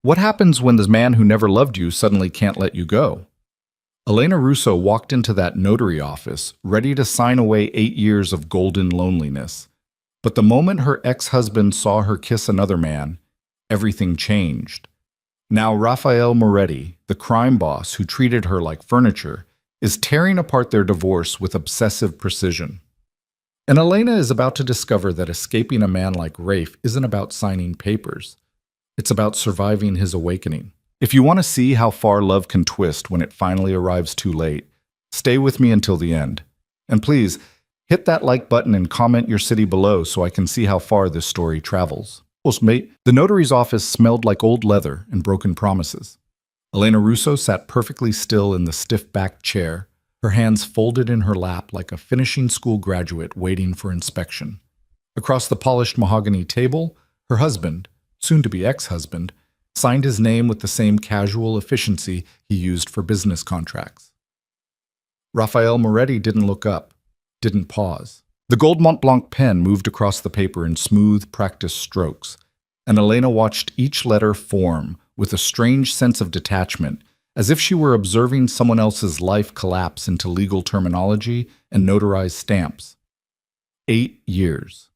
What happens when the man who never loved you suddenly can't let you go? Elena Russo walked into that notary office, ready to sign away 8 years of golden loneliness. But the moment her ex-husband saw her kiss another man, everything changed. Now Rafael Moretti, the crime boss who treated her like furniture, is tearing apart their divorce with obsessive precision. And Elena is about to discover that escaping a man like Rafe isn't about signing papers. It's about surviving his awakening. If you want to see how far love can twist when it finally arrives too late, stay with me until the end. And please, hit that like button and comment your city below so I can see how far this story travels. The notary's office smelled like old leather and broken promises. Elena Russo sat perfectly still in the stiff-backed chair, her hands folded in her lap like a finishing school graduate waiting for inspection. Across the polished mahogany table, her husband, soon-to-be ex-husband, signed his name with the same casual efficiency he used for business contracts. Rafael Moretti didn't look up, didn't pause. The gold Mont Blanc pen moved across the paper in smooth, practiced strokes, and Elena watched each letter form with a strange sense of detachment, as if she were observing someone else's life collapse into legal terminology and notarized stamps. 8 years.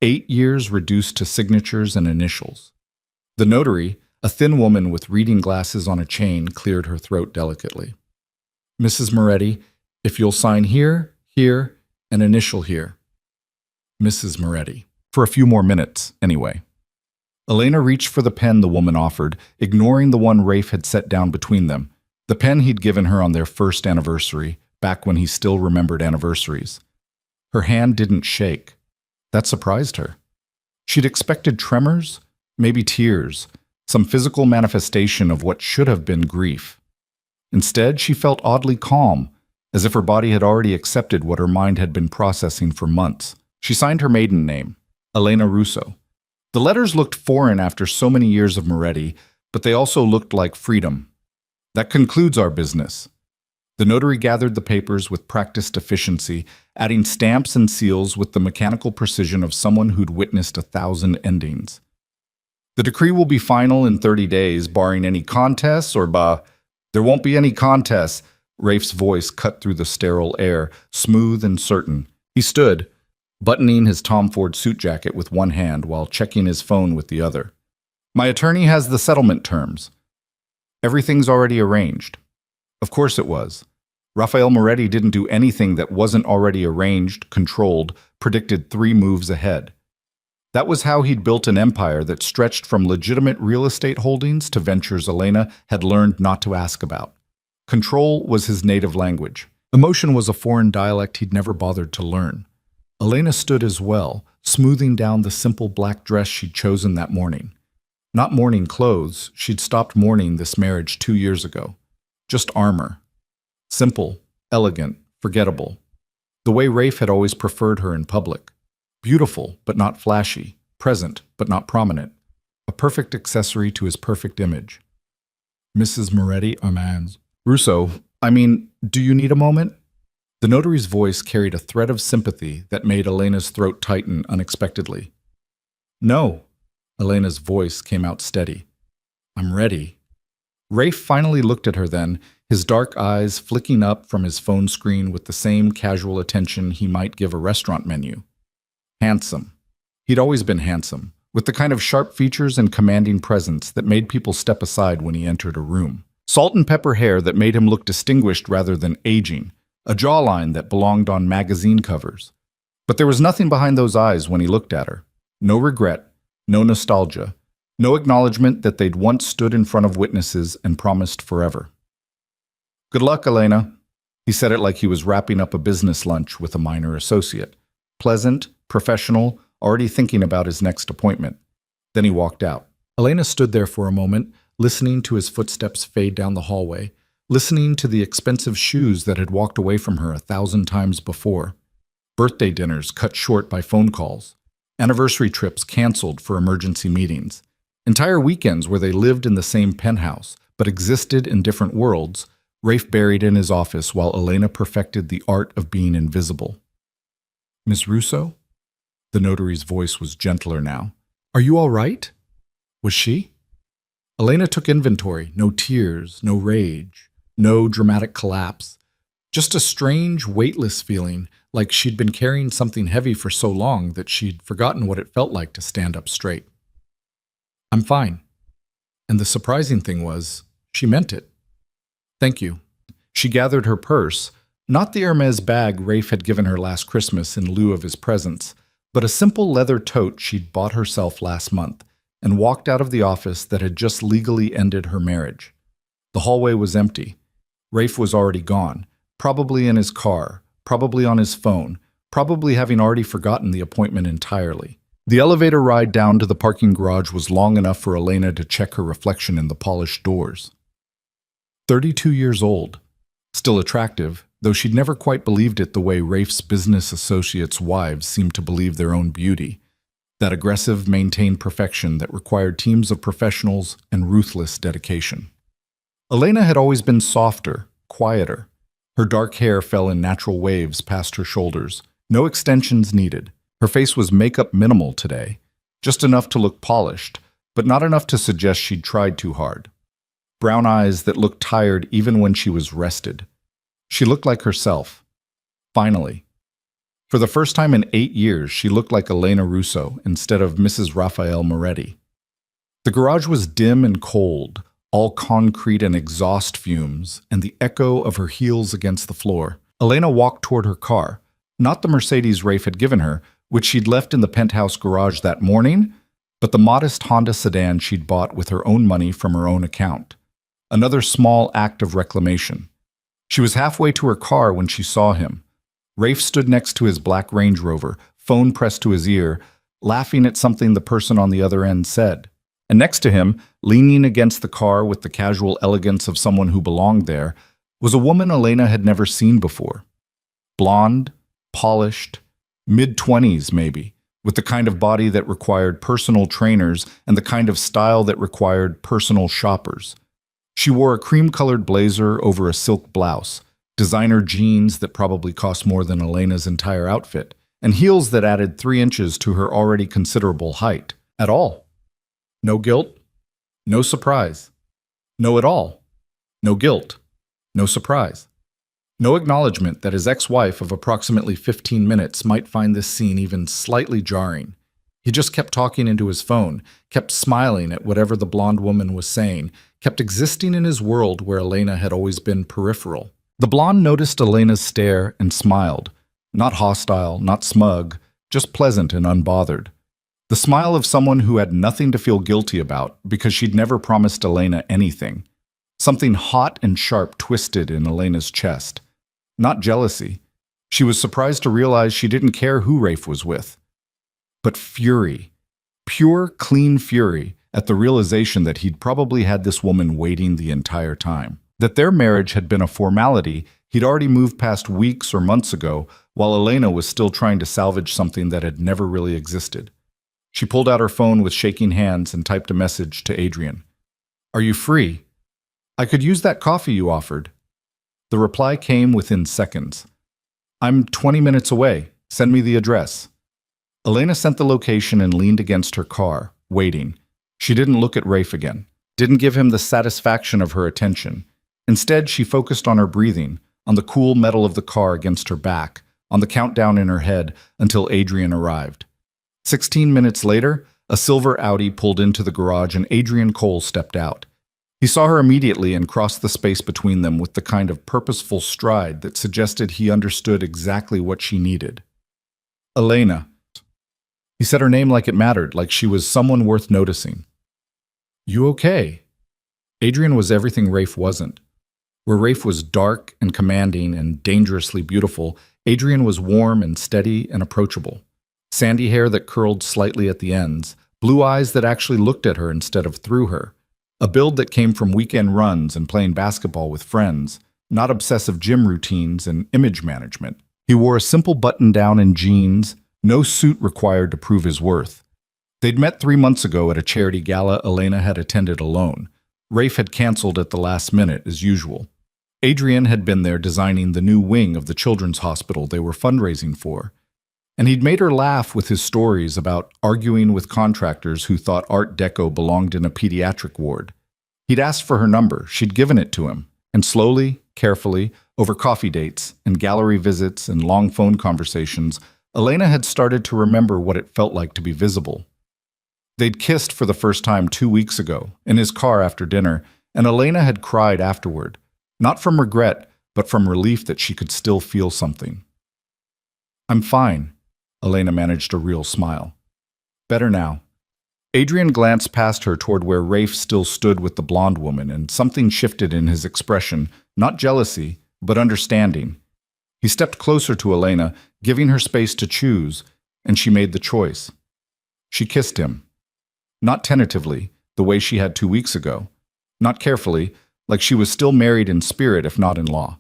8 years reduced to signatures and initials. The notary, a thin woman with reading glasses on a chain, cleared her throat delicately. Mrs. Moretti, if you'll sign here, here, and initial here. Mrs. Moretti. For a few more minutes, anyway. Elena reached for the pen the woman offered, ignoring the one Rafe had set down between them, the pen he'd given her on their first anniversary, back when he still remembered anniversaries. Her hand didn't shake. That surprised her. She'd expected tremors, maybe tears, some physical manifestation of what should have been grief. Instead, she felt oddly calm, as if her body had already accepted what her mind had been processing for months. She signed her maiden name, Elena Russo. The letters looked foreign after so many years of Moretti, but they also looked like freedom. That concludes our business. The notary gathered the papers with practiced efficiency, adding stamps and seals with the mechanical precision of someone who'd witnessed 1,000 endings. The decree will be final in 30 days, barring any contests There won't be any contests. Rafe's voice cut through the sterile air, smooth and certain. He stood, buttoning his Tom Ford suit jacket with one hand while checking his phone with the other. My attorney has the settlement terms. Everything's already arranged. Of course it was. Rafael Moretti didn't do anything that wasn't already arranged, controlled, predicted 3 moves ahead. That was how he'd built an empire that stretched from legitimate real estate holdings to ventures Elena had learned not to ask about. Control was his native language. Emotion was a foreign dialect he'd never bothered to learn. Elena stood as well, smoothing down the simple black dress she'd chosen that morning. Not mourning clothes, she'd stopped mourning this marriage 2 years ago. Just armor. Simple, elegant, forgettable. The way Rafe had always preferred her in public. Beautiful, but not flashy. Present, but not prominent. A perfect accessory to his perfect image. Mrs. Moretti Armands. Russo, do you need a moment? The notary's voice carried a thread of sympathy that made Elena's throat tighten unexpectedly. No. Elena's voice came out steady. I'm ready. Rafe finally looked at her then, his dark eyes flicking up from his phone screen with the same casual attention he might give a restaurant menu. Handsome. He'd always been handsome, with the kind of sharp features and commanding presence that made people step aside when he entered a room. Salt and pepper hair that made him look distinguished rather than aging, a jawline that belonged on magazine covers. But there was nothing behind those eyes when he looked at her. No regret, no nostalgia, no acknowledgement that they'd once stood in front of witnesses and promised forever. Good luck, Elena. He said it like he was wrapping up a business lunch with a minor associate. Pleasant, professional, already thinking about his next appointment. Then he walked out. Elena stood there for a moment, listening to his footsteps fade down the hallway, listening to the expensive shoes that had walked away from her 1,000 times before. Birthday dinners cut short by phone calls. Anniversary trips canceled for emergency meetings. Entire weekends where they lived in the same penthouse, but existed in different worlds, Rafe buried in his office while Elena perfected the art of being invisible. Miss Russo? The notary's voice was gentler now. Are you all right? Was she? Elena took inventory. No tears, no rage, no dramatic collapse. Just a strange, weightless feeling, like she'd been carrying something heavy for so long that she'd forgotten what it felt like to stand up straight. "I'm fine." And the surprising thing was, she meant it. "Thank you." She gathered her purse, not the Hermes bag Rafe had given her last Christmas in lieu of his presents, but a simple leather tote she'd bought herself last month, and walked out of the office that had just legally ended her marriage. The hallway was empty. Rafe was already gone, probably in his car, probably on his phone, probably having already forgotten the appointment entirely. The elevator ride down to the parking garage was long enough for Elena to check her reflection in the polished doors. 32 years old. Still attractive, though she'd never quite believed it the way Rafe's business associates' wives seemed to believe their own beauty. That aggressive, maintained perfection that required teams of professionals and ruthless dedication. Elena had always been softer, quieter. Her dark hair fell in natural waves past her shoulders. No extensions needed. Her face was makeup minimal today, just enough to look polished, but not enough to suggest she'd tried too hard. Brown eyes that looked tired even when she was rested. She looked like herself. Finally. For the first time in 8 years, she looked like Elena Russo instead of Mrs. Raphael Moretti. The garage was dim and cold, all concrete and exhaust fumes, and the echo of her heels against the floor. Elena walked toward her car, not the Mercedes Rafe had given her, which she'd left in the penthouse garage that morning, but the modest Honda sedan she'd bought with her own money from her own account. Another small act of reclamation. She was halfway to her car when she saw him. Rafe stood next to his black Range Rover, phone pressed to his ear, laughing at something the person on the other end said. And next to him, leaning against the car with the casual elegance of someone who belonged there, was a woman Elena had never seen before. Blonde, polished, mid-20s maybe, with the kind of body that required personal trainers and the kind of style that required personal shoppers. She wore a cream-colored blazer over a silk blouse, designer jeans that probably cost more than Elena's entire outfit, and heels that added 3 inches to her already considerable height. At all. No guilt, no surprise. No at all. No guilt, no surprise. No acknowledgement that his ex-wife of approximately 15 minutes might find this scene even slightly jarring. He just kept talking into his phone, kept smiling at whatever the blonde woman was saying, kept existing in his world where Elena had always been peripheral. The blonde noticed Elena's stare and smiled. Not hostile, not smug, just pleasant and unbothered. The smile of someone who had nothing to feel guilty about because she'd never promised Elena anything. Something hot and sharp twisted in Elena's chest. Not jealousy. She was surprised to realize she didn't care who Rafe was with. But fury. Pure, clean fury at the realization that he'd probably had this woman waiting the entire time. That their marriage had been a formality he'd already moved past weeks or months ago, while Elena was still trying to salvage something that had never really existed. She pulled out her phone with shaking hands and typed a message to Adrien. "Are you free? I could use that coffee you offered." The reply came within seconds. "I'm 20 minutes away. Send me the address." Elena sent the location and leaned against her car, waiting. She didn't look at Rafe again, didn't give him the satisfaction of her attention. Instead, she focused on her breathing, on the cool metal of the car against her back, on the countdown in her head until Adrien arrived. 16 minutes later, a silver Audi pulled into the garage and Adrien Cole stepped out. He saw her immediately and crossed the space between them with the kind of purposeful stride that suggested he understood exactly what she needed. "Elena." He said her name like it mattered, like she was someone worth noticing. "You okay?" Adrien was everything Rafe wasn't. Where Rafe was dark and commanding and dangerously beautiful, Adrien was warm and steady and approachable. Sandy hair that curled slightly at the ends, blue eyes that actually looked at her instead of through her, a build that came from weekend runs and playing basketball with friends, not obsessive gym routines and image management. He wore a simple button-down and jeans, no suit required to prove his worth. They'd met 3 months ago at a charity gala Elena had attended alone. Rafe had canceled at the last minute, as usual. Adrien had been there designing the new wing of the children's hospital they were fundraising for. And he'd made her laugh with his stories about arguing with contractors who thought Art Deco belonged in a pediatric ward. He'd asked for her number, she'd given it to him, and slowly, carefully, over coffee dates and gallery visits and long phone conversations, Elena had started to remember what it felt like to be visible. They'd kissed for the first time 2 weeks ago, in his car after dinner, and Elena had cried afterward, not from regret, but from relief that she could still feel something. "I'm fine," Elena managed a real smile. "Better now." Adrien glanced past her toward where Rafe still stood with the blonde woman, and something shifted in his expression, not jealousy, but understanding. He stepped closer to Elena, giving her space to choose, and she made the choice. She kissed him. Not tentatively, the way she had 2 weeks ago. Not carefully, like she was still married in spirit if not in law.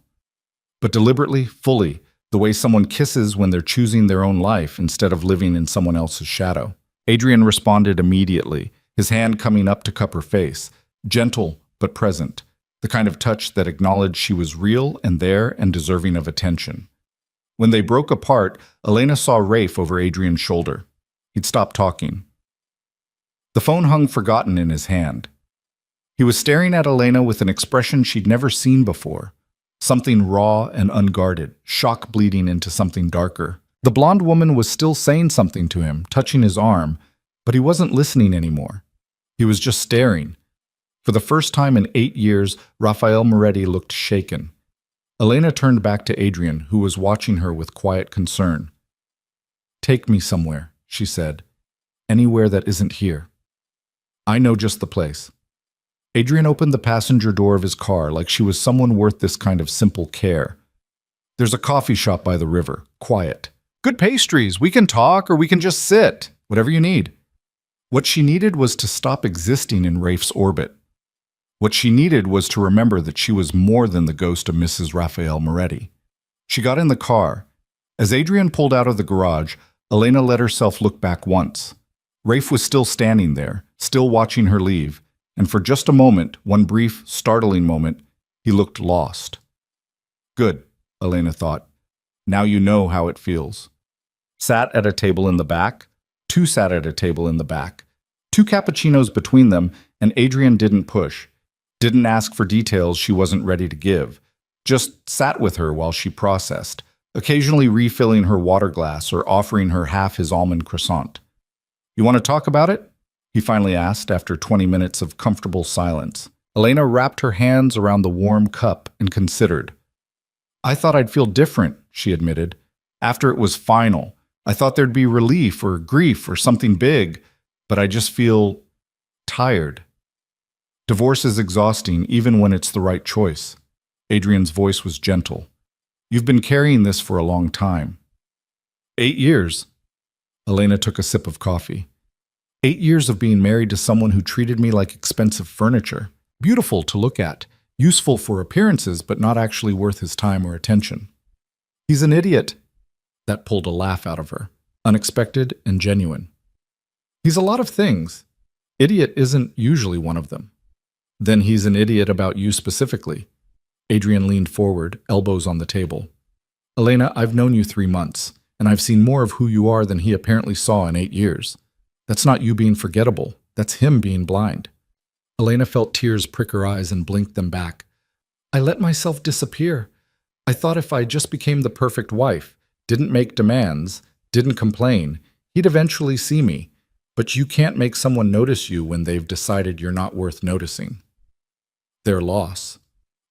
But deliberately, fully, the way someone kisses when they're choosing their own life instead of living in someone else's shadow. Adrien responded immediately, his hand coming up to cup her face, gentle but present, the kind of touch that acknowledged she was real and there and deserving of attention. When they broke apart, Elena saw Rafe over Adrien's shoulder. He'd stopped talking. The phone hung forgotten in his hand. He was staring at Elena with an expression she'd never seen before, something raw and unguarded, shock bleeding into something darker. The blonde woman was still saying something to him, touching his arm, but he wasn't listening anymore. He was just staring. For the first time in 8 years, Rafael Moretti looked shaken. Elena turned back to Adrien, who was watching her with quiet concern. "Take me somewhere," she said. "Anywhere that isn't here. I know just the place." Adrien opened the passenger door of his car like she was someone worth this kind of simple care. "There's a coffee shop by the river, quiet. Good pastries, we can talk or we can just sit, whatever you need." What she needed was to stop existing in Rafe's orbit. What she needed was to remember that she was more than the ghost of Mrs. Rafael Moretti. She got in the car. As Adrien pulled out of the garage, Elena let herself look back once. Rafe was still standing there, still watching her leave, and for just a moment, one brief, startling moment, he looked lost. "Good," Elena thought. "Now you know how it feels." Sat at a table in the back. Two sat at a table in the back. 2 cappuccinos between them, and Adrien didn't push. Didn't ask for details she wasn't ready to give. Just sat with her while she processed, occasionally refilling her water glass or offering her half his almond croissant. "You want to talk about it?" he finally asked after 20 minutes of comfortable silence. Elena wrapped her hands around the warm cup and considered. "I thought I'd feel different," she admitted. "After it was final. I thought there'd be relief or grief or something big, but I just feel tired. Divorce is exhausting even when it's the right choice." Adrien's voice was gentle. "You've been carrying this for a long time." 8 years. Elena took a sip of coffee. 8 years of being married to someone who treated me like expensive furniture. Beautiful to look at, useful for appearances, but not actually worth his time or attention. "He's an idiot." That pulled a laugh out of her, unexpected and genuine. "He's a lot of things. Idiot isn't usually one of them." "Then he's an idiot about you specifically." Adrien leaned forward, elbows on the table. "Elena, I've known you 3 months, and I've seen more of who you are than he apparently saw in 8 years. That's not you being forgettable. That's him being blind." Elena felt tears prick her eyes and blinked them back. "I let myself disappear. I thought if I just became the perfect wife, didn't make demands, didn't complain, he'd eventually see me. But you can't make someone notice you when they've decided you're not worth noticing." Their loss.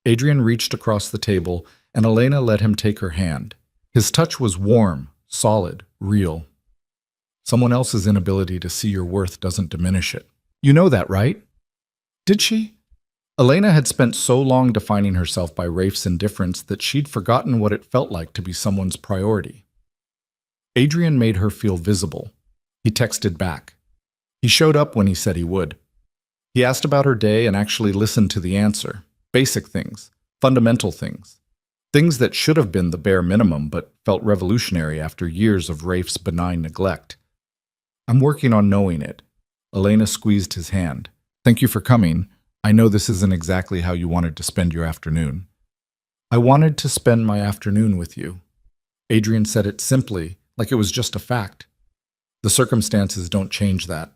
Adrien reached across the table, and Elena let him take her hand. His touch was warm, solid, real. "Someone else's inability to see your worth doesn't diminish it. You know that, right?" Did she? Elena had spent so long defining herself by Rafe's indifference that she'd forgotten what it felt like to be someone's priority. Adrien made her feel visible. He texted back. He showed up when he said he would. He asked about her day and actually listened to the answer. Basic things, fundamental things. Things that should have been the bare minimum but felt revolutionary after years of Rafe's benign neglect. "I'm working on knowing it." Elena squeezed his hand. "Thank you for coming. I know this isn't exactly how you wanted to spend your afternoon." "I wanted to spend my afternoon with you." Adrien said it simply, like it was just a fact. The circumstances don't change that.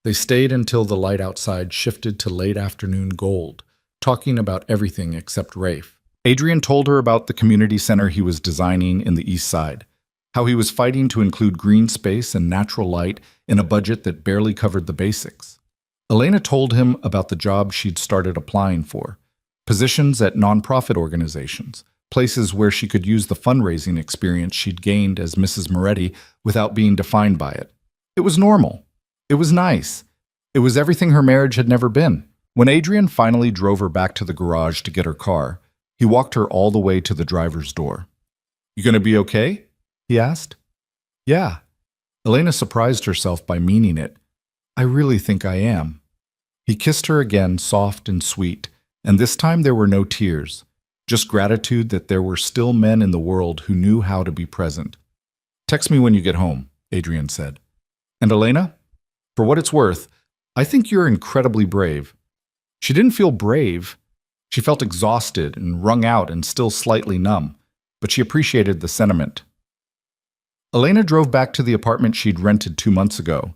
They stayed until the light outside shifted to late afternoon gold, talking about everything except Rafe. Adrien told her about the community center he was designing in the east side, how he was fighting to include green space and natural light in a budget that barely covered the basics. Elena told him about the job she'd started applying for, positions at nonprofit organizations, places where she could use the fundraising experience she'd gained as Mrs. Moretti without being defined by it. It was normal. It was nice. It was everything her marriage had never been. When Adrien finally drove her back to the garage to get her car, he walked her all the way to the driver's door. "You gonna be okay?" he asked. "Yeah." Elena surprised herself by meaning it. "I really think I am." He kissed her again, soft and sweet, and this time there were no tears, just gratitude that there were still men in the world who knew how to be present. "Text me when you get home," Adrien said. "And Elena, for what it's worth, I think you're incredibly brave." She didn't feel brave. She felt exhausted and wrung out and still slightly numb, but she appreciated the sentiment. Elena drove back to the apartment she'd rented 2 months ago.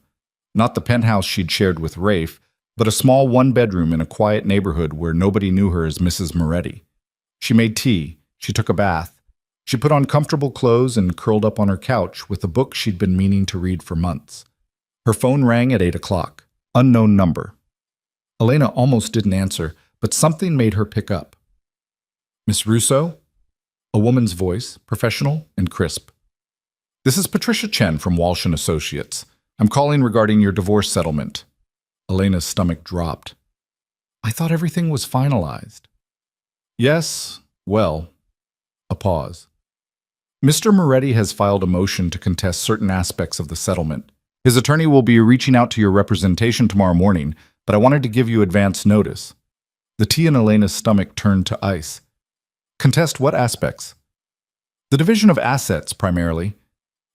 Not the penthouse she'd shared with Rafe, but a small one-bedroom in a quiet neighborhood where nobody knew her as Mrs. Moretti. She made tea. She took a bath. She put on comfortable clothes and curled up on her couch with a book she'd been meaning to read for months. Her phone rang at 8 o'clock. Unknown number. Elena almost didn't answer, but something made her pick up. "Miss Russo?" A woman's voice, professional and crisp. "This is Patricia Chen from Walsh & Associates. I'm calling regarding your divorce settlement." Elena's stomach dropped. "I thought everything was finalized." "Yes, well." A pause. "Mr. Moretti has filed a motion to contest certain aspects of the settlement. His attorney will be reaching out to your representation tomorrow morning, but I wanted to give you advance notice." The tea in Elena's stomach turned to ice. "Contest what aspects?" "The division of assets, primarily,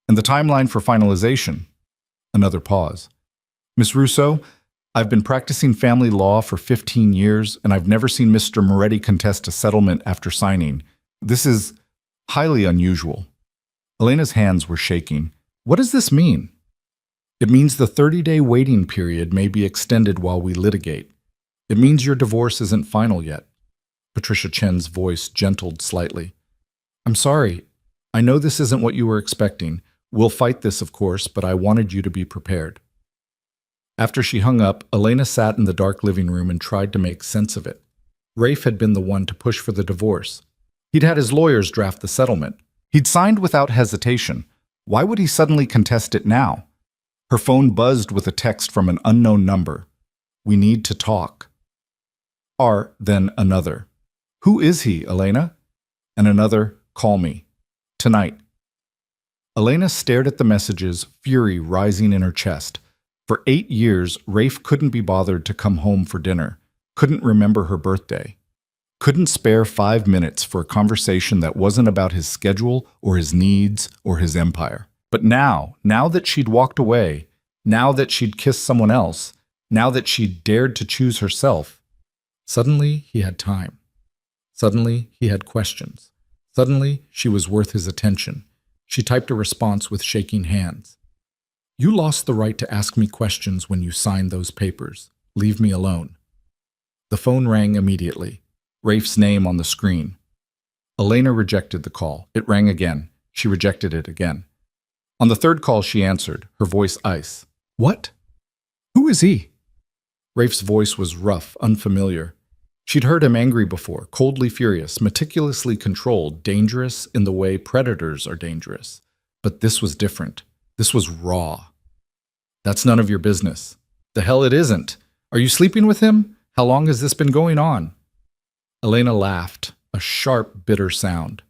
and the timeline for finalization." Another pause. "Miss Russo, I've been practicing family law for 15 years, and I've never seen Mr. Moretti contest a settlement after signing. This is highly unusual." Elena's hands were shaking. "What does this mean?" "It means the 30-day waiting period may be extended while we litigate. It means your divorce isn't final yet." Patricia Chen's voice gentled slightly. "I'm sorry. I know this isn't what you were expecting. We'll fight this, of course, but I wanted you to be prepared." After she hung up, Elena sat in the dark living room and tried to make sense of it. Rafe had been the one to push for the divorce. He'd had his lawyers draft the settlement. He'd signed without hesitation. Why would he suddenly contest it now? Her phone buzzed with a text from an unknown number. "We need to talk." Then another. "Who is he, Elena?" And another, "Call me. Tonight." Elena stared at the messages, fury rising in her chest. For 8 years, Rafe couldn't be bothered to come home for dinner, couldn't remember her birthday, couldn't spare 5 minutes for a conversation that wasn't about his schedule or his needs or his empire. But now that she'd walked away, now that she'd kissed someone else, now that she'd dared to choose herself, suddenly he had time. Suddenly he had questions. Suddenly she was worth his attention. She typed a response with shaking hands. "You lost the right to ask me questions when you signed those papers. Leave me alone." The phone rang immediately. Rafe's name on the screen. Elena rejected the call. It rang again. She rejected it again. On the third call she answered, her voice ice. "What? Who is he?" Rafe's voice was rough, unfamiliar. She'd heard him angry before, coldly furious, meticulously controlled, dangerous in the way predators are dangerous. But this was different. This was raw. "That's none of your business." "The hell it isn't. Are you sleeping with him? How long has this been going on?" Elena laughed, a sharp, bitter sound.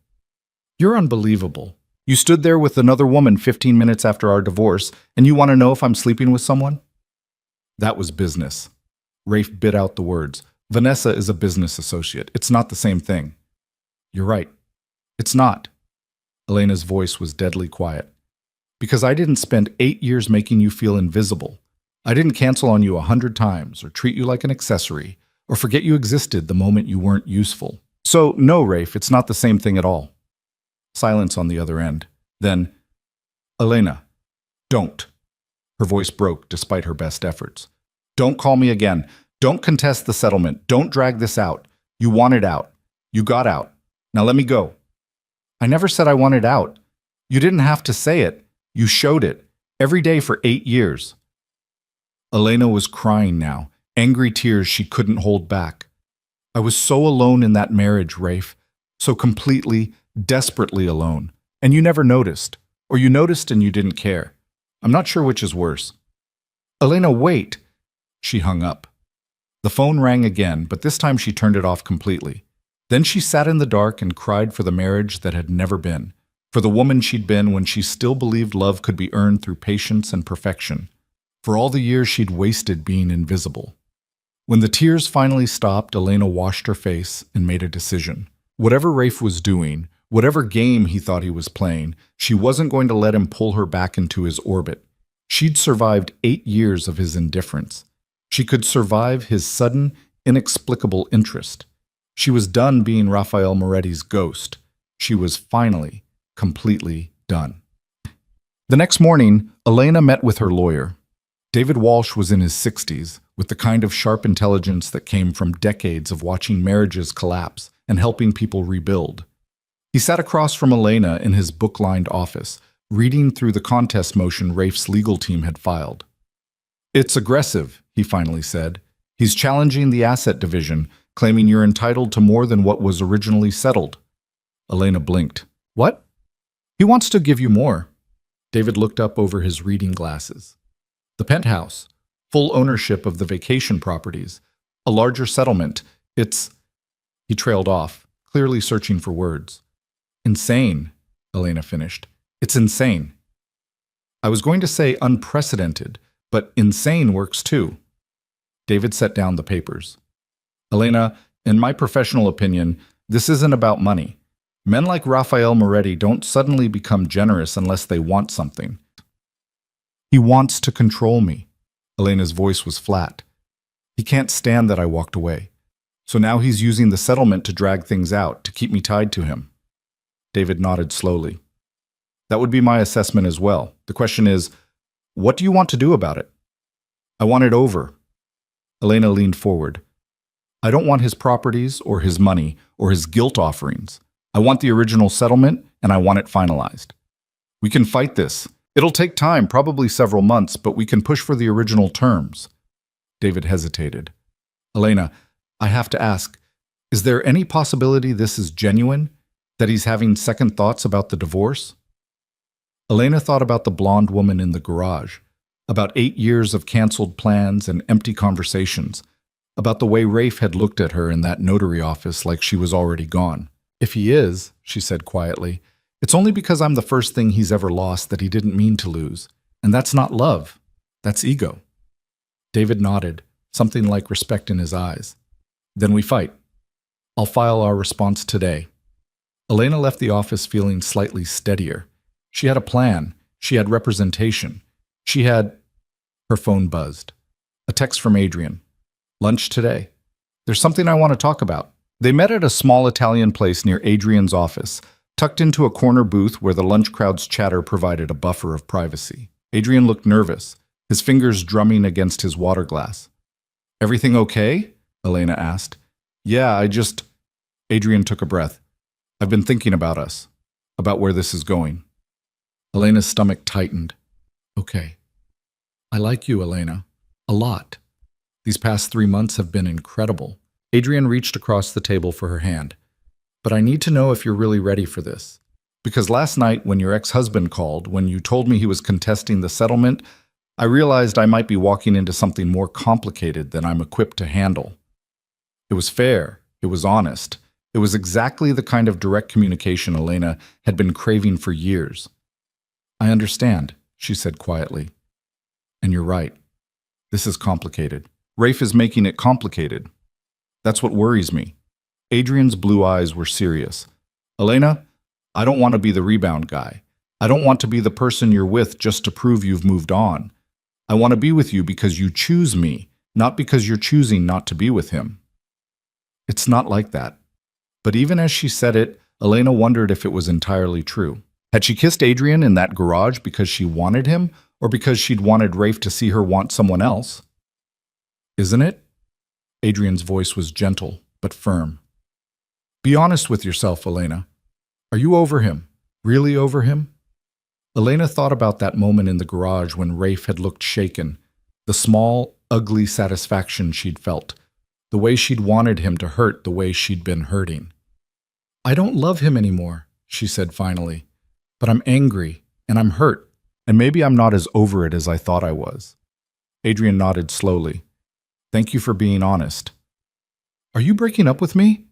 "You're unbelievable. You stood there with another woman 15 minutes after our divorce, and you want to know if I'm sleeping with someone?" That was business. Rafe bit out the words. "Vanessa is a business associate. It's not the same thing." "You're right. It's not." Elena's voice was deadly quiet. "Because I didn't spend 8 years making you feel invisible. I didn't cancel on you 100 times, or treat you like an accessory, or forget you existed the moment you weren't useful. So, no, Rafe, it's not the same thing at all." Silence on the other end. Then, "Elena, don't." Her voice broke despite her best efforts. Don't call me again. Don't contest the settlement. Don't drag this out. You wanted out. You got out. Now let me go. I never said I wanted out. You didn't have to say it. You showed it. Every day for 8 years. Elena was crying now, angry tears she couldn't hold back. I was so alone in that marriage, Rafe. So completely, desperately alone. And you never noticed. Or you noticed and you didn't care. I'm not sure which is worse. Elena, wait. She hung up. The phone rang again, but this time she turned it off completely. Then she sat in the dark and cried for the marriage that had never been, for the woman she'd been when she still believed love could be earned through patience and perfection, for all the years she'd wasted being invisible. When the tears finally stopped, Elena washed her face and made a decision. Whatever Rafe was doing, whatever game he thought he was playing, she wasn't going to let him pull her back into his orbit. She'd survived 8 years of his indifference. She could survive his sudden, inexplicable interest. She was done being Rafael Moretti's ghost. She was finally, completely done. The next morning, Elena met with her lawyer. David Walsh was in his 60s, with the kind of sharp intelligence that came from decades of watching marriages collapse and helping people rebuild. He sat across from Elena in his book-lined office, reading through the contest motion Rafe's legal team had filed. It's aggressive, he finally said. He's challenging the asset division, claiming you're entitled to more than what was originally settled. Elena blinked. What? He wants to give you more. David looked up over his reading glasses. The penthouse, full ownership of the vacation properties, a larger settlement. It's... He trailed off, clearly searching for words. Insane, Elena finished. It's insane. I was going to say unprecedented, but insane works too. David set down the papers. Elena, in my professional opinion, this isn't about money. Men like Rafael Moretti don't suddenly become generous unless they want something. He wants to control me. Elena's voice was flat. He can't stand that I walked away. So now he's using the settlement to drag things out, to keep me tied to him. David nodded slowly. That would be my assessment as well. The question is, what do you want to do about it? I want it over. Elena leaned forward. I don't want his properties or his money or his guilt offerings. I want the original settlement and I want it finalized. We can fight this. It'll take time, probably several months, but we can push for the original terms. David hesitated. Elena, I have to ask, is there any possibility this is genuine? That he's having second thoughts about the divorce? Elena thought about the blonde woman in the garage, about 8 years of canceled plans and empty conversations, about the way Rafe had looked at her in that notary office like she was already gone. If he is, she said quietly, it's only because I'm the first thing he's ever lost that he didn't mean to lose. And that's not love. That's ego. David nodded, something like respect in his eyes. Then we fight. I'll file our response today. Elena left the office feeling slightly steadier. She had a plan. She had representation. She had... Her phone buzzed. A text from Adrien. Lunch today. There's something I want to talk about. They met at a small Italian place near Adrien's office, tucked into a corner booth where the lunch crowd's chatter provided a buffer of privacy. Adrien looked nervous, his fingers drumming against his water glass. Everything okay? Elena asked. Yeah, Adrien took a breath. I've been thinking about us, about where this is going. Elena's stomach tightened. Okay. I like you, Elena. A lot. These past 3 months have been incredible. Adrien reached across the table for her hand. But I need to know if you're really ready for this. Because last night, when your ex-husband called, when you told me he was contesting the settlement, I realized I might be walking into something more complicated than I'm equipped to handle. It was fair. It was honest. It was exactly the kind of direct communication Elena had been craving for years. I understand, she said quietly. And you're right. This is complicated. Rafe is making it complicated. That's what worries me. Adrien's blue eyes were serious. Elena, I don't want to be the rebound guy. I don't want to be the person you're with just to prove you've moved on. I want to be with you because you choose me, not because you're choosing not to be with him. It's not like that. But even as she said it, Elena wondered if it was entirely true. Had she kissed Adrien in that garage because she wanted him, or because she'd wanted Rafe to see her want someone else? Isn't it? Adrien's voice was gentle, but firm. Be honest with yourself, Elena. Are you over him? Really over him? Elena thought about that moment in the garage when Rafe had looked shaken, the small, ugly satisfaction she'd felt, the way she'd wanted him to hurt the way she'd been hurting. I don't love him anymore, she said finally, but I'm angry, and I'm hurt, and maybe I'm not as over it as I thought I was. Adrien nodded slowly. Thank you for being honest. Are you breaking up with me?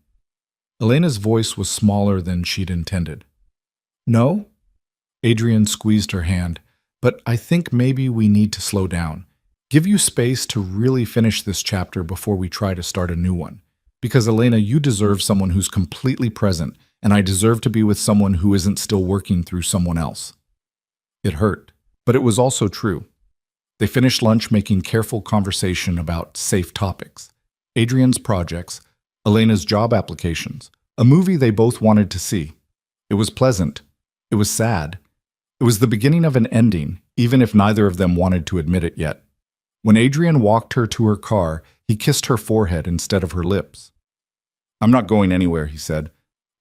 Elena's voice was smaller than she'd intended. No? Adrien squeezed her hand, but I think maybe we need to slow down. Give you space to really finish this chapter before we try to start a new one. Because, Elena, you deserve someone who's completely present, and I deserve to be with someone who isn't still working through someone else. It hurt, but it was also true. They finished lunch making careful conversation about safe topics. Adrien's projects, Elena's job applications, a movie they both wanted to see. It was pleasant. It was sad. It was the beginning of an ending, even if neither of them wanted to admit it yet. When Adrien walked her to her car, he kissed her forehead instead of her lips. I'm not going anywhere, he said.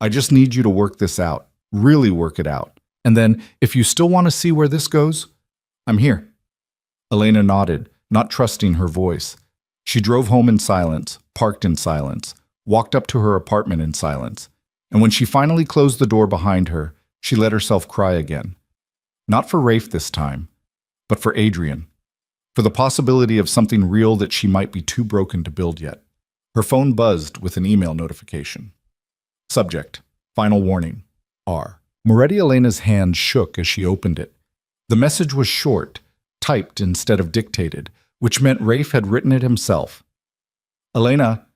I just need you to work this out, really work it out. And then, if you still want to see where this goes, I'm here. Elena nodded, not trusting her voice. She drove home in silence, parked in silence, walked up to her apartment in silence. And when she finally closed the door behind her, she let herself cry again. Not for Rafe this time, but for Adrien. For the possibility of something real that she might be too broken to build yet. Her phone buzzed with an email notification. Subject: Final warning. R. Moretti. Elena's hand shook as she opened it. The message was short, typed instead of dictated, which meant Rafe had written it himself. Elena,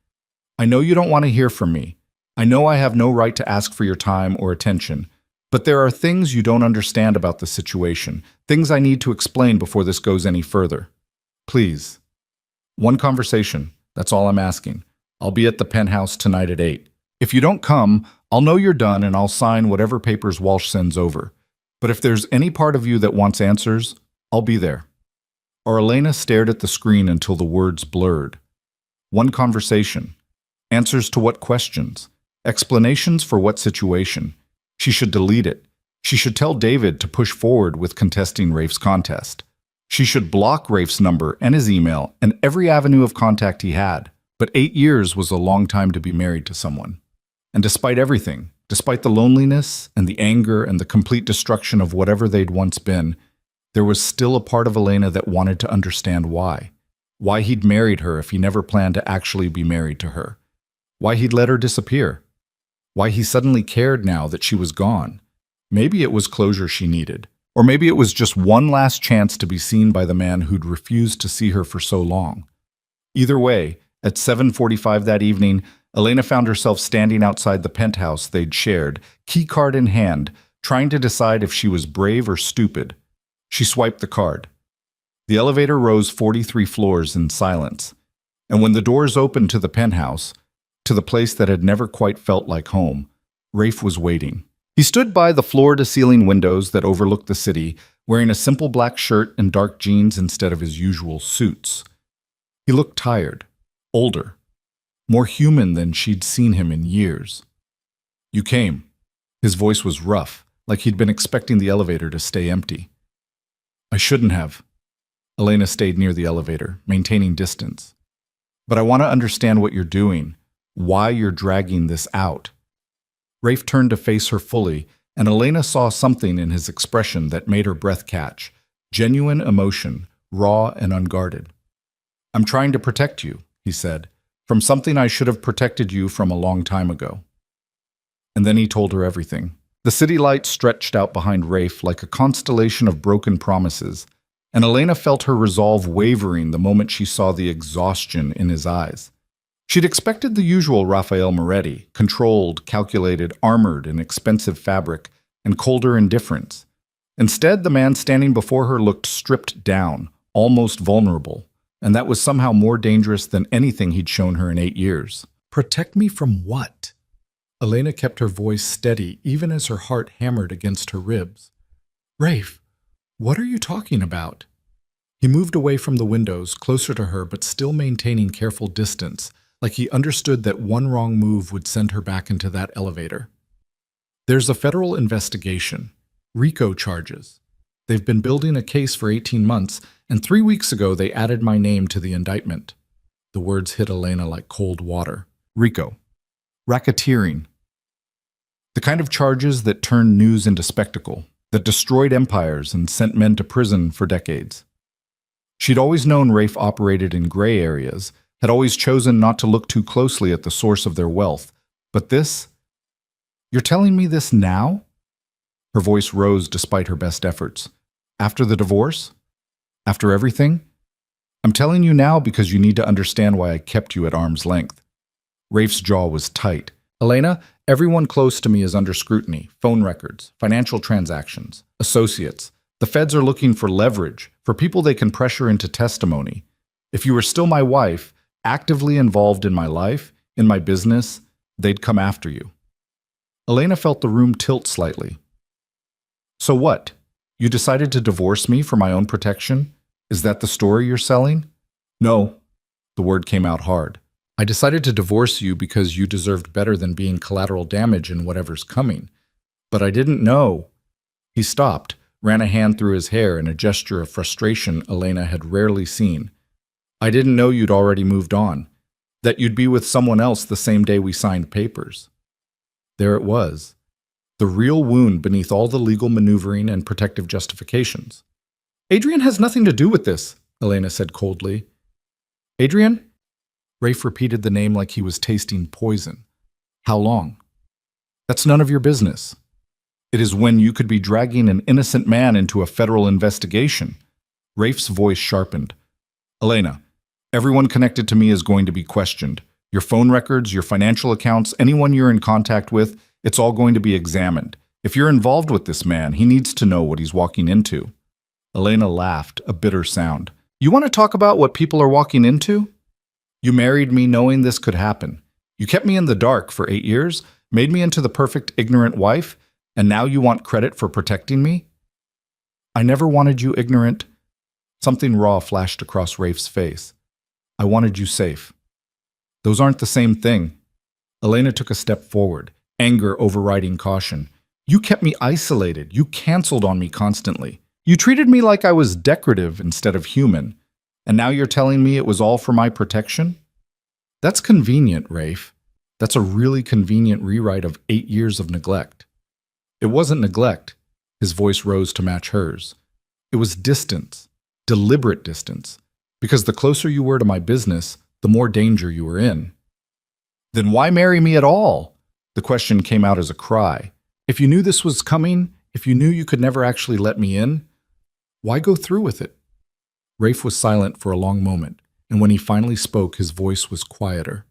I know you don't want to hear from me. I know I have no right to ask for your time or attention, but there are things you don't understand about the situation, things I need to explain before this goes any further. Please. One conversation, that's all I'm asking. I'll be at the penthouse tonight at 8. If you don't come, I'll know you're done and I'll sign whatever papers Walsh sends over. But if there's any part of you that wants answers, I'll be there. Or Elena stared at the screen until the words blurred. One conversation. Answers to what questions? Explanations for what situation? She should delete it. She should tell David to push forward with contesting Rafe's contest. She should block Rafe's number and his email and every avenue of contact he had. But 8 years was a long time to be married to someone. And despite everything, despite the loneliness and the anger and the complete destruction of whatever they'd once been, there was still a part of Elena that wanted to understand why. Why he'd married her if he never planned to actually be married to her. Why he'd let her disappear. Why he suddenly cared now that she was gone. Maybe it was closure she needed. Or maybe it was just one last chance to be seen by the man who'd refused to see her for so long. Either way, at 7:45 that evening, Elena found herself standing outside the penthouse they'd shared, keycard in hand, trying to decide if she was brave or stupid. She swiped the card. The elevator rose 43 floors in silence, and when the doors opened to the penthouse, to the place that had never quite felt like home, Rafe was waiting. He stood by the floor-to-ceiling windows that overlooked the city, wearing a simple black shirt and dark jeans instead of his usual suits. He looked tired, older, more human than she'd seen him in years. You came. His voice was rough, like he'd been expecting the elevator to stay empty. I shouldn't have. Elena stayed near the elevator, maintaining distance. But I want to understand what you're doing, why you're dragging this out. Rafe turned to face her fully, and Elena saw something in his expression that made her breath catch. Genuine emotion, raw and unguarded. I'm trying to protect you, he said, from something I should have protected you from a long time ago. And then he told her everything. The city lights stretched out behind Rafe like a constellation of broken promises, and Elena felt her resolve wavering the moment she saw the exhaustion in his eyes. She'd expected the usual Rafael Moretti, controlled, calculated, armored in expensive fabric, and colder indifference. Instead, the man standing before her looked stripped down, almost vulnerable, and that was somehow more dangerous than anything he'd shown her in 8 years. Protect me from what? Elena kept her voice steady, even as her heart hammered against her ribs. Rafe, what are you talking about? He moved away from the windows, closer to her but still maintaining careful distance, like he understood that one wrong move would send her back into that elevator. There's a federal investigation. RICO charges. They've been building a case for 18 months, and 3 weeks ago they added my name to the indictment. The words hit Elena like cold water. RICO. Racketeering. The kind of charges that turned news into spectacle, that destroyed empires and sent men to prison for decades. She'd always known Rafe operated in gray areas, had always chosen not to look too closely at the source of their wealth. But this? You're telling me this now? Her voice rose despite her best efforts. After the divorce? After everything? I'm telling you now because you need to understand why I kept you at arm's length. Rafe's jaw was tight. Elena, everyone close to me is under scrutiny. Phone records, financial transactions, associates. The feds are looking for leverage, for people they can pressure into testimony. If you were still my wife, actively involved in my life, in my business, they'd come after you. Elena felt the room tilt slightly. So what? You decided to divorce me for my own protection? Is that the story you're selling? No. The word came out hard. I decided to divorce you because you deserved better than being collateral damage in whatever's coming. But I didn't know. He stopped, ran a hand through his hair in a gesture of frustration Elena had rarely seen. I didn't know you'd already moved on, that you'd be with someone else the same day we signed papers. There it was, the real wound beneath all the legal maneuvering and protective justifications. Adrien has nothing to do with this, Elena said coldly. Adrien? Rafe repeated the name like he was tasting poison. How long? That's none of your business. It is when you could be dragging an innocent man into a federal investigation. Rafe's voice sharpened. Elena, everyone connected to me is going to be questioned. Your phone records, your financial accounts, anyone you're in contact with, it's all going to be examined. If you're involved with this man, he needs to know what he's walking into. Elena laughed, a bitter sound. You want to talk about what people are walking into? You married me knowing this could happen. You kept me in the dark for 8 years, made me into the perfect ignorant wife, and now you want credit for protecting me? I never wanted you ignorant. Something raw flashed across Rafe's face. I wanted you safe. Those aren't the same thing. Elena took a step forward, anger overriding caution. You kept me isolated. You canceled on me constantly. You treated me like I was decorative instead of human. And now you're telling me it was all for my protection? That's convenient, Rafe. That's a really convenient rewrite of 8 years of neglect. It wasn't neglect. His voice rose to match hers. It was distance, deliberate distance, because the closer you were to my business, the more danger you were in. Then why marry me at all? The question came out as a cry. If you knew this was coming, if you knew you could never actually let me in, why go through with it? Rafe was silent for a long moment, and when he finally spoke, his voice was quieter.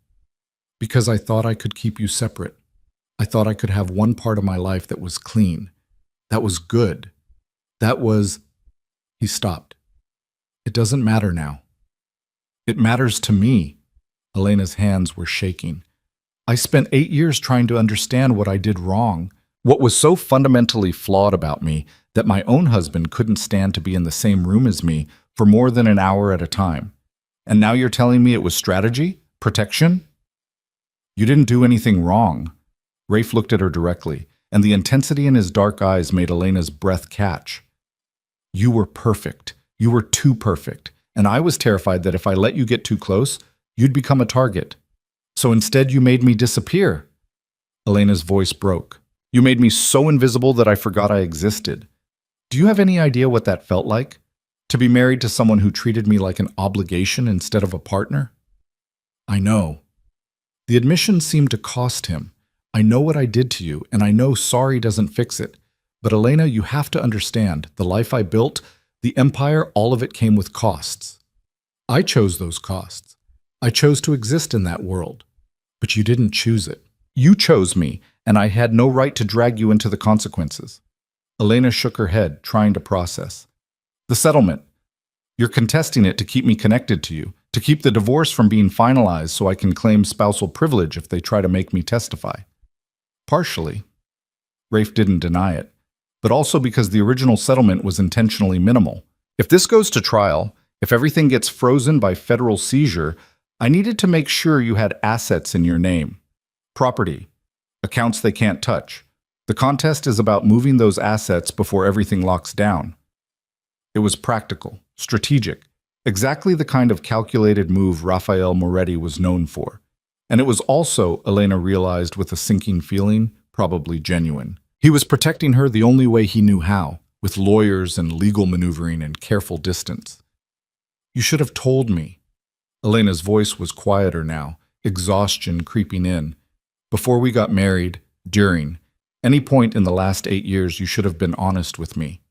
Because I thought I could keep you separate. I thought I could have one part of my life that was clean, that was good, that was... He stopped. It doesn't matter now. It matters to me. Elena's hands were shaking. I spent 8 years trying to understand what I did wrong, what was so fundamentally flawed about me that my own husband couldn't stand to be in the same room as me for more than an hour at a time. And now you're telling me it was strategy? Protection? You didn't do anything wrong. Rafe looked at her directly, and the intensity in his dark eyes made Elena's breath catch. You were perfect. You were too perfect. And I was terrified that if I let you get too close, you'd become a target. So instead you made me disappear. Elena's voice broke. You made me so invisible that I forgot I existed. Do you have any idea what that felt like? To be married to someone who treated me like an obligation instead of a partner? I know. The admission seemed to cost him. I know what I did to you, and I know sorry doesn't fix it. But Elena, you have to understand, the life I built, the empire, all of it came with costs. I chose those costs. I chose to exist in that world. But you didn't choose it. You chose me, and I had no right to drag you into the consequences. Elena shook her head, trying to process. The settlement. You're contesting it to keep me connected to you, to keep the divorce from being finalized so I can claim spousal privilege if they try to make me testify. Partially. Rafe didn't deny it, but also because the original settlement was intentionally minimal. If this goes to trial, If everything gets frozen by federal seizure, I needed to make sure you had assets in your name. Property. Accounts they can't touch. The contest is about moving those assets before everything locks down. It was practical, strategic, exactly the kind of calculated move Rafael Moretti was known for. And it was also, Elena realized with a sinking feeling, probably genuine. He was protecting her the only way he knew how, with lawyers and legal maneuvering and careful distance. You should have told me. Elena's voice was quieter now, exhaustion creeping in. Before we got married, during, any point in the last 8 years you should have been honest with me.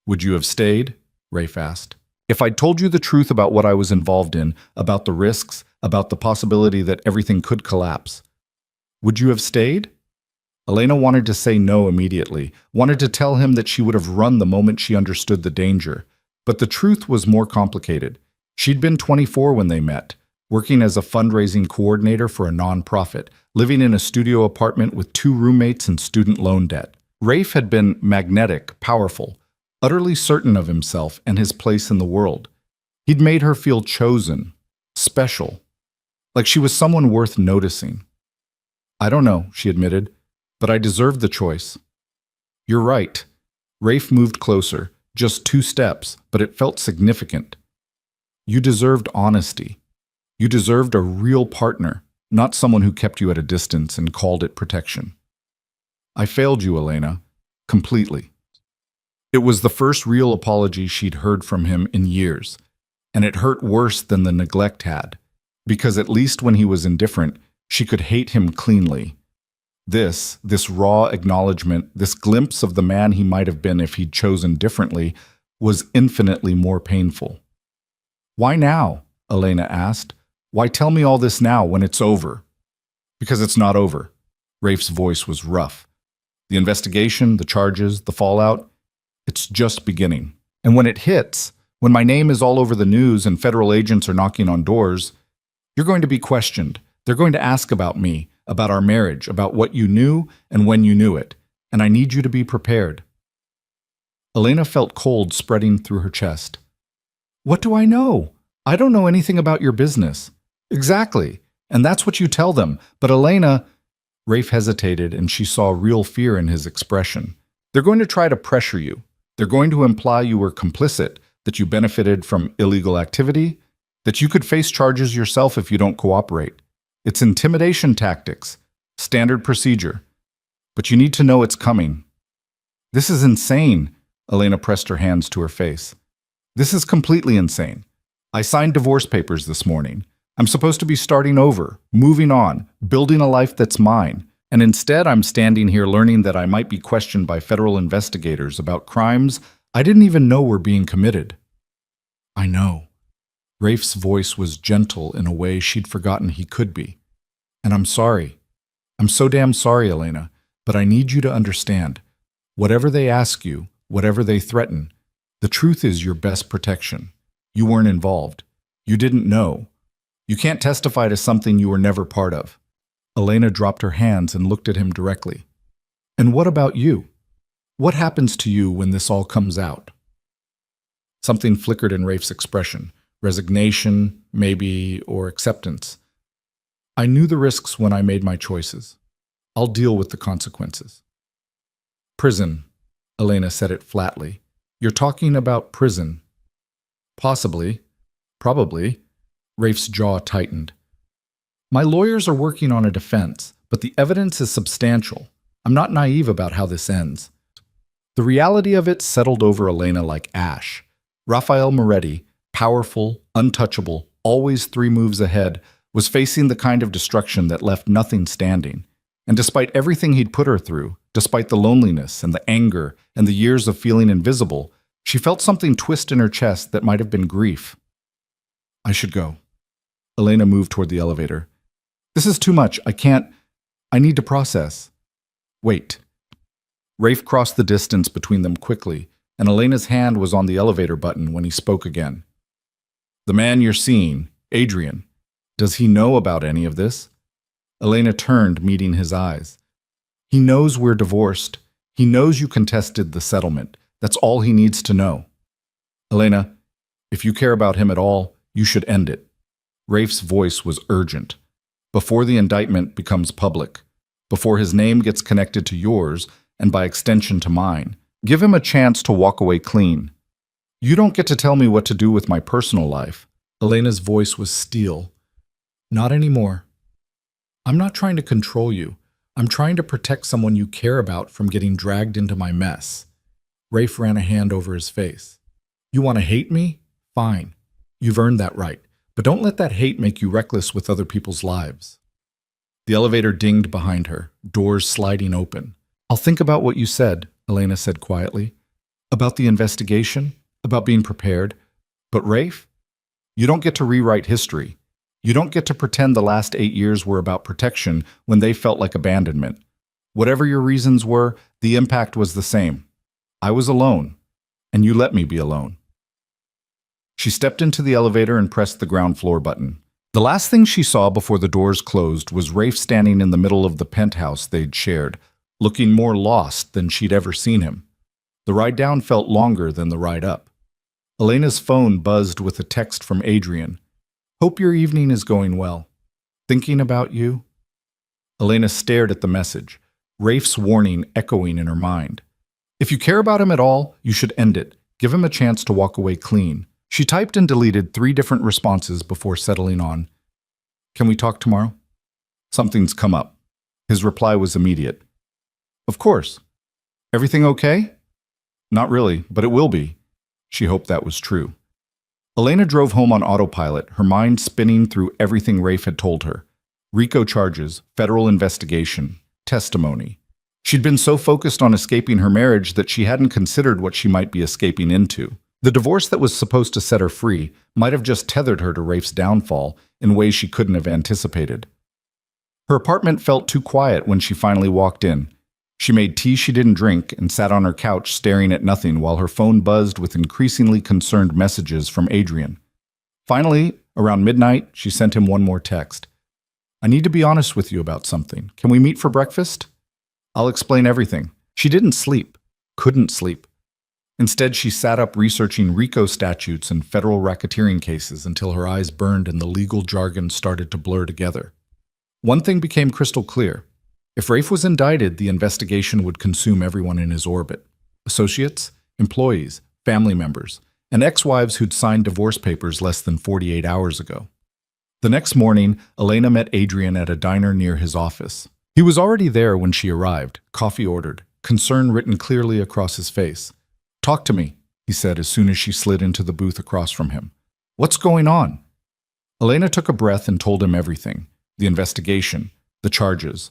Would you have stayed? Rafe asked. If I'd told you the truth about what I was involved in, about the risks, about the possibility that everything could collapse, would you have stayed? Elena wanted to say no immediately, wanted to tell him that she would have run the moment she understood the danger. But the truth was more complicated. She'd been 24 when they met, working as a fundraising coordinator for a nonprofit, living in a studio apartment with 2 roommates and student loan debt. Rafe had been magnetic, powerful, utterly certain of himself and his place in the world. He'd made her feel chosen, special, like she was someone worth noticing. I don't know, she admitted, but I deserved the choice. You're right. Rafe moved closer, just 2 steps, but it felt significant. You deserved honesty. You deserved a real partner, not someone who kept you at a distance and called it protection. I failed you, Elena, completely. It was the first real apology she'd heard from him in years, and it hurt worse than the neglect had, because at least when he was indifferent, she could hate him cleanly. This raw acknowledgement, this glimpse of the man he might have been if he'd chosen differently, was infinitely more painful. Why now? Elena asked. Why tell me all this now when it's over? Because it's not over. Rafe's voice was rough. The investigation, the charges, the fallout, it's just beginning. And when it hits, when my name is all over the news and federal agents are knocking on doors, you're going to be questioned. They're going to ask about me, about our marriage, about what you knew and when you knew it, and I need you to be prepared. Elena felt cold spreading through her chest. What do I know? I don't know anything about your business. Exactly, and that's what you tell them. But Elena, Rafe hesitated and she saw real fear in his expression. They're going to try to pressure you. They're going to imply you were complicit, that you benefited from illegal activity, that you could face charges yourself if you don't cooperate. It's intimidation tactics, standard procedure. But you need to know it's coming. This is insane, Elena pressed her hands to her face. This is completely insane. I signed divorce papers this morning. I'm supposed to be starting over, moving on, building a life that's mine. And instead, I'm standing here learning that I might be questioned by federal investigators about crimes I didn't even know were being committed. I know. Rafe's voice was gentle in a way she'd forgotten he could be. And I'm sorry. I'm so damn sorry, Elena, but I need you to understand. Whatever they ask you, whatever they threaten, the truth is your best protection. You weren't involved. You didn't know. You can't testify to something you were never part of. Elena dropped her hands and looked at him directly. And what about you? What happens to you when this all comes out? Something flickered in Rafe's expression. Resignation, maybe, or acceptance. I knew the risks when I made my choices. I'll deal with the consequences. Prison, Elena said it flatly. You're talking about prison. Possibly. Probably. Rafe's jaw tightened. My lawyers are working on a defense, but the evidence is substantial. I'm not naive about how this ends. The reality of it settled over Elena like ash. Rafael Moretti, powerful, untouchable, always 3 moves ahead, was facing the kind of destruction that left nothing standing. And despite everything he'd put her through, despite the loneliness and the anger and the years of feeling invisible, she felt something twist in her chest that might have been grief. I should go. Elena moved toward the elevator. This is too much. I need to process. Wait. Rafe crossed the distance between them quickly, and Elena's hand was on the elevator button when he spoke again. The man you're seeing, Adrien, does he know about any of this? Elena turned, meeting his eyes. He knows we're divorced. He knows you contested the settlement. That's all he needs to know. Elena, If you care about him at all, you should end it. Rafe's voice was urgent. Before the indictment becomes public, before his name gets connected to yours, and by extension to mine, give him a chance to walk away clean. You don't get to tell me what to do with my personal life. Elena's voice was steel. Not anymore. I'm not trying to control you. I'm trying to protect someone you care about from getting dragged into my mess. Rafe ran a hand over his face. You want to hate me? Fine. You've earned that right. But don't let that hate make you reckless with other people's lives. The elevator dinged behind her, doors sliding open. I'll think about what you said, Elena said quietly. About the investigation, about being prepared. But Rafe, you don't get to rewrite history. You don't get to pretend the last 8 years were about protection when they felt like abandonment. Whatever your reasons were, the impact was the same. I was alone, and you let me be alone. She stepped into the elevator and pressed the ground floor button. The last thing she saw before the doors closed was Rafe standing in the middle of the penthouse they'd shared, looking more lost than she'd ever seen him. The ride down felt longer than the ride up. Elena's phone buzzed with a text from Adrien. Hope your evening is going well. Thinking about you? Elena stared at the message, Rafe's warning echoing in her mind. If you care about him at all, you should end it. Give him a chance to walk away clean. She typed and deleted 3 different responses before settling on, Can we talk tomorrow? Something's come up. His reply was immediate. Of course. Everything okay? Not really, but it will be. She hoped that was true. Elena drove home on autopilot, her mind spinning through everything Rafe had told her. RICO charges, federal investigation, testimony. She'd been so focused on escaping her marriage that she hadn't considered what she might be escaping into. The divorce that was supposed to set her free might have just tethered her to Rafe's downfall in ways she couldn't have anticipated. Her apartment felt too quiet when she finally walked in. She made tea she didn't drink and sat on her couch staring at nothing while her phone buzzed with increasingly concerned messages from Adrien. Finally, around midnight, she sent him one more text. I need to be honest with you about something. Can we meet for breakfast? I'll explain everything. She didn't sleep. Couldn't sleep. Instead, she sat up researching RICO statutes and federal racketeering cases until her eyes burned and the legal jargon started to blur together. One thing became crystal clear. If Rafe was indicted, the investigation would consume everyone in his orbit. Associates, employees, family members, and ex-wives who'd signed divorce papers less than 48 hours ago. The next morning, Elena met Adrien at a diner near his office. He was already there when she arrived, coffee ordered, concern written clearly across his face. Talk to me, he said as soon as she slid into the booth across from him. What's going on? Elena took a breath and told him everything. The investigation, the charges,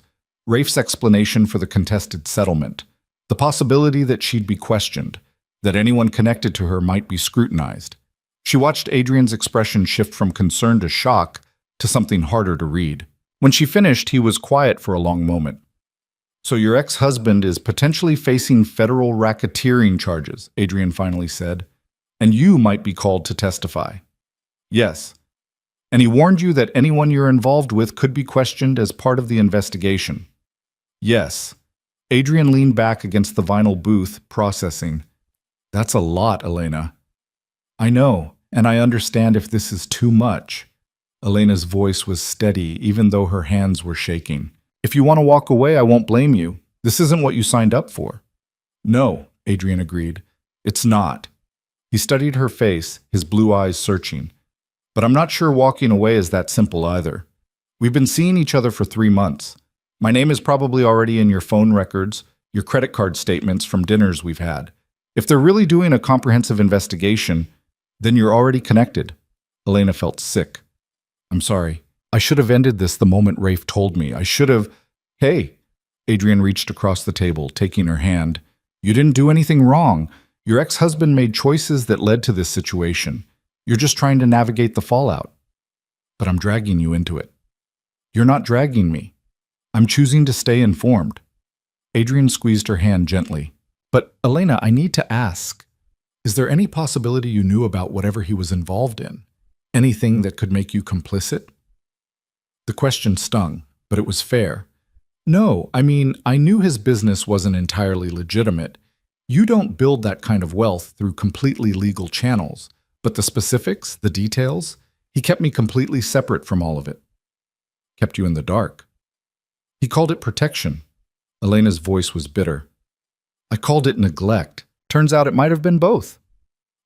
Rafe's explanation for the contested settlement, the possibility that she'd be questioned, that anyone connected to her might be scrutinized. She watched Adrien's expression shift from concern to shock to something harder to read. When she finished, he was quiet for a long moment. So your ex-husband is potentially facing federal racketeering charges, Adrien finally said, and you might be called to testify. Yes. And he warned you that anyone you're involved with could be questioned as part of the investigation. Yes. Adrien leaned back against the vinyl booth, processing. That's a lot, Elena. I know, and I understand if this is too much. Elena's voice was steady, even though her hands were shaking. If you want to walk away, I won't blame you. This isn't what you signed up for. No, Adrien agreed. It's not. He studied her face, his blue eyes searching. But I'm not sure walking away is that simple either. We've been seeing each other for 3 months. My name is probably already in your phone records, your credit card statements from dinners we've had. If they're really doing a comprehensive investigation, then you're already connected. Elena felt sick. I'm sorry. I should have ended this the moment Rafe told me. I should have... Hey, Adrien reached across the table, taking her hand. You didn't do anything wrong. Your ex-husband made choices that led to this situation. You're just trying to navigate the fallout. But I'm dragging you into it. You're not dragging me. I'm choosing to stay informed. Adrien squeezed her hand gently. But, Elena, I need to ask. Is there any possibility you knew about whatever he was involved in? Anything that could make you complicit? The question stung, but it was fair. No, I mean, I knew his business wasn't entirely legitimate. You don't build that kind of wealth through completely legal channels. But the specifics, the details, he kept me completely separate from all of it. Kept you in the dark. He called it protection. Elena's voice was bitter. I called it neglect. Turns out it might have been both.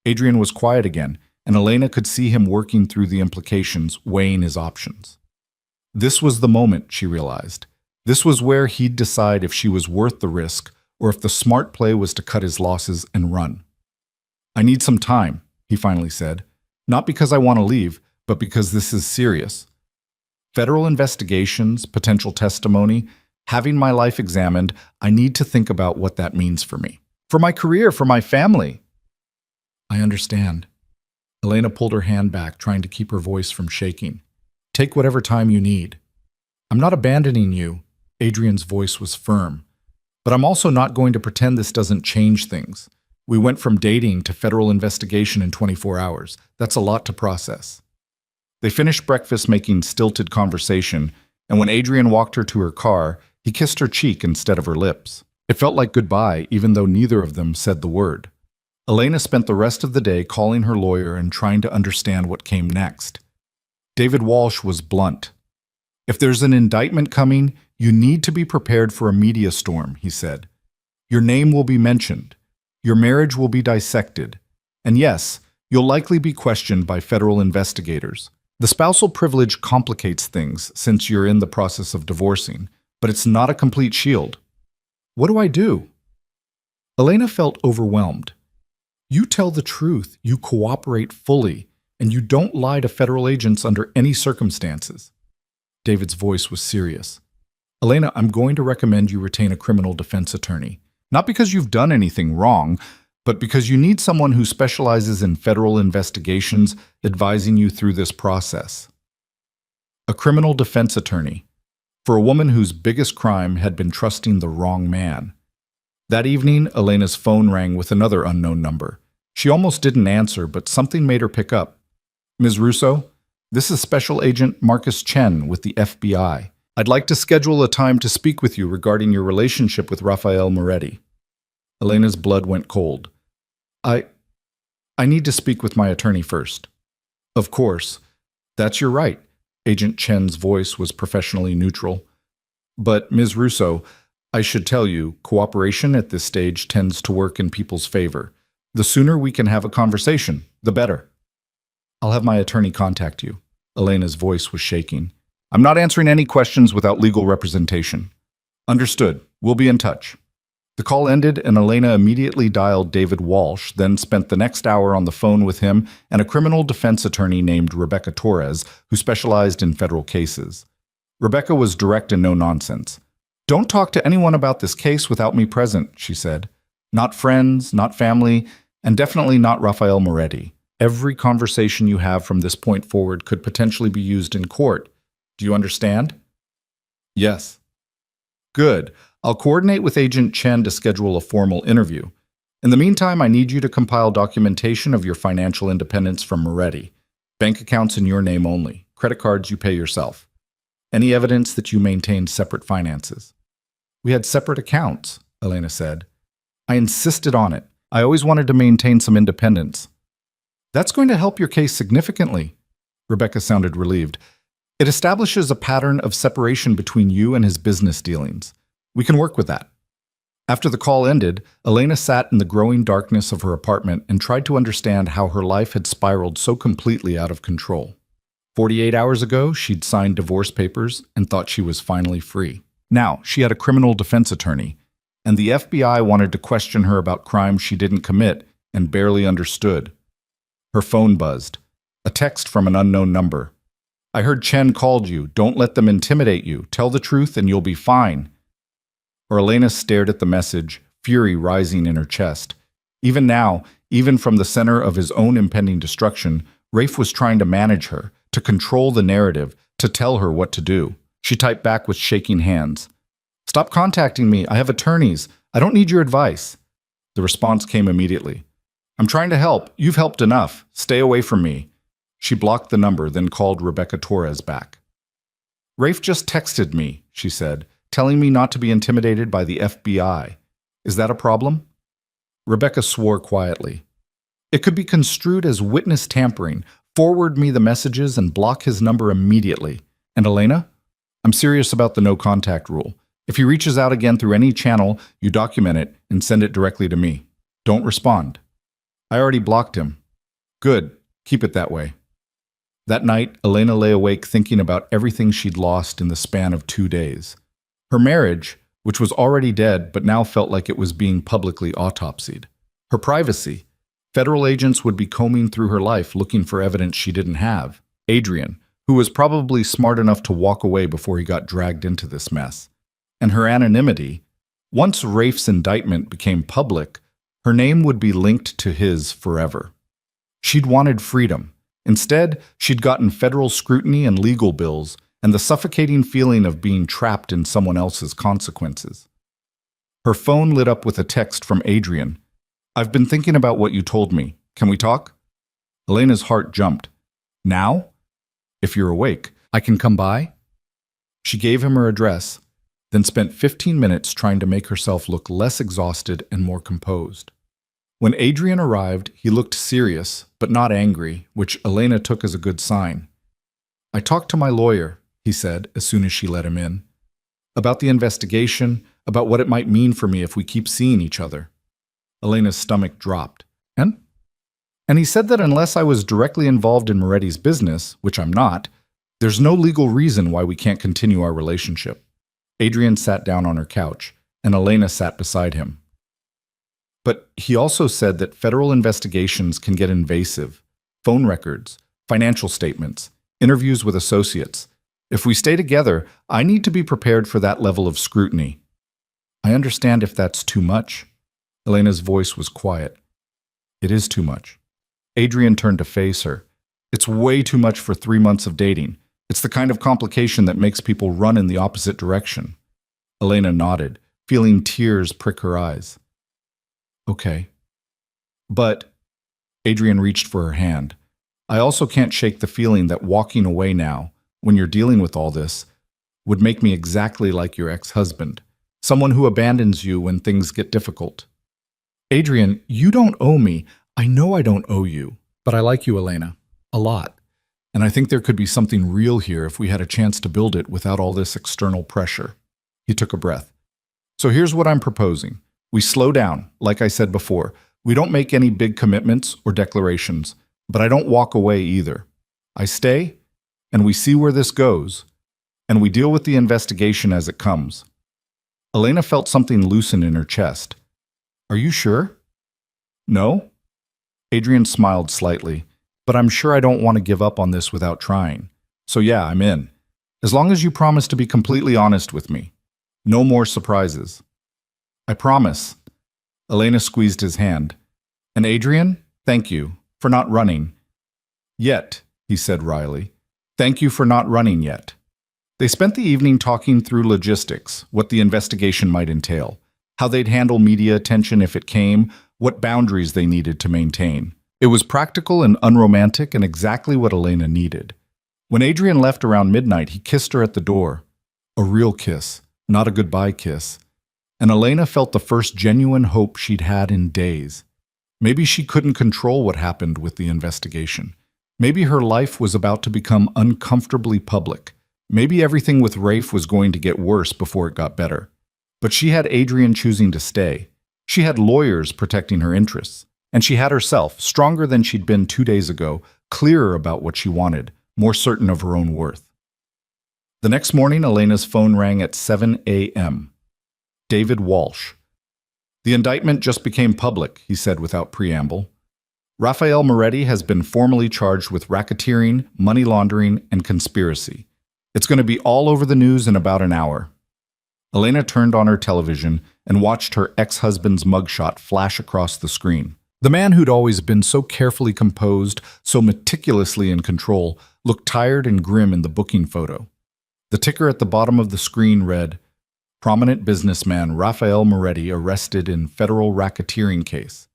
Adrien was quiet again, and Elena could see him working through the implications, weighing his options. This was the moment, she realized. This was where he'd decide if she was worth the risk or if the smart play was to cut his losses and run. I need some time, he finally said. Not because I want to leave, but because this is serious. Federal investigations, potential testimony, having my life examined, I need to think about what that means for me. For my career, for my family. I understand. Elena pulled her hand back, trying to keep her voice from shaking. Take whatever time you need. I'm not abandoning you. Adrien's voice was firm. But I'm also not going to pretend this doesn't change things. We went from dating to federal investigation in 24 hours. That's a lot to process. They finished breakfast making stilted conversation, and when Adrien walked her to her car, he kissed her cheek instead of her lips. It felt like goodbye, even though neither of them said the word. Elena spent the rest of the day calling her lawyer and trying to understand what came next. David Walsh was blunt. If there's an indictment coming, you need to be prepared for a media storm, he said. Your name will be mentioned. Your marriage will be dissected. And yes, you'll likely be questioned by federal investigators. The spousal privilege complicates things since you're in the process of divorcing, but it's not a complete shield. What do I do? Elena felt overwhelmed. You tell the truth, you cooperate fully, and you don't lie to federal agents under any circumstances. David's voice was serious. Elena, I'm going to recommend you retain a criminal defense attorney. Not because you've done anything wrong, but because you need someone who specializes in federal investigations advising you through this process. A criminal defense attorney, for a woman whose biggest crime had been trusting the wrong man. That evening, Elena's phone rang with another unknown number. She almost didn't answer, but something made her pick up. Ms. Russo, this is Special Agent Marcus Chen with the FBI. I'd like to schedule a time to speak with you regarding your relationship with Rafael Moretti. Elena's blood went cold. I need to speak with my attorney first. Of course. That's your right. Agent Chen's voice was professionally neutral. But, Ms. Russo, I should tell you, cooperation at this stage tends to work in people's favor. The sooner we can have a conversation, the better. I'll have my attorney contact you. Elena's voice was shaking. I'm not answering any questions without legal representation. Understood. We'll be in touch. The call ended and Elena immediately dialed David Walsh, then spent the next hour on the phone with him and a criminal defense attorney named Rebecca Torres, who specialized in federal cases. Rebecca was direct and no-nonsense. Don't talk to anyone about this case without me present, she said. Not friends, not family, and definitely not Rafael Moretti. Every conversation you have from this point forward could potentially be used in court. Do you understand? Yes. Good. I'll coordinate with Agent Chen to schedule a formal interview. In the meantime, I need you to compile documentation of your financial independence from Moretti. Bank accounts in your name only. Credit cards you pay yourself. Any evidence that you maintained separate finances. We had separate accounts, Elena said. I insisted on it. I always wanted to maintain some independence. That's going to help your case significantly. Rebecca sounded relieved. It establishes a pattern of separation between you and his business dealings. We can work with that. After the call ended, Elena sat in the growing darkness of her apartment and tried to understand how her life had spiraled so completely out of control. 48 hours ago, she'd signed divorce papers and thought she was finally free. Now, she had a criminal defense attorney, and the FBI wanted to question her about crimes she didn't commit and barely understood. Her phone buzzed. A text from an unknown number. I heard Chen called you. Don't let them intimidate you. Tell the truth and you'll be fine. Elena stared at the message, fury rising in her chest. Even now, even from the center of his own impending destruction, Rafe was trying to manage her, to control the narrative, to tell her what to do. She typed back with shaking hands. Stop contacting me. I have attorneys. I don't need your advice. The response came immediately. I'm trying to help. You've helped enough. Stay away from me. She blocked the number, then called Rebecca Torres back. Rafe just texted me, she said, telling me not to be intimidated by the FBI. Is that a problem? Rebecca swore quietly. It could be construed as witness tampering. Forward me the messages and block his number immediately. And Elena? I'm serious about the no contact rule. If he reaches out again through any channel, you document it and send it directly to me. Don't respond. I already blocked him. Good. Keep it that way. That night, Elena lay awake thinking about everything she'd lost in the span of 2 days. Her marriage, which was already dead but now felt like it was being publicly autopsied. Her privacy. Federal agents would be combing through her life looking for evidence she didn't have. Adrien, who was probably smart enough to walk away before he got dragged into this mess. And her anonymity. Once Rafe's indictment became public, her name would be linked to his forever. She'd wanted freedom. Instead, she'd gotten federal scrutiny and legal bills, and the suffocating feeling of being trapped in someone else's consequences. Her phone lit up with a text from Adrien. I've been thinking about what you told me. Can we talk? Elena's heart jumped. Now? If you're awake, I can come by? She gave him her address, then spent 15 minutes trying to make herself look less exhausted and more composed. When Adrien arrived, he looked serious, but not angry, which Elena took as a good sign. I talked to my lawyer, he said as soon as she let him in. About the investigation, about what it might mean for me if we keep seeing each other. Elena's stomach dropped. And he said that unless I was directly involved in Moretti's business, which I'm not, there's no legal reason why we can't continue our relationship. Adrien sat down on her couch, and Elena sat beside him. But he also said that federal investigations can get invasive. Phone records, financial statements, interviews with associates. If we stay together, I need to be prepared for that level of scrutiny. I understand if that's too much. Elena's voice was quiet. It is too much. Adrien turned to face her. It's way too much for 3 months of dating. It's the kind of complication that makes people run in the opposite direction. Elena nodded, feeling tears prick her eyes. Okay. But, Adrien reached for her hand, I also can't shake the feeling that walking away now, when you're dealing with all this, would make me exactly like your ex-husband, someone who abandons you when things get difficult. Adrien, you don't owe me. I know I don't owe you, but I like you, Elena, a lot. And I think there could be something real here if we had a chance to build it without all this external pressure. He took a breath. So here's what I'm proposing. We slow down, like I said before. We don't make any big commitments or declarations, but I don't walk away either. I stay, and we see where this goes, and we deal with the investigation as it comes. Elena felt something loosen in her chest. Are you sure? No? Adrien smiled slightly, but I'm sure I don't want to give up on this without trying. So yeah, I'm in. As long as you promise to be completely honest with me. No more surprises. I promise. Elena squeezed his hand. And Adrien, thank you for not running. Yet, he said wryly. Thank you for not running yet. They spent the evening talking through logistics, what the investigation might entail, how they'd handle media attention if it came, what boundaries they needed to maintain. It was practical and unromantic and exactly what Elena needed. When Adrien left around midnight, he kissed her at the door. A real kiss, not a goodbye kiss. And Elena felt the first genuine hope she'd had in days. Maybe she couldn't control what happened with the investigation. Maybe her life was about to become uncomfortably public. Maybe everything with Rafe was going to get worse before it got better. But she had Adrien choosing to stay. She had lawyers protecting her interests. And she had herself, stronger than she'd been 2 days ago, clearer about what she wanted, more certain of her own worth. The next morning, Elena's phone rang at 7 a.m. David Walsh. The indictment just became public, he said without preamble. Rafael Moretti has been formally charged with racketeering, money laundering, and conspiracy. It's going to be all over the news in about an hour. Elena turned on her television and watched her ex-husband's mugshot flash across the screen. The man who'd always been so carefully composed, so meticulously in control, looked tired and grim in the booking photo. The ticker at the bottom of the screen read, Prominent businessman Rafael Moretti arrested in federal racketeering case.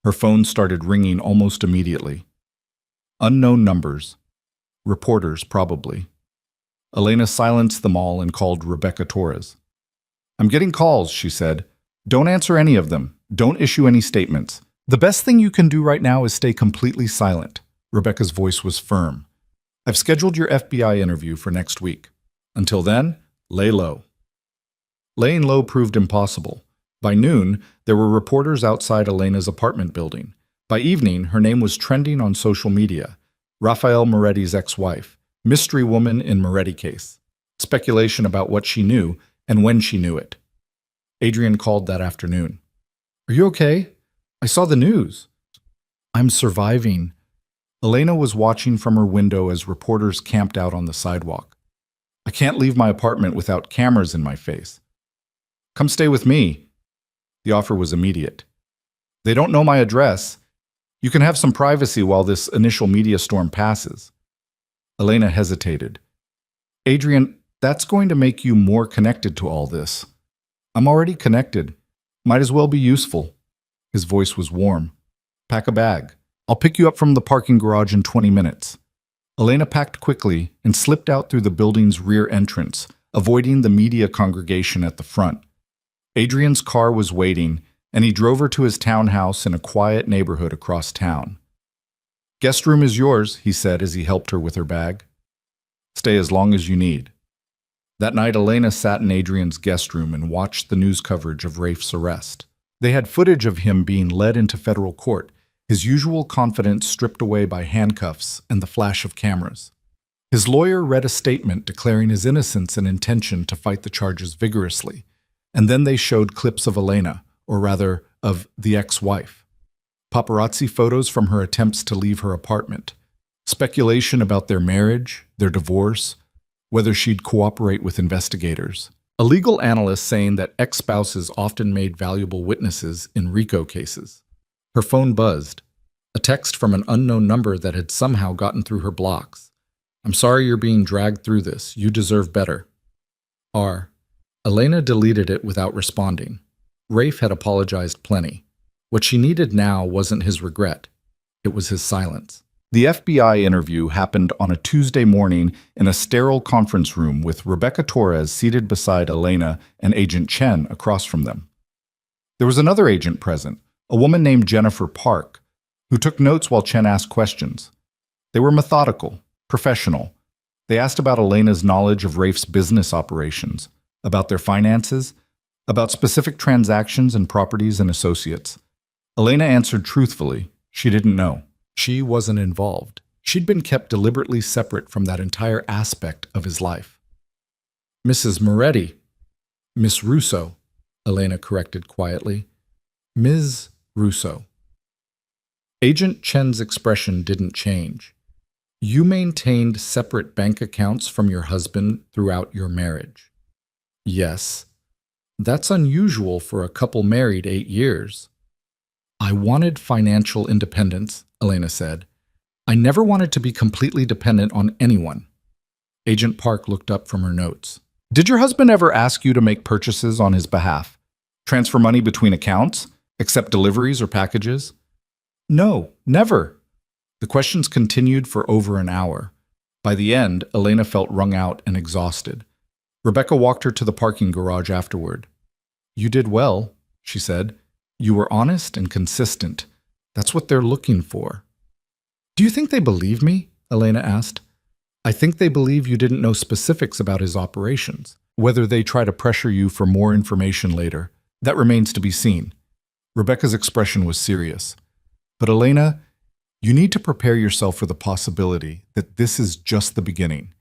Her phone started ringing almost immediately. Unknown numbers. Reporters, probably. Elena silenced them all and called Rebecca Torres. I'm getting calls, she said. Don't answer any of them. Don't issue any statements. The best thing you can do right now is stay completely silent. Rebecca's voice was firm. I've scheduled your FBI interview for next week. Until then, lay low. Laying low proved impossible. By noon, there were reporters outside Elena's apartment building. By evening, her name was trending on social media. Rafael Moretti's ex-wife, mystery woman in Moretti case. Speculation about what she knew and when she knew it. Adrien called that afternoon. Are you okay? I saw the news. I'm surviving. Elena was watching from her window as reporters camped out on the sidewalk. I can't leave my apartment without cameras in my face. Come stay with me. The offer was immediate. They don't know my address. You can have some privacy while this initial media storm passes. Elena hesitated. Adrien, that's going to make you more connected to all this. I'm already connected. Might as well be useful. His voice was warm. Pack a bag. I'll pick you up from the parking garage in 20 minutes. Elena packed quickly and slipped out through the building's rear entrance, avoiding the media congregation at the front. Adrien's car was waiting, and he drove her to his townhouse in a quiet neighborhood across town. Guest room is yours, he said as he helped her with her bag. Stay as long as you need. That night, Elena sat in Adrien's guest room and watched the news coverage of Rafe's arrest. They had footage of him being led into federal court, his usual confidence stripped away by handcuffs and the flash of cameras. His lawyer read a statement declaring his innocence and intention to fight the charges vigorously, and then they showed clips of Elena, or rather, of the ex-wife. Paparazzi photos from her attempts to leave her apartment. Speculation about their marriage, their divorce, whether she'd cooperate with investigators. A legal analyst saying that ex-spouses often made valuable witnesses in RICO cases. Her phone buzzed. A text from an unknown number that had somehow gotten through her blocks. I'm sorry you're being dragged through this. You deserve better. R. Elena deleted it without responding. Rafe had apologized plenty. What she needed now wasn't his regret. It was his silence. The FBI interview happened on a Tuesday morning in a sterile conference room with Rebecca Torres seated beside Elena and Agent Chen across from them. There was another agent present, a woman named Jennifer Park, who took notes while Chen asked questions. They were methodical, professional. They asked about Elena's knowledge of Rafe's business operations, about their finances, about specific transactions and properties and associates. Elena answered truthfully. She didn't know. She wasn't involved. She'd been kept deliberately separate from that entire aspect of his life. Mrs. Moretti. Miss Russo, Elena corrected quietly. Ms. Russo. Agent Chen's expression didn't change. You maintained separate bank accounts from your husband throughout your marriage. Yes. That's unusual for a couple married 8 years. I wanted financial independence, Elena said. I never wanted to be completely dependent on anyone. Agent Park looked up from her notes. Did your husband ever ask you to make purchases on his behalf? Transfer money between accounts? Accept deliveries or packages? No, never. The questions continued for over an hour. By the end, Elena felt wrung out and exhausted. Rebecca walked her to the parking garage afterward. You did well, she said. You were honest and consistent. That's what they're looking for. Do you think they believe me? Elena asked. I think they believe you didn't know specifics about his operations. Whether they try to pressure you for more information later, that remains to be seen. Rebecca's expression was serious. But Elena, you need to prepare yourself for the possibility that this is just the beginning.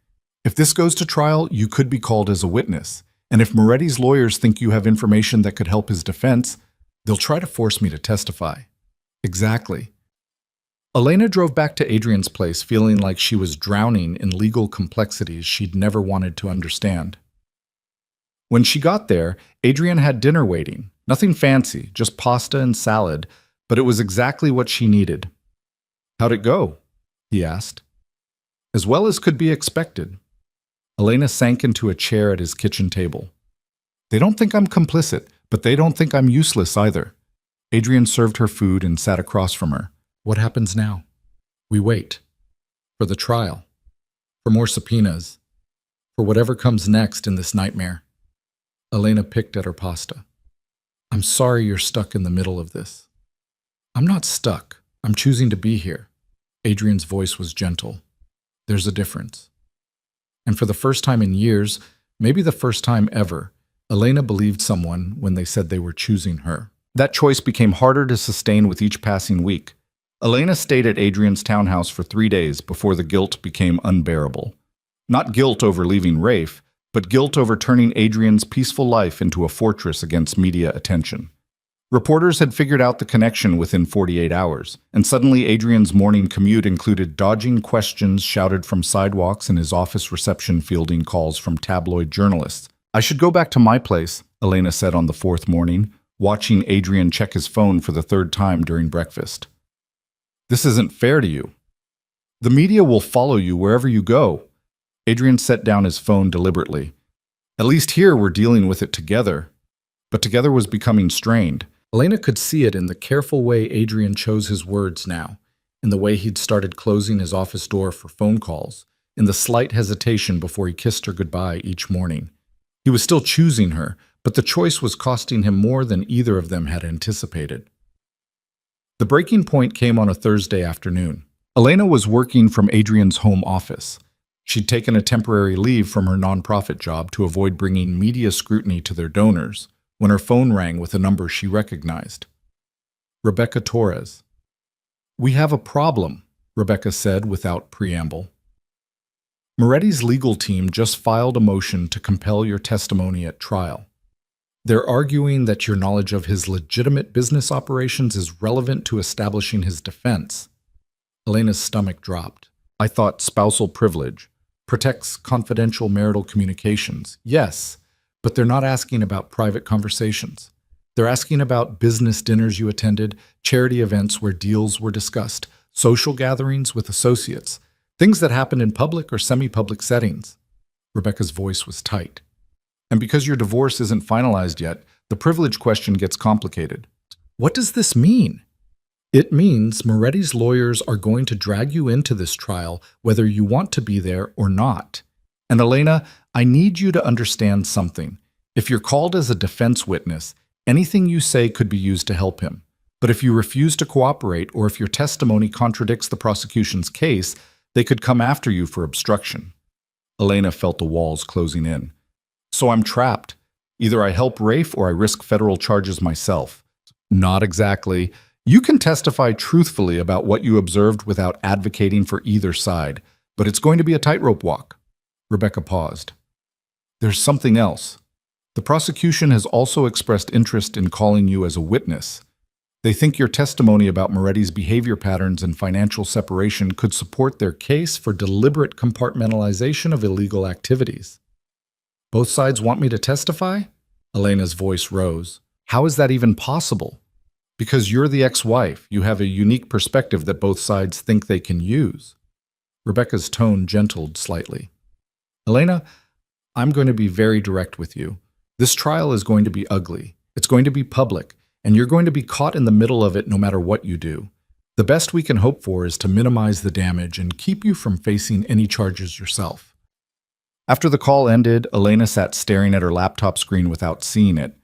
If this goes to trial, you could be called as a witness. And if Moretti's lawyers think you have information that could help his defense, they'll try to force me to testify. Exactly. Elena drove back to Adrien's place feeling like she was drowning in legal complexities she'd never wanted to understand. When she got there, Adrien had dinner waiting. Nothing fancy, just pasta and salad, but it was exactly what she needed. How'd it go? He asked. As well as could be expected. Elena sank into a chair at his kitchen table. They don't think I'm complicit, but they don't think I'm useless either. Adrien served her food and sat across from her. What happens now? We wait. For the trial. For more subpoenas. For whatever comes next in this nightmare. Elena picked at her pasta. I'm sorry you're stuck in the middle of this. I'm not stuck. I'm choosing to be here. Adrien's voice was gentle. There's a difference. And for the first time in years, maybe the first time ever, Elena believed someone when they said they were choosing her. That choice became harder to sustain with each passing week. Elena stayed at Adrien's townhouse for 3 days before the guilt became unbearable. Not guilt over leaving Rafe, but guilt over turning Adrien's peaceful life into a fortress against media attention. Reporters had figured out the connection within 48 hours, and suddenly Adrien's morning commute included dodging questions shouted from sidewalks and his office reception fielding calls from tabloid journalists. I should go back to my place, Elena said on the 4th morning, watching Adrien check his phone for the 3rd time during breakfast. This isn't fair to you. The media will follow you wherever you go. Adrien set down his phone deliberately. At least here we're dealing with it together. But together was becoming strained. Elena could see it in the careful way Adrien chose his words now, in the way he'd started closing his office door for phone calls, in the slight hesitation before he kissed her goodbye each morning. He was still choosing her, but the choice was costing him more than either of them had anticipated. The breaking point came on a Thursday afternoon. Elena was working from Adrien's home office. She'd taken a temporary leave from her nonprofit job to avoid bringing media scrutiny to their donors, when her phone rang with a number she recognized. Rebecca Torres. "We have a problem," Rebecca said without preamble. "Moretti's legal team just filed a motion to compel your testimony at trial. They're arguing that your knowledge of his legitimate business operations is relevant to establishing his defense." Elena's stomach dropped. "I thought spousal privilege protects confidential marital communications. Yes, but they're not asking about private conversations. They're asking about business dinners you attended, charity events where deals were discussed, social gatherings with associates, things that happened in public or semi-public settings." Rebecca's voice was tight. "And because your divorce isn't finalized yet, the privilege question gets complicated." "What does this mean?" "It means Moretti's lawyers are going to drag you into this trial whether you want to be there or not. And Elena, I need you to understand something. If you're called as a defense witness, anything you say could be used to help him. But if you refuse to cooperate or if your testimony contradicts the prosecution's case, they could come after you for obstruction." Elena felt the walls closing in. "So I'm trapped. Either I help Rafe or I risk federal charges myself." "Not exactly. You can testify truthfully about what you observed without advocating for either side, but it's going to be a tightrope walk." Rebecca paused. "There's something else. The prosecution has also expressed interest in calling you as a witness. They think your testimony about Moretti's behavior patterns and financial separation could support their case for deliberate compartmentalization of illegal activities." "Both sides want me to testify?" Elena's voice rose. "How is that even possible?" "Because you're the ex-wife, you have a unique perspective that both sides think they can use." Rebecca's tone gentled slightly. "Elena, I'm going to be very direct with you. This trial is going to be ugly. It's going to be public, and you're going to be caught in the middle of it no matter what you do. The best we can hope for is to minimize the damage and keep you from facing any charges yourself." After the call ended, Elena sat staring at her laptop screen without seeing it.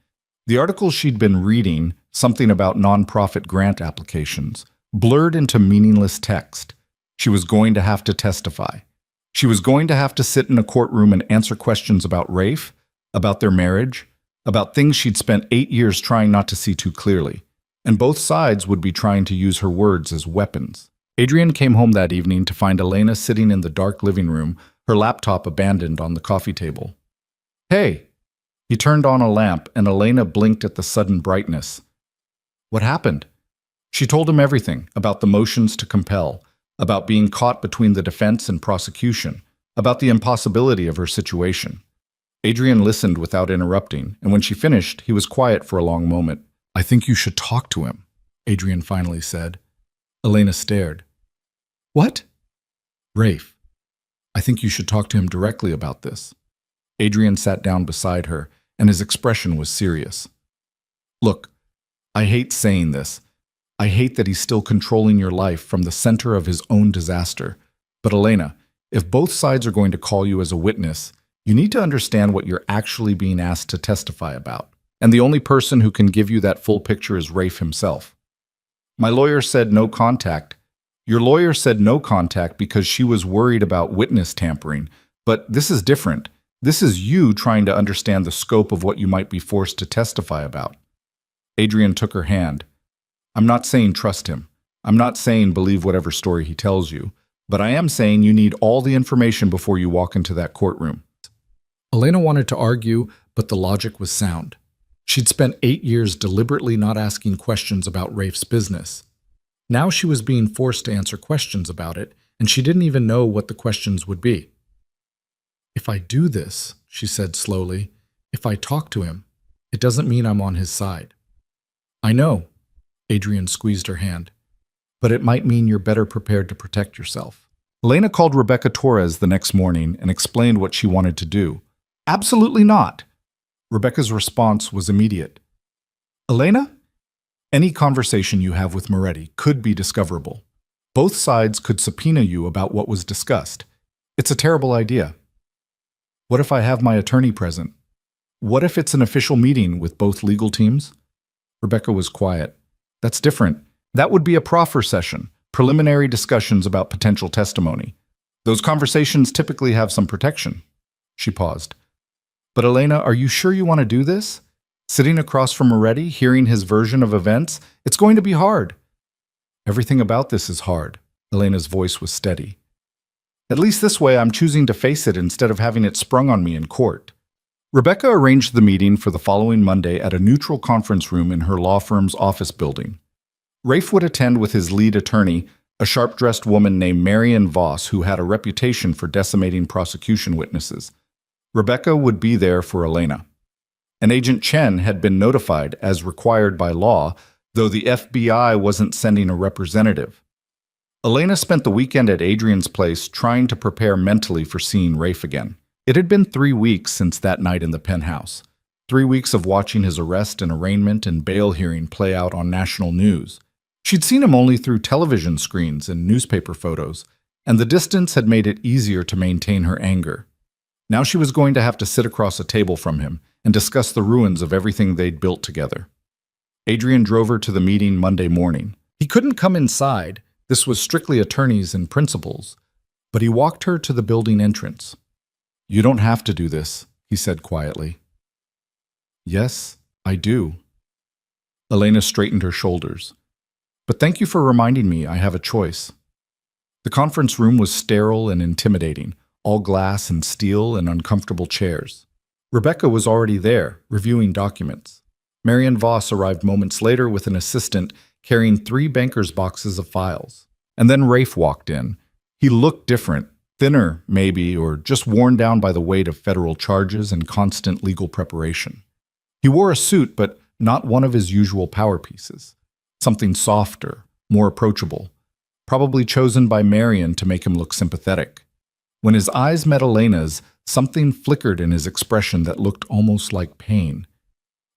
The article she'd been reading, something about nonprofit grant applications, blurred into meaningless text. She was going to have to testify. She was going to have to sit in a courtroom and answer questions about Rafe, about their marriage, about things she'd spent 8 years trying not to see too clearly. And both sides would be trying to use her words as weapons. Adrien came home that evening to find Elena sitting in the dark living room, her laptop abandoned on the coffee table. "Hey!" He turned on a lamp, and Elena blinked at the sudden brightness. "What happened?" She told him everything about the motions to compel, about being caught between the defense and prosecution, about the impossibility of her situation. Adrien listened without interrupting, and when she finished, he was quiet for a long moment. "I think you should talk to him," Adrien finally said. Elena stared. "What?" "Rafe. I think you should talk to him directly about this." Adrien sat down beside her, and his expression was serious. "Look, I hate saying this. I hate that he's still controlling your life from the center of his own disaster. But Elena, if both sides are going to call you as a witness, you need to understand what you're actually being asked to testify about. And the only person who can give you that full picture is Rafe himself." My lawyer said no contact. Your lawyer said no contact because she was worried about witness tampering. But this is different. This is you trying to understand the scope of what you might be forced to testify about. Adrien took her hand. I'm not saying trust him. I'm not saying believe whatever story he tells you. But I am saying you need all the information before you walk into that courtroom. Elena wanted to argue, but the logic was sound. She'd spent 8 years deliberately not asking questions about Rafe's business. Now she was being forced to answer questions about it, and she didn't even know what the questions would be. If I do this, she said slowly, if I talk to him, it doesn't mean I'm on his side. I know, Adrien squeezed her hand, but it might mean you're better prepared to protect yourself. Elena called Rebecca Torres the next morning and explained what she wanted to do. Absolutely not. Rebecca's response was immediate. Elena, any conversation you have with Moretti could be discoverable. Both sides could subpoena you about what was discussed. It's a terrible idea. What if I have my attorney present? What if it's an official meeting with both legal teams? Rebecca was quiet. That's different. That would be a proffer session, preliminary discussions about potential testimony. Those conversations typically have some protection. She paused. But Elena, are you sure you want to do this? Sitting across from Moretti, hearing his version of events, it's going to be hard. Everything about this is hard. Elena's voice was steady. At least this way I'm choosing to face it instead of having it sprung on me in court. Rebecca arranged the meeting for the following Monday at a neutral conference room in her law firm's office building. Rafe would attend with his lead attorney, a sharp-dressed woman named Marion Voss who had a reputation for decimating prosecution witnesses. Rebecca would be there for Elena. And Agent Chen had been notified as required by law, though the FBI wasn't sending a representative. Elena spent the weekend at Adrien's place trying to prepare mentally for seeing Rafe again. It had been 3 weeks since that night in the penthouse. 3 weeks of watching his arrest and arraignment and bail hearing play out on national news. She'd seen him only through television screens and newspaper photos, and the distance had made it easier to maintain her anger. Now she was going to have to sit across a table from him and discuss the ruins of everything they'd built together. Adrien drove her to the meeting Monday morning. He couldn't come inside. This was strictly attorneys and principals. But he walked her to the building entrance. You don't have to do this, he said quietly. Yes, I do. Elena straightened her shoulders. But thank you for reminding me I have a choice. The conference room was sterile and intimidating, all glass and steel and uncomfortable chairs. Rebecca was already there, reviewing documents. Marion Voss arrived moments later with an assistant carrying 3 banker's boxes of files. And then Rafe walked in. He looked different, thinner maybe, or just worn down by the weight of federal charges and constant legal preparation. He wore a suit, but not one of his usual power pieces. Something softer, more approachable, probably chosen by Marion to make him look sympathetic. When his eyes met Elena's, something flickered in his expression that looked almost like pain.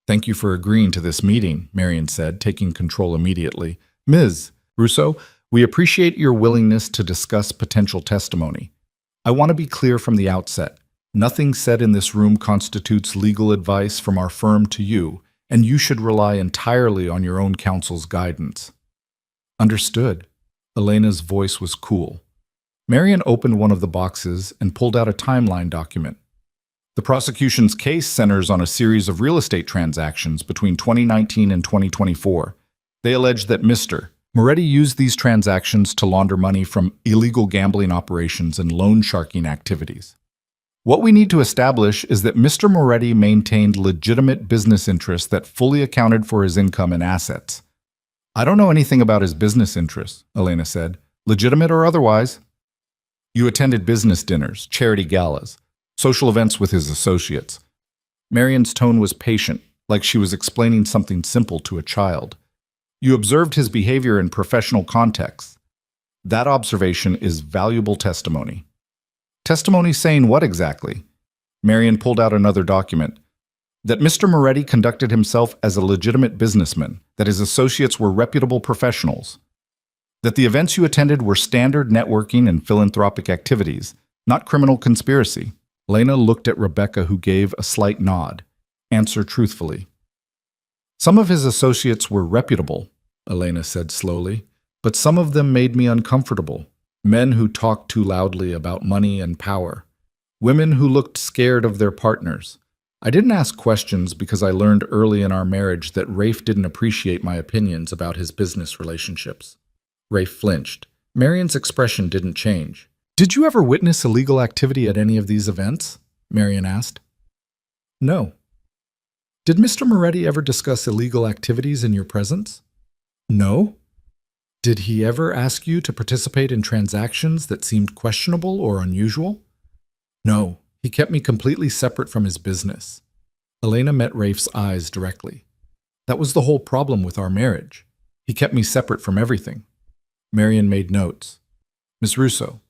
Thank you for agreeing to this meeting, Marion said, taking control immediately. Ms. Russo, we appreciate your willingness to discuss potential testimony. I want to be clear from the outset. Nothing said in this room constitutes legal advice from our firm to you, and you should rely entirely on your own counsel's guidance. Understood. Elena's voice was cool. Marion opened one of the boxes and pulled out a timeline document. The prosecution's case centers on a series of real estate transactions between 2019 and 2024. They allege that Mr. Moretti used these transactions to launder money from illegal gambling operations and loan sharking activities. What we need to establish is that Mr. Moretti maintained legitimate business interests that fully accounted for his income and assets. I don't know anything about his business interests, Elena said, legitimate or otherwise. You attended business dinners, charity galas, social events with his associates. Marion's tone was patient, like she was explaining something simple to a child. You observed his behavior in professional contexts. That observation is valuable testimony. Testimony saying what exactly? Marion pulled out another document. That Mr. Moretti conducted himself as a legitimate businessman, that his associates were reputable professionals. That the events you attended were standard networking and philanthropic activities, not criminal conspiracy. Elena looked at Rebecca, who gave a slight nod. Answer truthfully. Some of his associates were reputable. Elena said slowly, but some of them made me uncomfortable. Men who talked too loudly about money and power. Women who looked scared of their partners. I didn't ask questions because I learned early in our marriage that Rafe didn't appreciate my opinions about his business relationships. Rafe flinched. Marion's expression didn't change. "Did you ever witness illegal activity at any of these events?" Marion asked. "No." "Did Mr. Moretti ever discuss illegal activities in your presence?" "No." "Did he ever ask you to participate in transactions that seemed questionable or unusual?" "No. He kept me completely separate from his business." Elena met Rafe's eyes directly. "That was the whole problem with our marriage. He kept me separate from everything." Marion made notes. "Ms. Russo,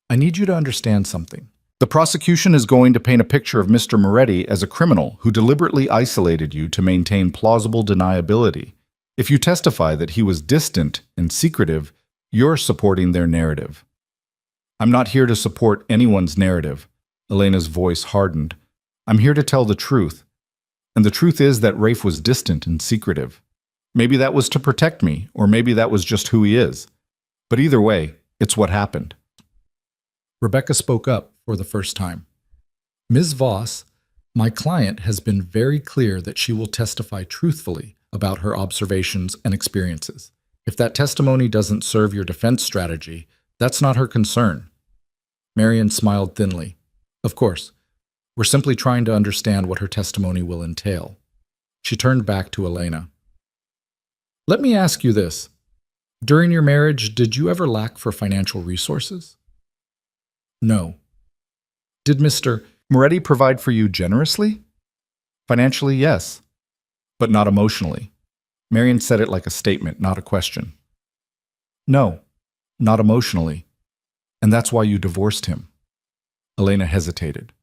I need you to understand something. The prosecution is going to paint a picture of Mr. Moretti as a criminal who deliberately isolated you to maintain plausible deniability. If you testify that he was distant and secretive, you're supporting their narrative." "I'm not here to support anyone's narrative." Elena's voice hardened. "I'm here to tell the truth. And the truth is that Rafe was distant and secretive. Maybe that was to protect me, or maybe that was just who he is. But either way, it's what happened." Rebecca spoke up for the first time. "Ms. Voss, my client has been very clear that she will testify truthfully about her observations and experiences. If that testimony doesn't serve your defense strategy, that's not her concern." Marion smiled thinly. "Of course, we're simply trying to understand what her testimony will entail." She turned back to Elena. "Let me ask you this. During your marriage, did you ever lack for financial resources?" "No." "Did Mr. Moretti provide for you generously?" "Financially, yes, but not emotionally." Marion said it like a statement, not a question. "No, not emotionally. And that's why you divorced him." Elena hesitated.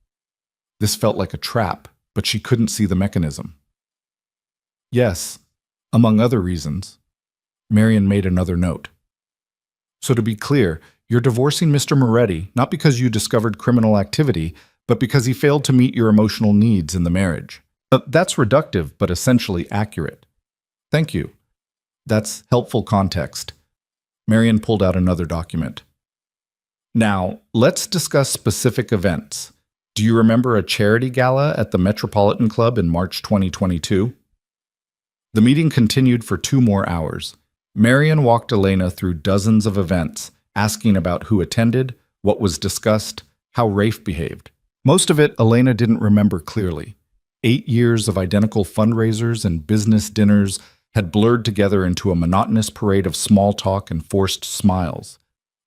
This felt like a trap, but she couldn't see the mechanism. "Yes, among other reasons." Marion made another note. "So to be clear, you're divorcing Mr. Moretti not because you discovered criminal activity, but because he failed to meet your emotional needs in the marriage. That's reductive, but essentially accurate." "Thank you. That's helpful context." Marion pulled out another document. "Now, let's discuss specific events. Do you remember a charity gala at the Metropolitan Club in March 2022? The meeting continued for 2 more hours. Marion walked Elena through dozens of events, asking about who attended, what was discussed, how Rafe behaved. Most of it Elena didn't remember clearly. 8 years of identical fundraisers and business dinners had blurred together into a monotonous parade of small talk and forced smiles.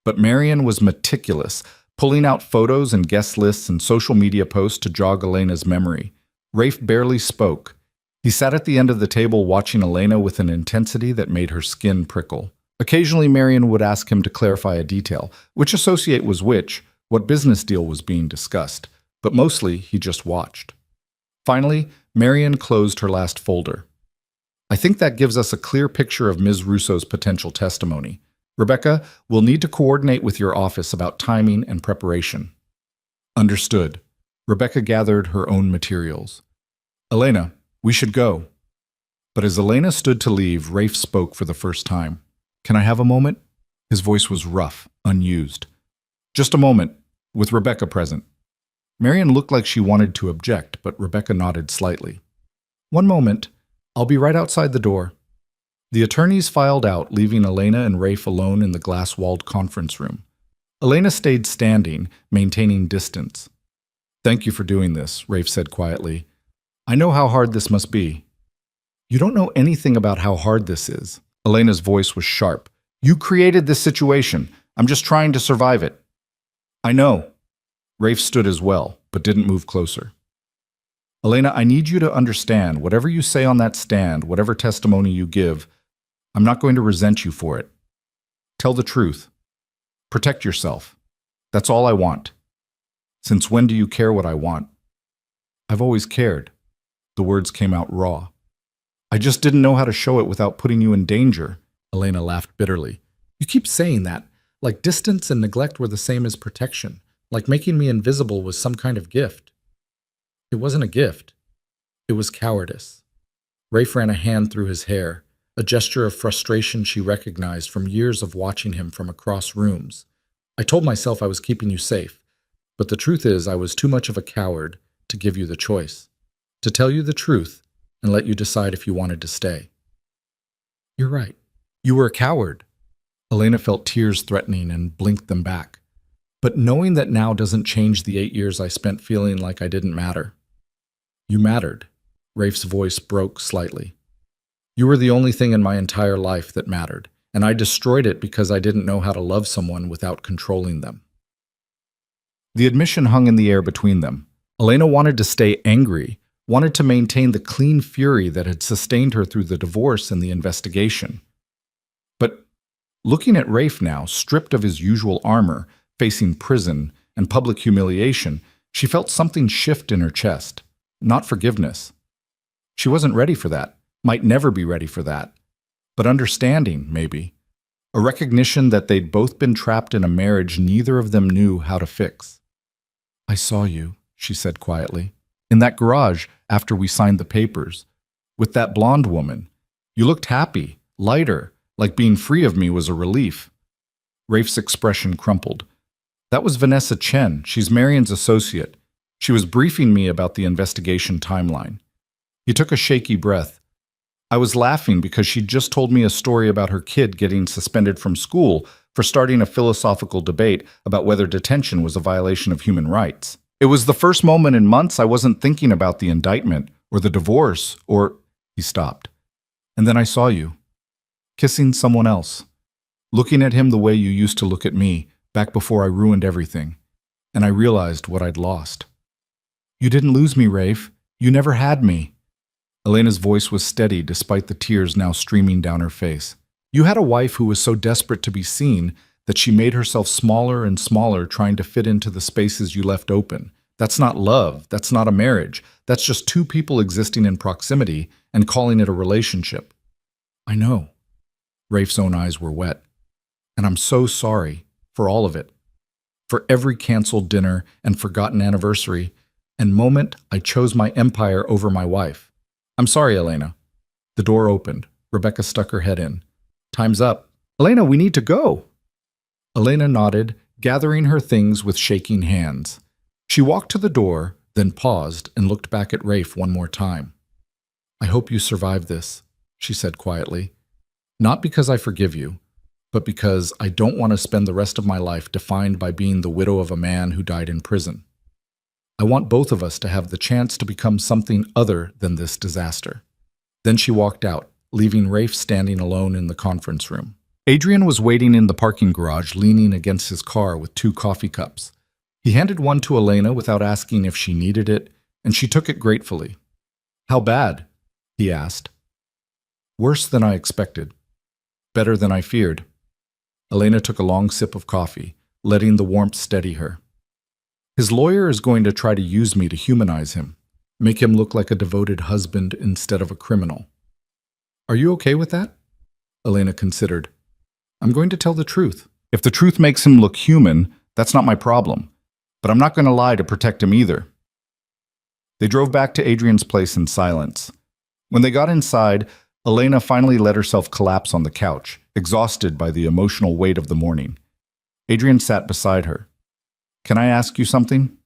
But Marion was meticulous, pulling out photos and guest lists and social media posts to jog Elena's memory. Rafe barely spoke. He sat at the end of the table watching Elena with an intensity that made her skin prickle. Occasionally, Marion would ask him to clarify a detail, which associate was which, what business deal was being discussed, but mostly he just watched. Finally, Marion closed her last folder. "I think that gives us a clear picture of Ms. Russo's potential testimony. Rebecca, we'll need to coordinate with your office about timing and preparation." "Understood." Rebecca gathered her own materials. "Elena, we should go." But as Elena stood to leave, Rafe spoke for the first time. "Can I have a moment?" His voice was rough, unused. "Just a moment, with Rebecca present." Marion looked like she wanted to object, but Rebecca nodded slightly. "One moment. I'll be right outside the door." The attorneys filed out, leaving Elena and Rafe alone in the glass-walled conference room. Elena stayed standing, maintaining distance. "Thank you for doing this," Rafe said quietly. "I know how hard this must be." "You don't know anything about how hard this is." Elena's voice was sharp. "You created this situation. I'm just trying to survive it." "I know." Rafe stood as well, but didn't move closer. "Elena, I need you to understand, whatever you say on that stand, whatever testimony you give, I'm not going to resent you for it. Tell the truth. Protect yourself. That's all I want. Since when do you care what I want?" "I've always cared." The words came out raw. "I just didn't know how to show it without putting you in danger." Elena laughed bitterly. "You keep saying that, like distance and neglect were the same as protection, like making me invisible was some kind of gift." "It wasn't a gift. It was cowardice." Rafe ran a hand through his hair. a gesture of frustration she recognized from years of watching him from across rooms. I told myself I was keeping you safe, but the truth is I was too much of a coward to give you the choice, to tell you the truth and let you decide if you wanted to stay. You're right. You were a coward. Elena felt tears threatening and blinked them back. But knowing that now doesn't change the 8 years I spent feeling like I didn't matter. You mattered. Rafe's voice broke slightly. You were the only thing in my entire life that mattered, and I destroyed it because I didn't know how to love someone without controlling them. The admission hung in the air between them. Elena wanted to stay angry, wanted to maintain the clean fury that had sustained her through the divorce and the investigation. But looking at Rafe now, stripped of his usual armor, facing prison and public humiliation, she felt something shift in her chest. Not forgiveness. She wasn't ready for that, might never be ready for that. But understanding, maybe. A recognition that they'd both been trapped in a marriage neither of them knew how to fix. I saw you, she said quietly, in that garage after we signed the papers, with that blonde woman. You looked happy, lighter, like being free of me was a relief. Rafe's expression crumpled. That was Vanessa Chen. She's Marion's associate. She was briefing me about the investigation timeline. He took a shaky breath. I was laughing because she'd just told me a story about her kid getting suspended from school for starting a philosophical debate about whether detention was a violation of human rights. It was the first moment in months I wasn't thinking about the indictment or the divorce or... He stopped. And then I saw you, kissing someone else, looking at him the way you used to look at me, back before I ruined everything, and I realized what I'd lost. You didn't lose me, Rafe. You never had me. Elena's voice was steady despite the tears now streaming down her face. You had a wife who was so desperate to be seen that she made herself smaller and smaller trying to fit into the spaces you left open. That's not love. That's not a marriage. That's just two people existing in proximity and calling it a relationship. I know. Rafe's own eyes were wet. And I'm so sorry. For all of it. For every canceled dinner and forgotten anniversary and moment I chose my empire over my wife. I'm sorry, Elena. The door opened. Rebecca stuck her head in. Time's up. Elena, we need to go. Elena nodded, gathering her things with shaking hands. She walked to the door, then paused and looked back at Rafe one more time. I hope you survive this, she said quietly. Not because I forgive you, but because I don't want to spend the rest of my life defined by being the widow of a man who died in prison. I want both of us to have the chance to become something other than this disaster. Then she walked out, leaving Rafe standing alone in the conference room. Adrien was waiting in the parking garage, leaning against his car with 2 coffee cups. He handed one to Elena without asking if she needed it, and she took it gratefully. How bad? He asked. Worse than I expected. Better than I feared. Elena took a long sip of coffee, letting the warmth steady her. His lawyer is going to try to use me to humanize him, make him look like a devoted husband instead of a criminal. Are you okay with that? Elena considered. I'm going to tell the truth. If the truth makes him look human, that's not my problem. But I'm not going to lie to protect him either. They drove back to Adrien's place in silence. When they got inside, Elena finally let herself collapse on the couch, exhausted by the emotional weight of the morning. Adrien sat beside her. Can I ask you something?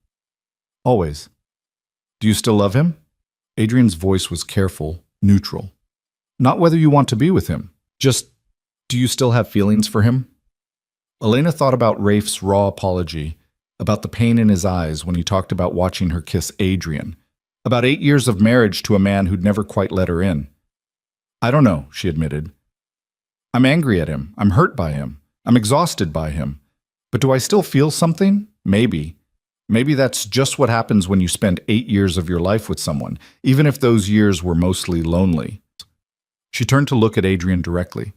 Always. Do you still love him? Adrien's voice was careful, neutral. Not whether you want to be with him, just do you still have feelings for him? Elena thought about Rafe's raw apology, about the pain in his eyes when he talked about watching her kiss Adrien, about 8 years of marriage to a man who'd never quite let her in. I don't know, she admitted. I'm angry at him. I'm hurt by him. I'm exhausted by him. But do I still feel something? Maybe. Maybe that's just what happens when you spend 8 years of your life with someone, even if those years were mostly lonely. She turned to look at Adrien directly.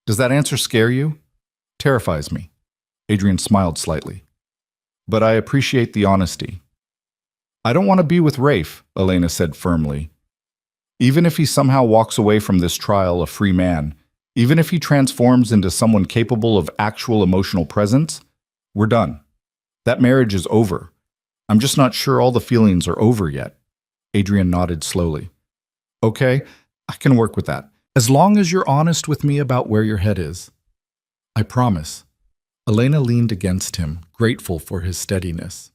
Does that answer scare you? Terrifies me. Adrien smiled slightly. But I appreciate the honesty. I don't want to be with Rafe, Elena said firmly. Even if he somehow walks away from this trial a free man, even if he transforms into someone capable of actual emotional presence, we're done. That marriage is over. I'm just not sure all the feelings are over yet. Adrien nodded slowly. Okay, I can work with that. As long as you're honest with me about where your head is. I promise. Elena leaned against him, grateful for his steadiness.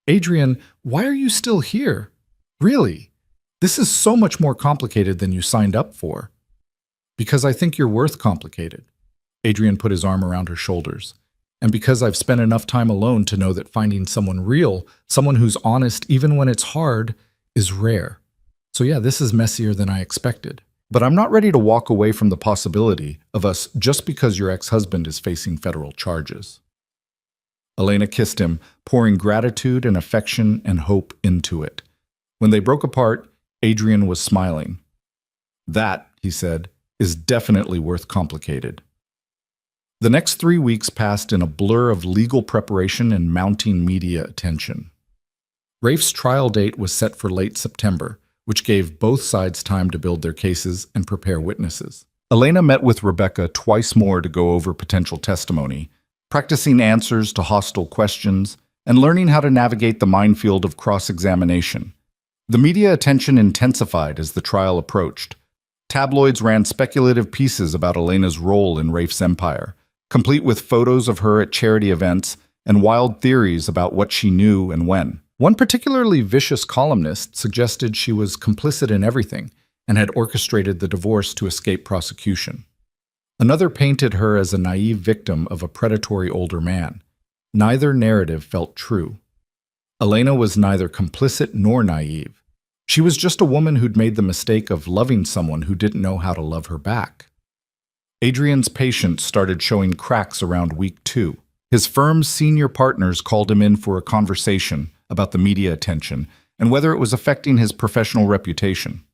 Adrien, why are you still here? Really? This is so much more complicated than you signed up for. Because I think you're worth complicated. Adrien put his arm around her shoulders. And because I've spent enough time alone to know that finding someone real, someone who's honest even when it's hard, is rare. So yeah, this is messier than I expected. But I'm not ready to walk away from the possibility of us just because your ex-husband is facing federal charges. Elena kissed him, pouring gratitude and affection and hope into it. When they broke apart, Adrien was smiling. That, he said, is definitely worth complicated. The next 3 weeks passed in a blur of legal preparation and mounting media attention. Rafe's trial date was set for late September, which gave both sides time to build their cases and prepare witnesses. Elena met with Rebecca twice more to go over potential testimony, practicing answers to hostile questions, and learning how to navigate the minefield of cross-examination. The media attention intensified as the trial approached. Tabloids ran speculative pieces about Elena's role in Rafe's empire, complete with photos of her at charity events and wild theories about what she knew and when. One particularly vicious columnist suggested she was complicit in everything and had orchestrated the divorce to escape prosecution. Another painted her as a naive victim of a predatory older man. Neither narrative felt true. Elena was neither complicit nor naive. She was just a woman who'd made the mistake of loving someone who didn't know how to love her back. Adrien's patience started showing cracks around week 2. His firm's senior partners called him in for a conversation about the media attention and whether it was affecting his professional reputation.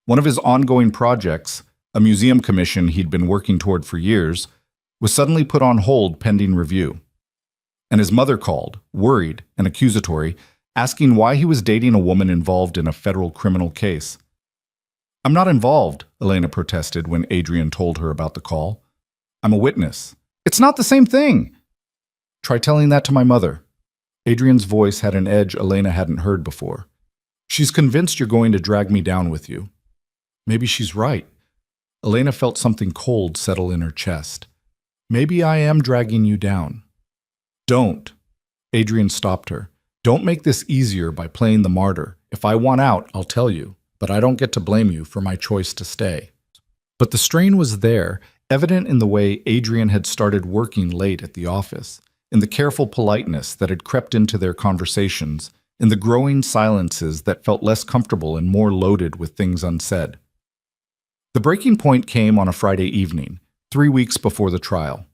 One of his ongoing projects, a museum commission he'd been working toward for years, was suddenly put on hold pending review. And his mother called, worried and accusatory, asking why he was dating a woman involved in a federal criminal case. I'm not involved, Elena protested when Adrien told her about the call. I'm a witness. It's not the same thing. Try telling that to my mother. Adrien's voice had an edge Elena hadn't heard before. She's convinced you're going to drag me down with you. Maybe she's right. Elena felt something cold settle in her chest. Maybe I am dragging you down. Don't. Adrien stopped her. Don't make this easier by playing the martyr. If I want out, I'll tell you, but I don't get to blame you for my choice to stay. But the strain was there, evident in the way Adrien had started working late at the office, in the careful politeness that had crept into their conversations, in the growing silences that felt less comfortable and more loaded with things unsaid. The breaking point came on a Friday evening, 3 weeks before the trial.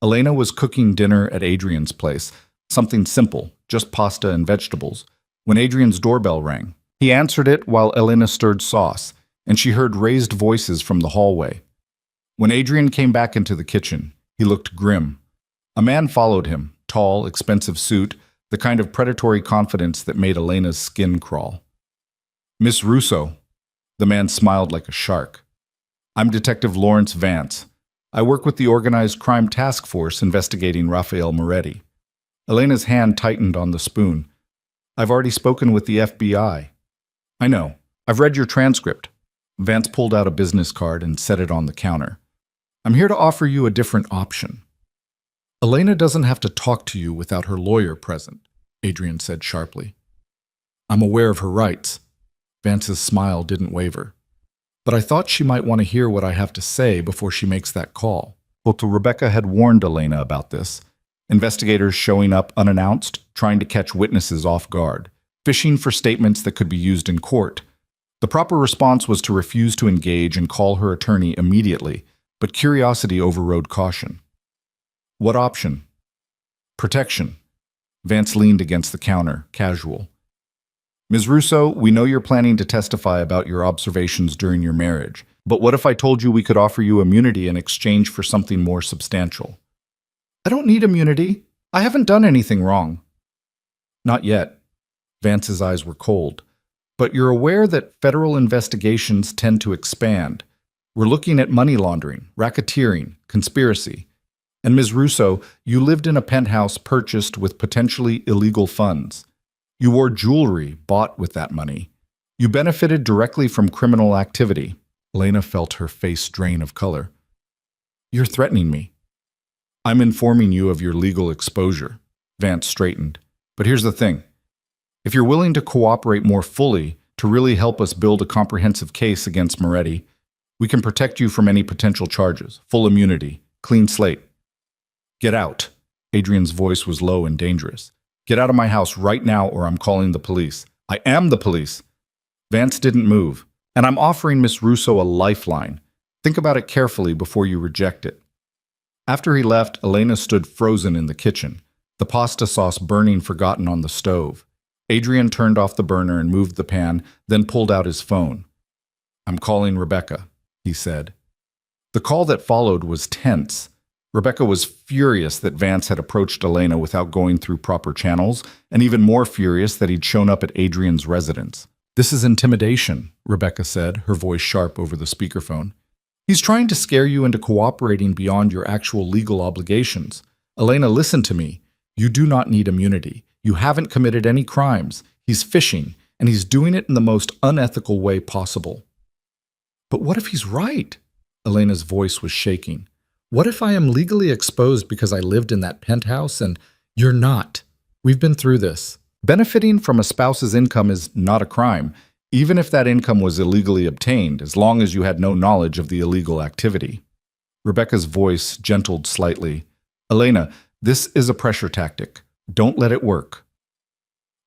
Elena was cooking dinner at Adrien's place, something simple, just pasta and vegetables, when Adrien's doorbell rang. He answered it while Elena stirred sauce, and she heard raised voices from the hallway. When Adrien came back into the kitchen, he looked grim. A man followed him, tall, expensive suit, the kind of predatory confidence that made Elena's skin crawl. Miss Russo. The man smiled like a shark. I'm Detective Lawrence Vance. I work with the Organized Crime Task Force investigating Rafael Moretti. Elena's hand tightened on the spoon. I've already spoken with the FBI. I know. I've read your transcript. Vance pulled out a business card and set it on the counter. I'm here to offer you a different option. Elena doesn't have to talk to you without her lawyer present, Adrien said sharply. I'm aware of her rights. Vance's smile didn't waver. But I thought she might want to hear what I have to say before she makes that call. Well, Rebecca had warned Elena about this. Investigators showing up unannounced, trying to catch witnesses off guard, fishing for statements that could be used in court. The proper response was to refuse to engage and call her attorney immediately, but curiosity overrode caution. What option? Protection. Vance leaned against the counter, casual. Ms. Russo, we know you're planning to testify about your observations during your marriage, but what if I told you we could offer you immunity in exchange for something more substantial? I don't need immunity. I haven't done anything wrong. Not yet. Vance's eyes were cold. But you're aware that federal investigations tend to expand. We're looking at money laundering, racketeering, conspiracy. And Ms. Russo, you lived in a penthouse purchased with potentially illegal funds. You wore jewelry bought with that money. You benefited directly from criminal activity. Elena felt her face drain of color. You're threatening me. I'm informing you of your legal exposure. Vance straightened. But here's the thing. If you're willing to cooperate more fully to really help us build a comprehensive case against Moretti, we can protect you from any potential charges, full immunity, clean slate. Get out. Adrien's voice was low and dangerous. Get out of my house right now or I'm calling the police. I am the police. Vance didn't move, and I'm offering Miss Russo a lifeline. Think about it carefully before you reject it. After he left, Elena stood frozen in the kitchen, the pasta sauce burning forgotten on the stove. Adrien turned off the burner and moved the pan, then pulled out his phone. I'm calling Rebecca, he said. The call that followed was tense. Rebecca was furious that Vance had approached Elena without going through proper channels, and even more furious that he'd shown up at Adrien's residence. This is intimidation, Rebecca said, her voice sharp over the speakerphone. He's trying to scare you into cooperating beyond your actual legal obligations. Elena, listen to me. You do not need immunity. You haven't committed any crimes. He's fishing, and he's doing it in the most unethical way possible. But what if he's right? Elena's voice was shaking. What if I am legally exposed because I lived in that penthouse and you're not? We've been through this. Benefiting from a spouse's income is not a crime, even if that income was illegally obtained, as long as you had no knowledge of the illegal activity. Rebecca's voice gentled slightly. Elena, this is a pressure tactic. Don't let it work.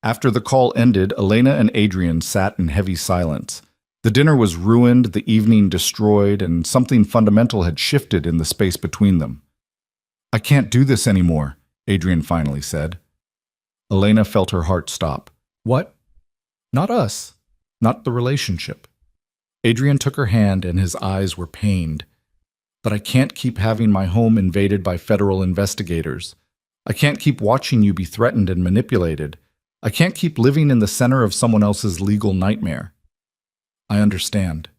After the call ended, Elena and Adrien sat in heavy silence. The dinner was ruined, the evening destroyed, and something fundamental had shifted in the space between them. I can't do this anymore, Adrien finally said. Elena felt her heart stop. What? Not us. Not the relationship. Adrien took her hand and his eyes were pained. But I can't keep having my home invaded by federal investigators. I can't keep watching you be threatened and manipulated. I can't keep living in the center of someone else's legal nightmare. I understand.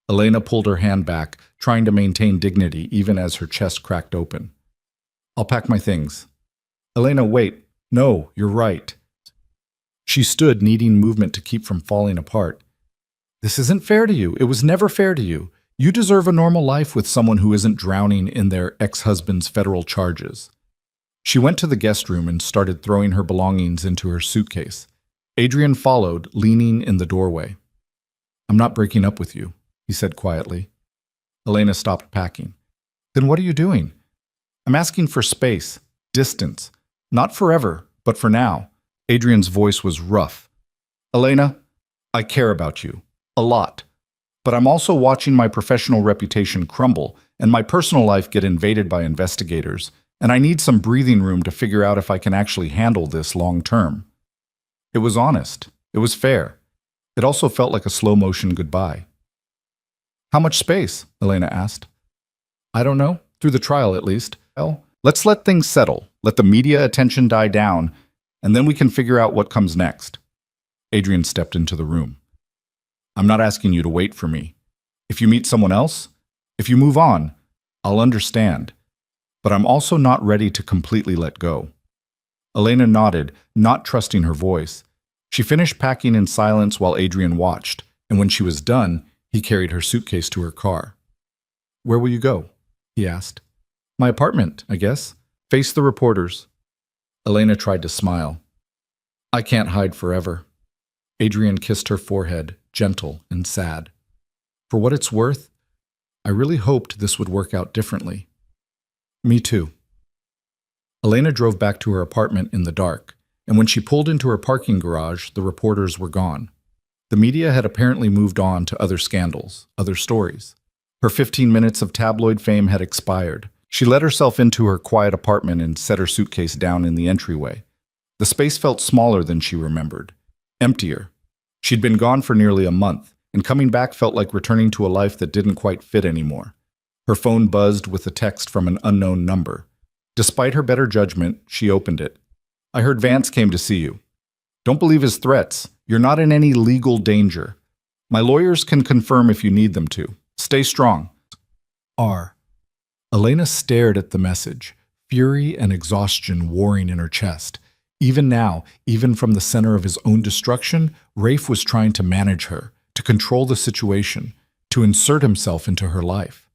Elena pulled her hand back, trying to maintain dignity even as her chest cracked open. I'll pack my things. Elena, wait. No, you're right. She stood, needing movement to keep from falling apart. This isn't fair to you. It was never fair to you. You deserve a normal life with someone who isn't drowning in their ex-husband's federal charges. She went to the guest room and started throwing her belongings into her suitcase. Adrien followed, leaning in the doorway. I'm not breaking up with you, he said quietly. Elena stopped packing. Then what are you doing? I'm asking for space, distance. Not forever, but for now. Adrien's voice was rough. Elena, I care about you. A lot. But I'm also watching my professional reputation crumble and my personal life get invaded by investigators, and I need some breathing room to figure out if I can actually handle this long term. It was honest. It was fair. It also felt like a slow-motion goodbye. How much space? Elena asked. I don't know. Through the trial, at least. Well, let's let things settle. Let the media attention die down, and then we can figure out what comes next. Adrien stepped into the room. I'm not asking you to wait for me. If you meet someone else, if you move on, I'll understand. But I'm also not ready to completely let go. Elena nodded, not trusting her voice. She finished packing in silence while Adrien watched, and when she was done, he carried her suitcase to her car. Where will you go? He asked. My apartment, I guess. Face the reporters. Elena tried to smile. I can't hide forever. Adrien kissed her forehead, gentle and sad. For what it's worth, I really hoped this would work out differently. Me too. Elena drove back to her apartment in the dark, and when she pulled into her parking garage, the reporters were gone. The media had apparently moved on to other scandals, other stories. Her 15 minutes of tabloid fame had expired. She let herself into her quiet apartment and set her suitcase down in the entryway. The space felt smaller than she remembered, emptier. She'd been gone for nearly a month, and coming back felt like returning to a life that didn't quite fit anymore. Her phone buzzed with a text from an unknown number. Despite her better judgment, she opened it. I heard Vance came to see you. Don't believe his threats. You're not in any legal danger. My lawyers can confirm if you need them to. Stay strong. R. Elena stared at the message, fury and exhaustion warring in her chest. Even now, even from the center of his own destruction, Rafe was trying to manage her, to control the situation, to insert himself into her life.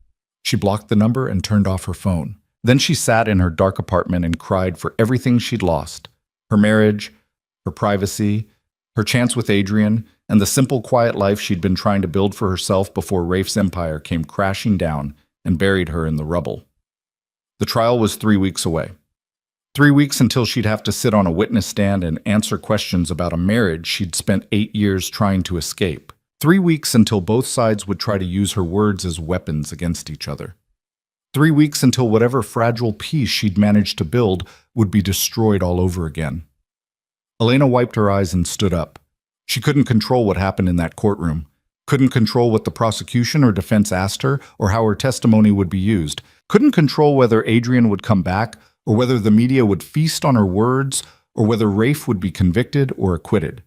She blocked the number and turned off her phone. Then she sat in her dark apartment and cried for everything she'd lost: her marriage, her privacy, her chance with Adrien, and the simple, quiet life she'd been trying to build for herself before Rafe's empire came crashing down and buried her in the rubble. The trial was 3 weeks away. 3 weeks until she'd have to sit on a witness stand and answer questions about a marriage she'd spent 8 years trying to escape. 3 weeks until both sides would try to use her words as weapons against each other. 3 weeks until whatever fragile peace she'd managed to build would be destroyed all over again. Elena wiped her eyes and stood up. She couldn't control what happened in that courtroom, couldn't control what the prosecution or defense asked her or how her testimony would be used, couldn't control whether Adrien would come back or whether the media would feast on her words or whether Rafe would be convicted or acquitted.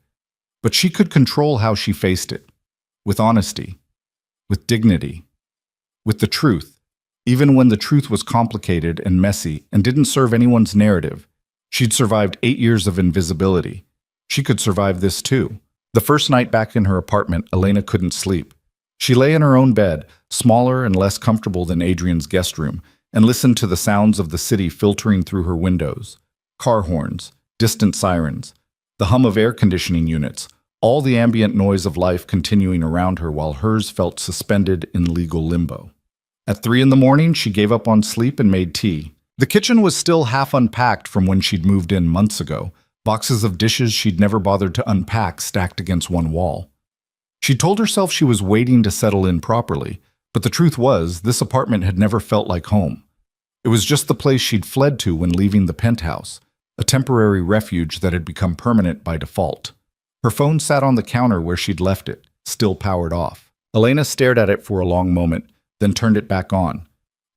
But she could control how she faced it, with honesty, with dignity, with the truth, even when the truth was complicated and messy and didn't serve anyone's narrative. She'd survived 8 years of invisibility. She could survive this too. The first night back in her apartment, Elena couldn't sleep. She lay in her own bed, smaller and less comfortable than Adrien's guest room, and listened to the sounds of the city filtering through her windows. Car horns, distant sirens, the hum of air conditioning units, all the ambient noise of life continuing around her while hers felt suspended in legal limbo. At 3 in the morning, she gave up on sleep and made tea. The kitchen was still half unpacked from when she'd moved in months ago, boxes of dishes she'd never bothered to unpack stacked against one wall. She told herself she was waiting to settle in properly, but the truth was, this apartment had never felt like home. It was just the place she'd fled to when leaving the penthouse, a temporary refuge that had become permanent by default. Her phone sat on the counter where she'd left it, still powered off. Elena stared at it for a long moment, then turned it back on.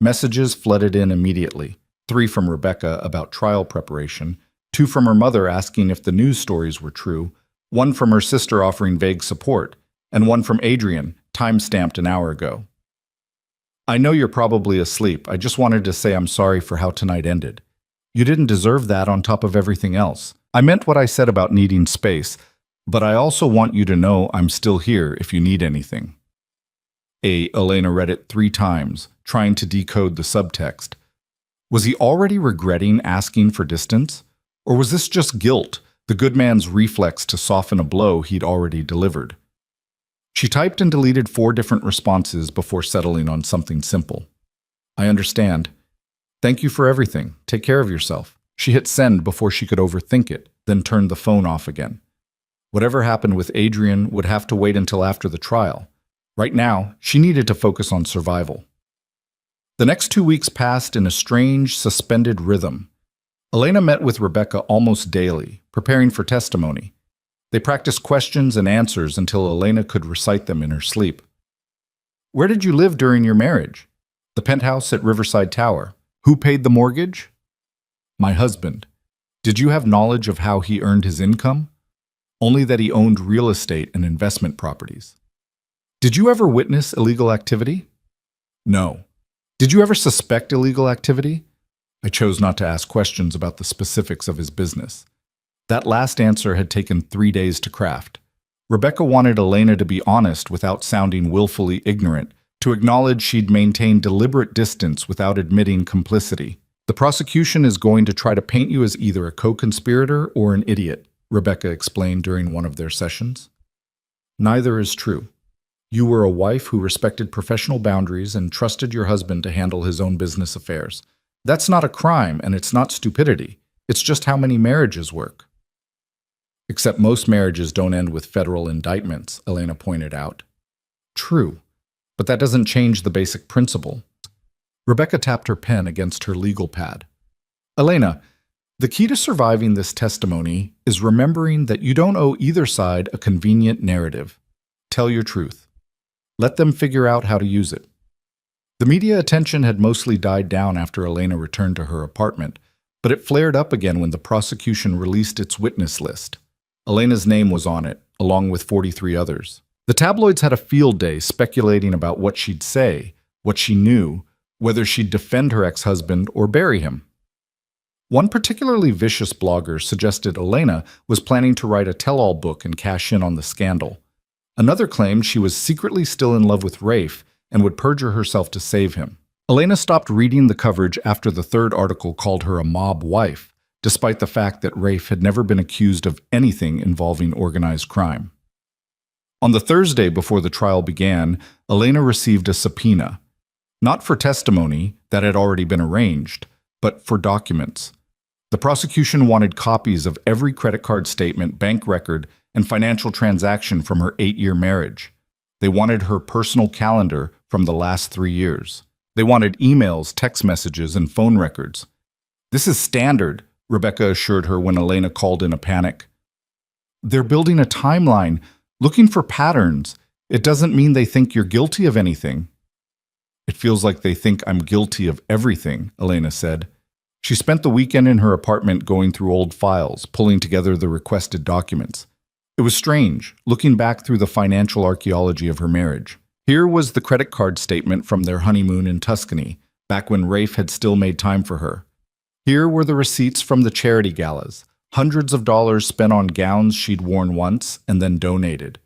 Messages flooded in immediately. 3 from Rebecca about trial preparation, 2 from her mother asking if the news stories were true, 1 from her sister offering vague support, and 1 from Adrien, time-stamped an hour ago. I know you're probably asleep. I just wanted to say I'm sorry for how tonight ended. You didn't deserve that on top of everything else. I meant what I said about needing space, but I also want you to know I'm still here if you need anything. Elena read it 3 times, trying to decode the subtext. Was he already regretting asking for distance? Or was this just guilt, the good man's reflex to soften a blow he'd already delivered? She typed and deleted 4 different responses before settling on something simple. I understand. Thank you for everything. Take care of yourself. She hit send before she could overthink it, then turned the phone off again. Whatever happened with Adrien would have to wait until after the trial. Right now, she needed to focus on survival. The next 2 weeks passed in a strange, suspended rhythm. Elena met with Rebecca almost daily, preparing for testimony. They practiced questions and answers until Elena could recite them in her sleep. Where did you live during your marriage? The penthouse at Riverside Tower. Who paid the mortgage? My husband. Did you have knowledge of how he earned his income? Only that he owned real estate and investment properties. Did you ever witness illegal activity? No. Did you ever suspect illegal activity? I chose not to ask questions about the specifics of his business. That last answer had taken 3 days to craft. Rebecca wanted Elena to be honest without sounding willfully ignorant, to acknowledge she'd maintained deliberate distance without admitting complicity. The prosecution is going to try to paint you as either a co-conspirator or an idiot, Rebecca explained during one of their sessions. Neither is true. You were a wife who respected professional boundaries and trusted your husband to handle his own business affairs. That's not a crime, and it's not stupidity. It's just how many marriages work. Except most marriages don't end with federal indictments, Elena pointed out. True, but that doesn't change the basic principle. Rebecca tapped her pen against her legal pad. Elena, the key to surviving this testimony is remembering that you don't owe either side a convenient narrative. Tell your truth. Let them figure out how to use it. The media attention had mostly died down after Elena returned to her apartment, but it flared up again when the prosecution released its witness list. Elena's name was on it, along with 43 others. The tabloids had a field day speculating about what she'd say, what she knew, whether she'd defend her ex-husband or bury him. One particularly vicious blogger suggested Elena was planning to write a tell-all book and cash in on the scandal. Another claimed she was secretly still in love with Rafe and would perjure herself to save him. Elena stopped reading the coverage after the third article called her a mob wife, despite the fact that Rafe had never been accused of anything involving organized crime. On the Thursday before the trial began, Elena received a subpoena, not for testimony that had already been arranged, but for documents. The prosecution wanted copies of every credit card statement, bank record, and financial transaction from her 8-year marriage. They wanted her personal calendar from the last 3 years. They wanted emails, text messages, and phone records. "This is standard," Rebecca assured her when Elena called in a panic. "They're building a timeline, looking for patterns. It doesn't mean they think you're guilty of anything." "It feels like they think I'm guilty of everything," Elena said. She spent the weekend in her apartment going through old files, pulling together the requested documents. It was strange, looking back through the financial archaeology of her marriage. Here was the credit card statement from their honeymoon in Tuscany, back when Rafe had still made time for her. Here were the receipts from the charity galas, hundreds of dollars spent on gowns she'd worn once and then donated.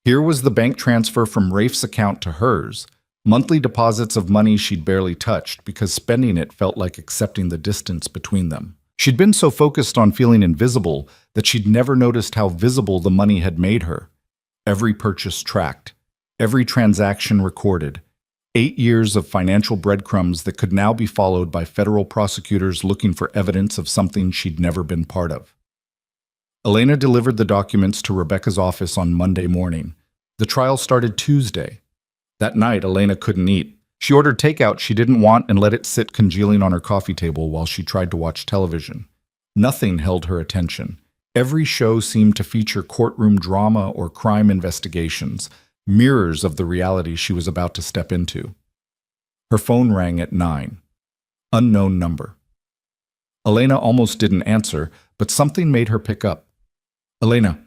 Here was the bank transfer from Rafe's account to hers, monthly deposits of money she'd barely touched because spending it felt like accepting the distance between them. She'd been so focused on feeling invisible that she'd never noticed how visible the money had made her. Every purchase tracked, every transaction recorded. 8 years of financial breadcrumbs that could now be followed by federal prosecutors looking for evidence of something she'd never been part of. Elena delivered the documents to Rebecca's office on Monday morning. The trial started Tuesday. That night, Elena couldn't eat. She ordered takeout she didn't want and let it sit congealing on her coffee table while she tried to watch television. Nothing held her attention. Every show seemed to feature courtroom drama or crime investigations, mirrors of the reality she was about to step into. Her phone rang at 9. Unknown number. Elena almost didn't answer, but something made her pick up. "Elena,"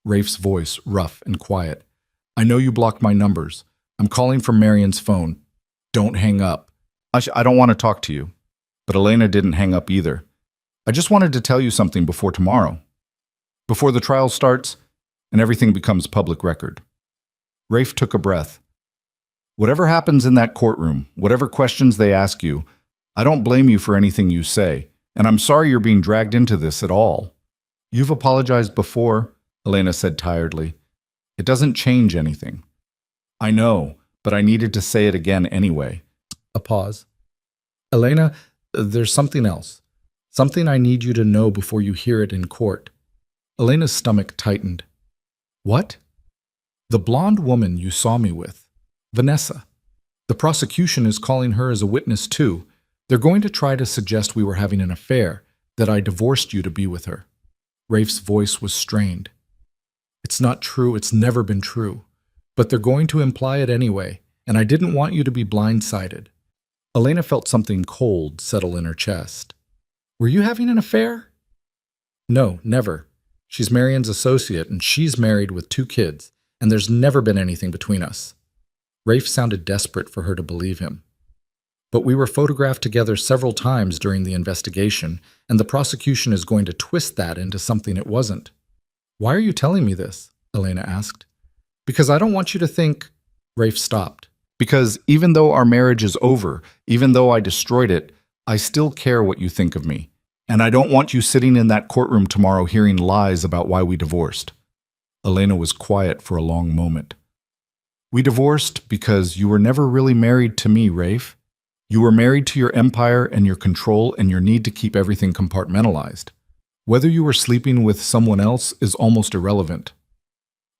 Rafe's voice, rough and quiet. "I know you blocked my numbers. I'm calling from Marion's phone. Don't hang up. I don't want to talk to you." But Elena didn't hang up either. "I just wanted to tell you something before tomorrow. Before the trial starts and everything becomes public record." Rafe took a breath. "Whatever happens in that courtroom, whatever questions they ask you, I don't blame you for anything you say, and I'm sorry you're being dragged into this at all." "You've apologized before," Elena said tiredly. "It doesn't change anything." "I know, but I needed to say it again anyway." A pause. "Elena, there's something else. Something I need you to know before you hear it in court." Elena's stomach tightened. "What?" "The blonde woman you saw me with, Vanessa. The prosecution is calling her as a witness too. They're going to try to suggest we were having an affair, that I divorced you to be with her." Rafe's voice was strained. "It's not true. It's never been true. But they're going to imply it anyway, and I didn't want you to be blindsided." Elena felt something cold settle in her chest. "Were you having an affair?" "No, never. She's Marion's associate, and she's married with 2 kids, and there's never been anything between us." Rafe sounded desperate for her to believe him. "But we were photographed together several times during the investigation, and the prosecution is going to twist that into something it wasn't." "Why are you telling me this?" Elena asked. "Because I don't want you to think—" Rafe stopped. "Because even though our marriage is over, even though I destroyed it, I still care what you think of me. And I don't want you sitting in that courtroom tomorrow hearing lies about why we divorced." Elena was quiet for a long moment. "We divorced because you were never really married to me, Rafe. You were married to your empire and your control and your need to keep everything compartmentalized. Whether you were sleeping with someone else is almost irrelevant."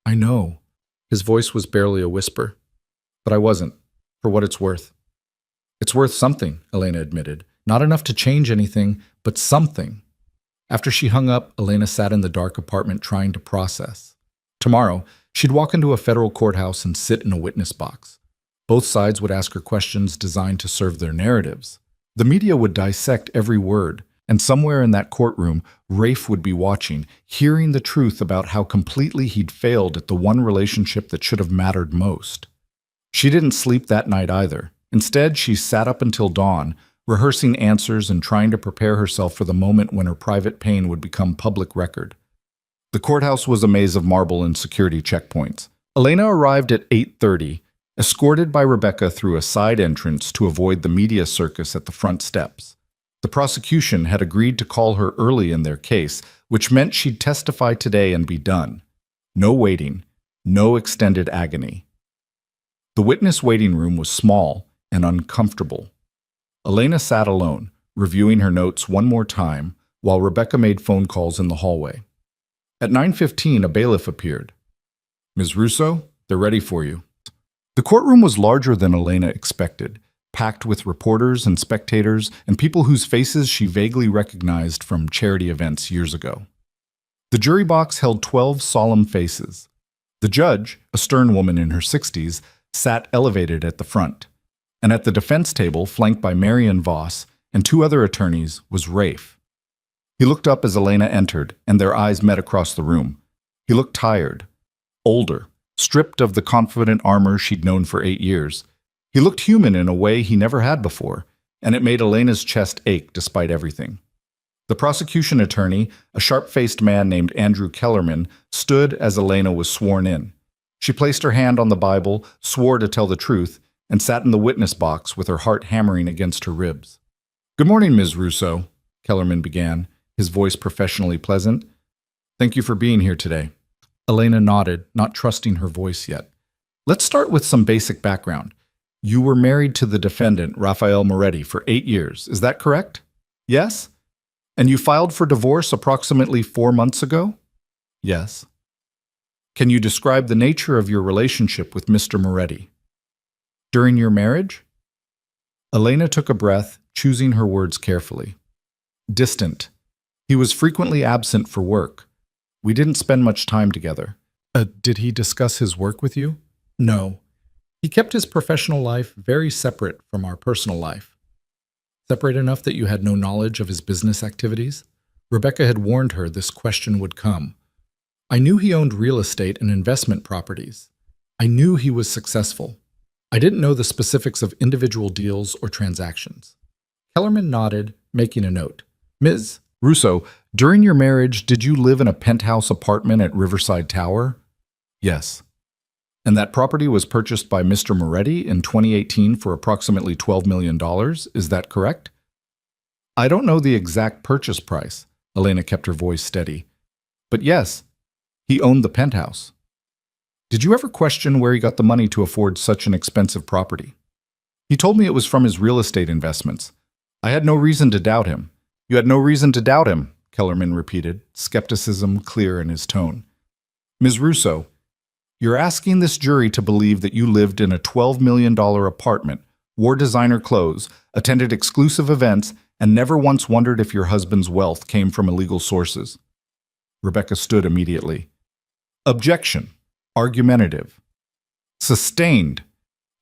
"I know." His voice was barely a whisper. "But I wasn't, for what it's worth." "It's worth something," Elena admitted. "Not enough to change anything, but something." After she hung up, Elena sat in the dark apartment trying to process. Tomorrow, she'd walk into a federal courthouse and sit in a witness box. Both sides would ask her questions designed to serve their narratives. The media would dissect every word, and somewhere in that courtroom, Rafe would be watching, hearing the truth about how completely he'd failed at the one relationship that should have mattered most. She didn't sleep that night either. Instead, she sat up until dawn, rehearsing answers and trying to prepare herself for the moment when her private pain would become public record. The courthouse was a maze of marble and security checkpoints. Elena arrived at 8:30, escorted by Rebecca through a side entrance to avoid the media circus at the front steps. The prosecution had agreed to call her early in their case, which meant she'd testify today and be done. No waiting, no extended agony. The witness waiting room was small and uncomfortable. Elena sat alone, reviewing her notes one more time, while Rebecca made phone calls in the hallway. At 9:15, a bailiff appeared. "Ms. Russo, they're ready for you." The courtroom was larger than Elena expected, packed with reporters and spectators and people whose faces she vaguely recognized from charity events years ago. The jury box held 12 solemn faces. The judge, a stern woman in her 60s, sat elevated at the front. And at the defense table, flanked by Marion Voss and two other attorneys, was Rafe. He looked up as Elena entered, and their eyes met across the room. He looked tired, older, stripped of the confident armor she'd known for 8 years. He looked human in a way he never had before, and it made Elena's chest ache despite everything. The prosecution attorney, a sharp-faced man named Andrew Kellerman, stood as Elena was sworn in. She placed her hand on the Bible, swore to tell the truth, and sat in the witness box with her heart hammering against her ribs. "Good morning, Ms. Russo," Kellerman began, his voice professionally pleasant. "Thank you for being here today." Elena nodded, not trusting her voice yet. "Let's start with some basic background. You were married to the defendant, Rafael Moretti, for 8 years. Is that correct? Yes? And you filed for divorce approximately 4 months ago? Yes. Can you describe the nature of your relationship with Mr. Moretti? During your marriage? Elena took a breath, choosing her words carefully. Distant. He was frequently absent for work. We didn't spend much time together. Did he discuss his work with you? No. He kept his professional life very separate from our personal life. Separate enough that you had no knowledge of his business activities? Rebecca had warned her this question would come. I knew he owned real estate and investment properties. I knew he was successful. I didn't know the specifics of individual deals or transactions. Kellerman nodded, making a note. Ms. Russo, during your marriage, did you live in a penthouse apartment at Riverside Tower? Yes. And that property was purchased by Mr. Moretti in 2018 for approximately $12 million, is that correct? I don't know the exact purchase price, Elena kept her voice steady. But yes, he owned the penthouse. Did you ever question where he got the money to afford such an expensive property? He told me it was from his real estate investments. I had no reason to doubt him. You had no reason to doubt him, Kellerman repeated, skepticism clear in his tone. Ms. Russo, you're asking this jury to believe that you lived in a $12 million apartment, wore designer clothes, attended exclusive events, and never once wondered if your husband's wealth came from illegal sources. Rebecca stood immediately. Objection. Argumentative. Sustained.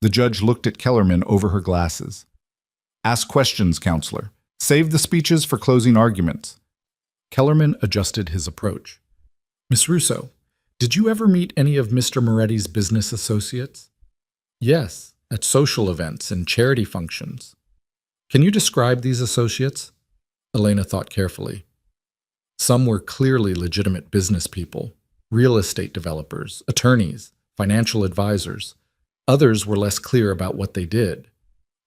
The judge looked at Kellerman over her glasses. Ask questions, counselor. Save the speeches for closing arguments. Kellerman adjusted his approach. Miss Russo, did you ever meet any of Mr. Moretti's business associates? Yes, at social events and charity functions. Can you describe these associates? Elena thought carefully. Some were clearly legitimate business people, real estate developers, attorneys, financial advisors. Others were less clear about what they did.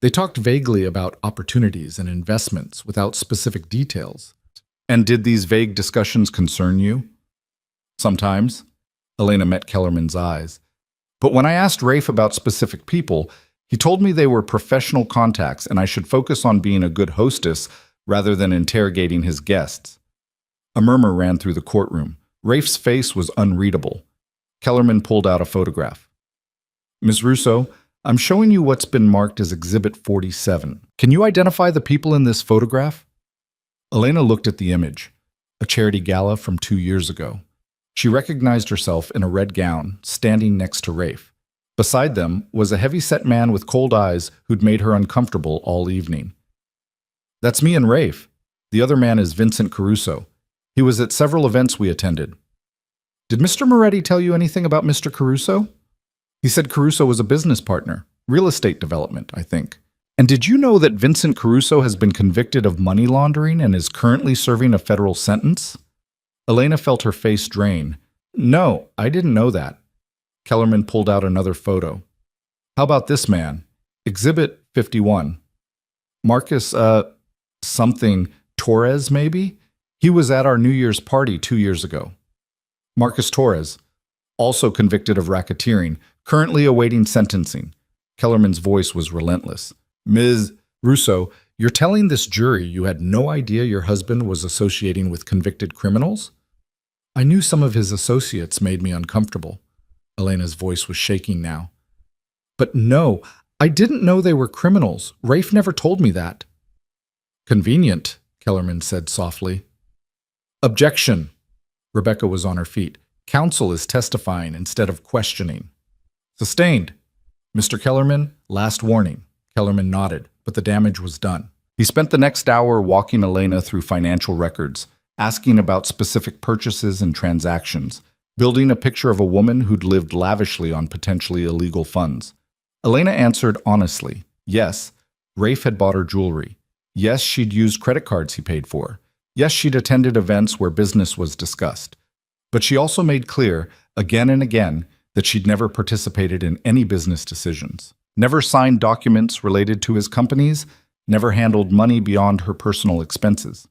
They talked vaguely about opportunities and investments without specific details. And did these vague discussions concern you? Sometimes. Elena met Kellerman's eyes. But when I asked Rafe about specific people, he told me they were professional contacts and I should focus on being a good hostess rather than interrogating his guests. A murmur ran through the courtroom. Rafe's face was unreadable. Kellerman pulled out a photograph. Ms. Russo, I'm showing you what's been marked as Exhibit 47. Can you identify the people in this photograph? Elena looked at the image, a charity gala from 2 years ago. She recognized herself in a red gown, standing next to Rafe. Beside them was a heavy-set man with cold eyes who'd made her uncomfortable all evening. That's me and Rafe. The other man is Vincent Caruso. He was at several events we attended. Did Mr. Moretti tell you anything about Mr. Caruso? He said Caruso was a business partner, real estate development, I think. And did you know that Vincent Caruso has been convicted of money laundering and is currently serving a federal sentence? Elena felt her face drain. No, I didn't know that. Kellerman pulled out another photo. How about this man? Exhibit 51. Marcus, something Torres, maybe? He was at our New Year's party 2 years ago. Marcus Torres, also convicted of racketeering, currently awaiting sentencing. Kellerman's voice was relentless. Ms. Russo, you're telling this jury you had no idea your husband was associating with convicted criminals? I knew some of his associates made me uncomfortable. Elena's voice was shaking now. But no, I didn't know they were criminals. Rafe never told me that. Convenient, Kellerman said softly. Objection. Rebecca was on her feet. Counsel is testifying instead of questioning. Sustained. Mr. Kellerman, last warning. Kellerman nodded, but the damage was done. He spent the next hour walking Elena through financial records, asking about specific purchases and transactions, building a picture of a woman who'd lived lavishly on potentially illegal funds. Elena answered honestly. Yes, Rafe had bought her jewelry. Yes, she'd used credit cards he paid for. Yes, she'd attended events where business was discussed. But she also made clear, again and again, that she'd never participated in any business decisions, never signed documents related to his companies, never handled money beyond her personal expenses.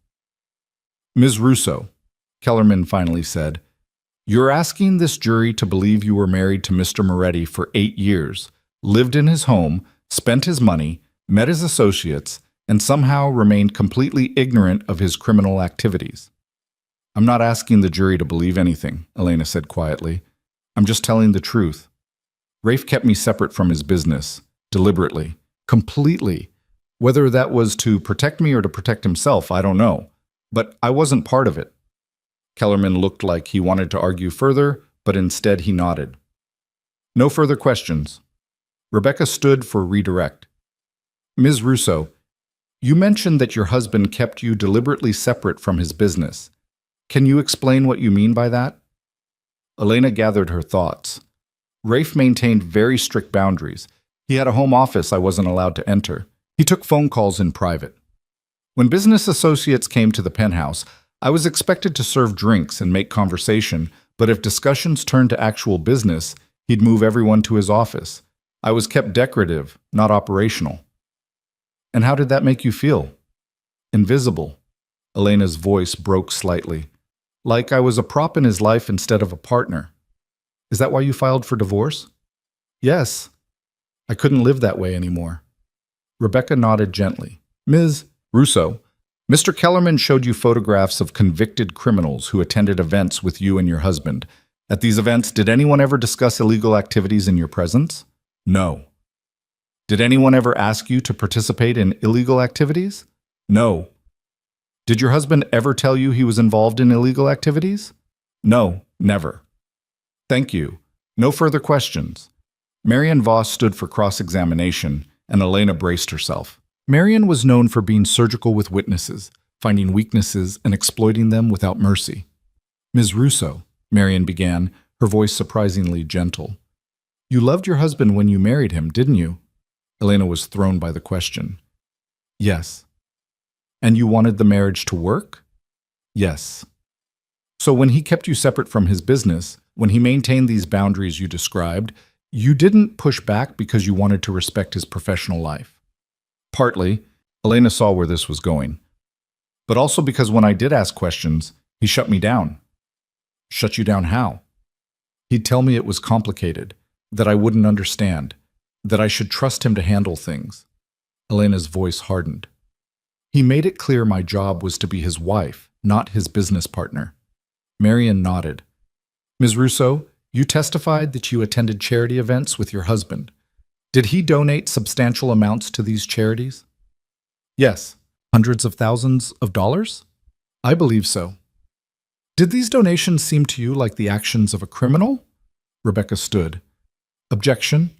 Ms. Russo, Kellerman finally said, you're asking this jury to believe you were married to Mr. Moretti for 8 years, lived in his home, spent his money, met his associates, and somehow remained completely ignorant of his criminal activities. I'm not asking the jury to believe anything, Elena said quietly. I'm just telling the truth. Rafe kept me separate from his business, deliberately, completely. Whether that was to protect me or to protect himself, I don't know. But I wasn't part of it. Kellerman looked like he wanted to argue further, but instead he nodded. No further questions. Rebecca stood for redirect. Ms. Russo, you mentioned that your husband kept you deliberately separate from his business. Can you explain what you mean by that? Elena gathered her thoughts. Rafe maintained very strict boundaries. He had a home office I wasn't allowed to enter. He took phone calls in private. When business associates came to the penthouse, I was expected to serve drinks and make conversation, but if discussions turned to actual business, he'd move everyone to his office. I was kept decorative, not operational. And how did that make you feel? Invisible. Elena's voice broke slightly. Like I was a prop in his life instead of a partner. Is that why you filed for divorce? Yes. I couldn't live that way anymore. Rebecca nodded gently. Ms. Russo, Mr. Kellerman showed you photographs of convicted criminals who attended events with you and your husband. At these events, did anyone ever discuss illegal activities in your presence? No. Did anyone ever ask you to participate in illegal activities? No. Did your husband ever tell you he was involved in illegal activities? No, never. Thank you. No further questions. Marion Voss stood for cross-examination, and Elena braced herself. Marion was known for being surgical with witnesses, finding weaknesses and exploiting them without mercy. Ms. Russo, Marion began, her voice surprisingly gentle. You loved your husband when you married him, didn't you? Elena was thrown by the question. Yes. And you wanted the marriage to work? Yes. So when he kept you separate from his business, when he maintained these boundaries you described, you didn't push back because you wanted to respect his professional life. Partly, Elena saw where this was going. But also because when I did ask questions, he shut me down. Shut you down how? He'd tell me it was complicated, that I wouldn't understand, that I should trust him to handle things. Elena's voice hardened. He made it clear my job was to be his wife, not his business partner. Marion nodded. Ms. Russo, you testified that you attended charity events with your husband. Did he donate substantial amounts to these charities? Yes. Hundreds of thousands of dollars? I believe so. Did these donations seem to you like the actions of a criminal? Rebecca stood. Objection.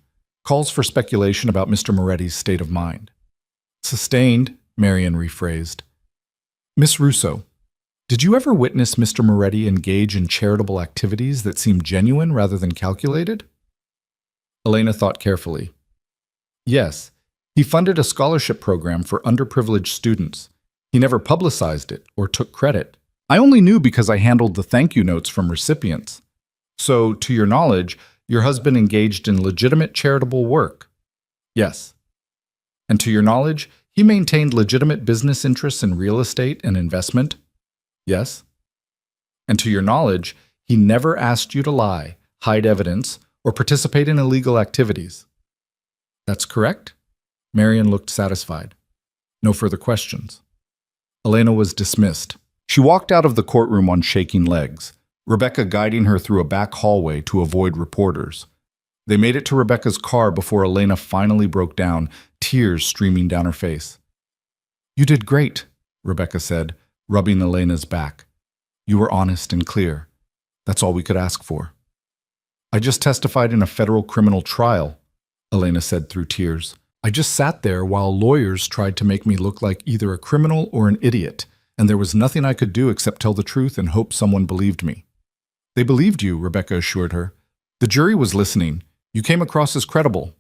Calls for speculation about Mr. Moretti's state of mind. Sustained, Marion rephrased. Miss Russo, did you ever witness Mr. Moretti engage in charitable activities that seemed genuine rather than calculated? Elena thought carefully. Yes, he funded a scholarship program for underprivileged students. He never publicized it or took credit. I only knew because I handled the thank you notes from recipients. So, to your knowledge, your husband engaged in legitimate charitable work? Yes. And to your knowledge, he maintained legitimate business interests in real estate and investment? Yes. And to your knowledge, he never asked you to lie, hide evidence, or participate in illegal activities? That's correct? Marion looked satisfied. No further questions. Elena was dismissed. She walked out of the courtroom on shaking legs, Rebecca guiding her through a back hallway to avoid reporters. They made it to Rebecca's car before Elena finally broke down, tears streaming down her face. You did great, Rebecca said, rubbing Elena's back. You were honest and clear. That's all we could ask for. I just testified in a federal criminal trial, Elena said through tears. I just sat there while lawyers tried to make me look like either a criminal or an idiot, and there was nothing I could do except tell the truth and hope someone believed me. They believed you, Rebecca assured her. The jury was listening. You came across as credible.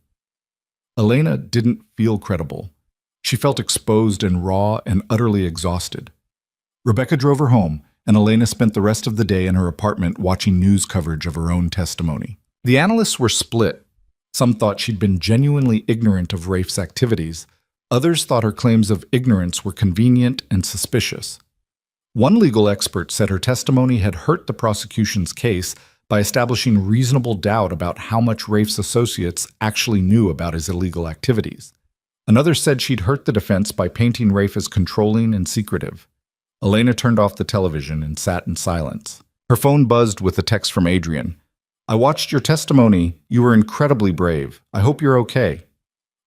Elena didn't feel credible. She felt exposed and raw and utterly exhausted. Rebecca drove her home, and Elena spent the rest of the day in her apartment watching news coverage of her own testimony. The analysts were split. Some thought she'd been genuinely ignorant of Rafe's activities. Others thought her claims of ignorance were convenient and suspicious. One legal expert said her testimony had hurt the prosecution's case by establishing reasonable doubt about how much Rafe's associates actually knew about his illegal activities. Another said she'd hurt the defense by painting Rafe as controlling and secretive. Elena turned off the television and sat in silence. Her phone buzzed with a text from Adrien. I watched your testimony. You were incredibly brave. I hope you're okay.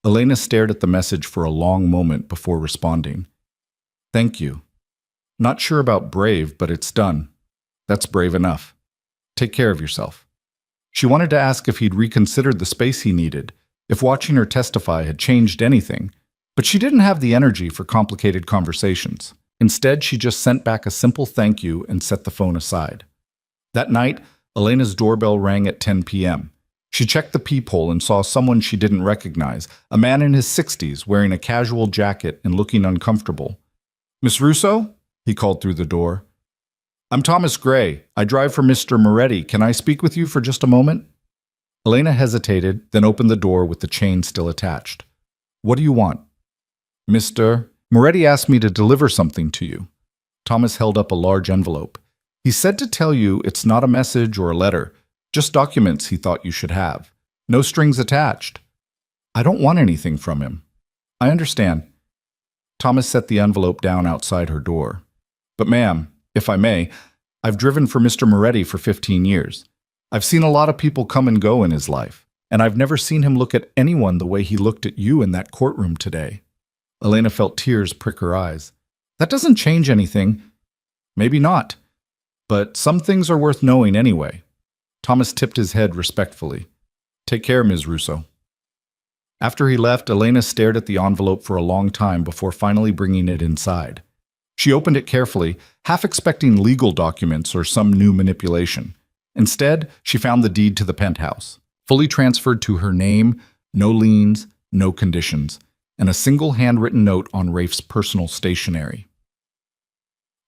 Elena stared at the message for a long moment before responding. Thank you. Not sure about brave, but it's done. That's brave enough. Take care of yourself. She wanted to ask if he'd reconsidered the space he needed, if watching her testify had changed anything, but she didn't have the energy for complicated conversations. Instead, she just sent back a simple thank you and set the phone aside. That night, Elena's doorbell rang at 10 p.m. She checked the peephole and saw someone she didn't recognize, a man in his 60s wearing a casual jacket and looking uncomfortable. Miss Russo? He called through the door. I'm Thomas Gray. I drive for Mr. Moretti. Can I speak with you for just a moment? Elena hesitated, then opened the door with the chain still attached. What do you want? Mr. Moretti asked me to deliver something to you. Thomas held up a large envelope. He said to tell you it's not a message or a letter, just documents he thought you should have. No strings attached. I don't want anything from him. I understand. Thomas set the envelope down outside her door. But ma'am, if I may, I've driven for Mr. Moretti for 15 years. I've seen a lot of people come and go in his life, and I've never seen him look at anyone the way he looked at you in that courtroom today. Elena felt tears prick her eyes. That doesn't change anything. Maybe not. But some things are worth knowing anyway. Thomas tipped his head respectfully. Take care, Ms. Russo. After he left, Elena stared at the envelope for a long time before finally bringing it inside. She opened it carefully, half expecting legal documents or some new manipulation. Instead, she found the deed to the penthouse, fully transferred to her name, no liens, no conditions, and a single handwritten note on Rafe's personal stationery.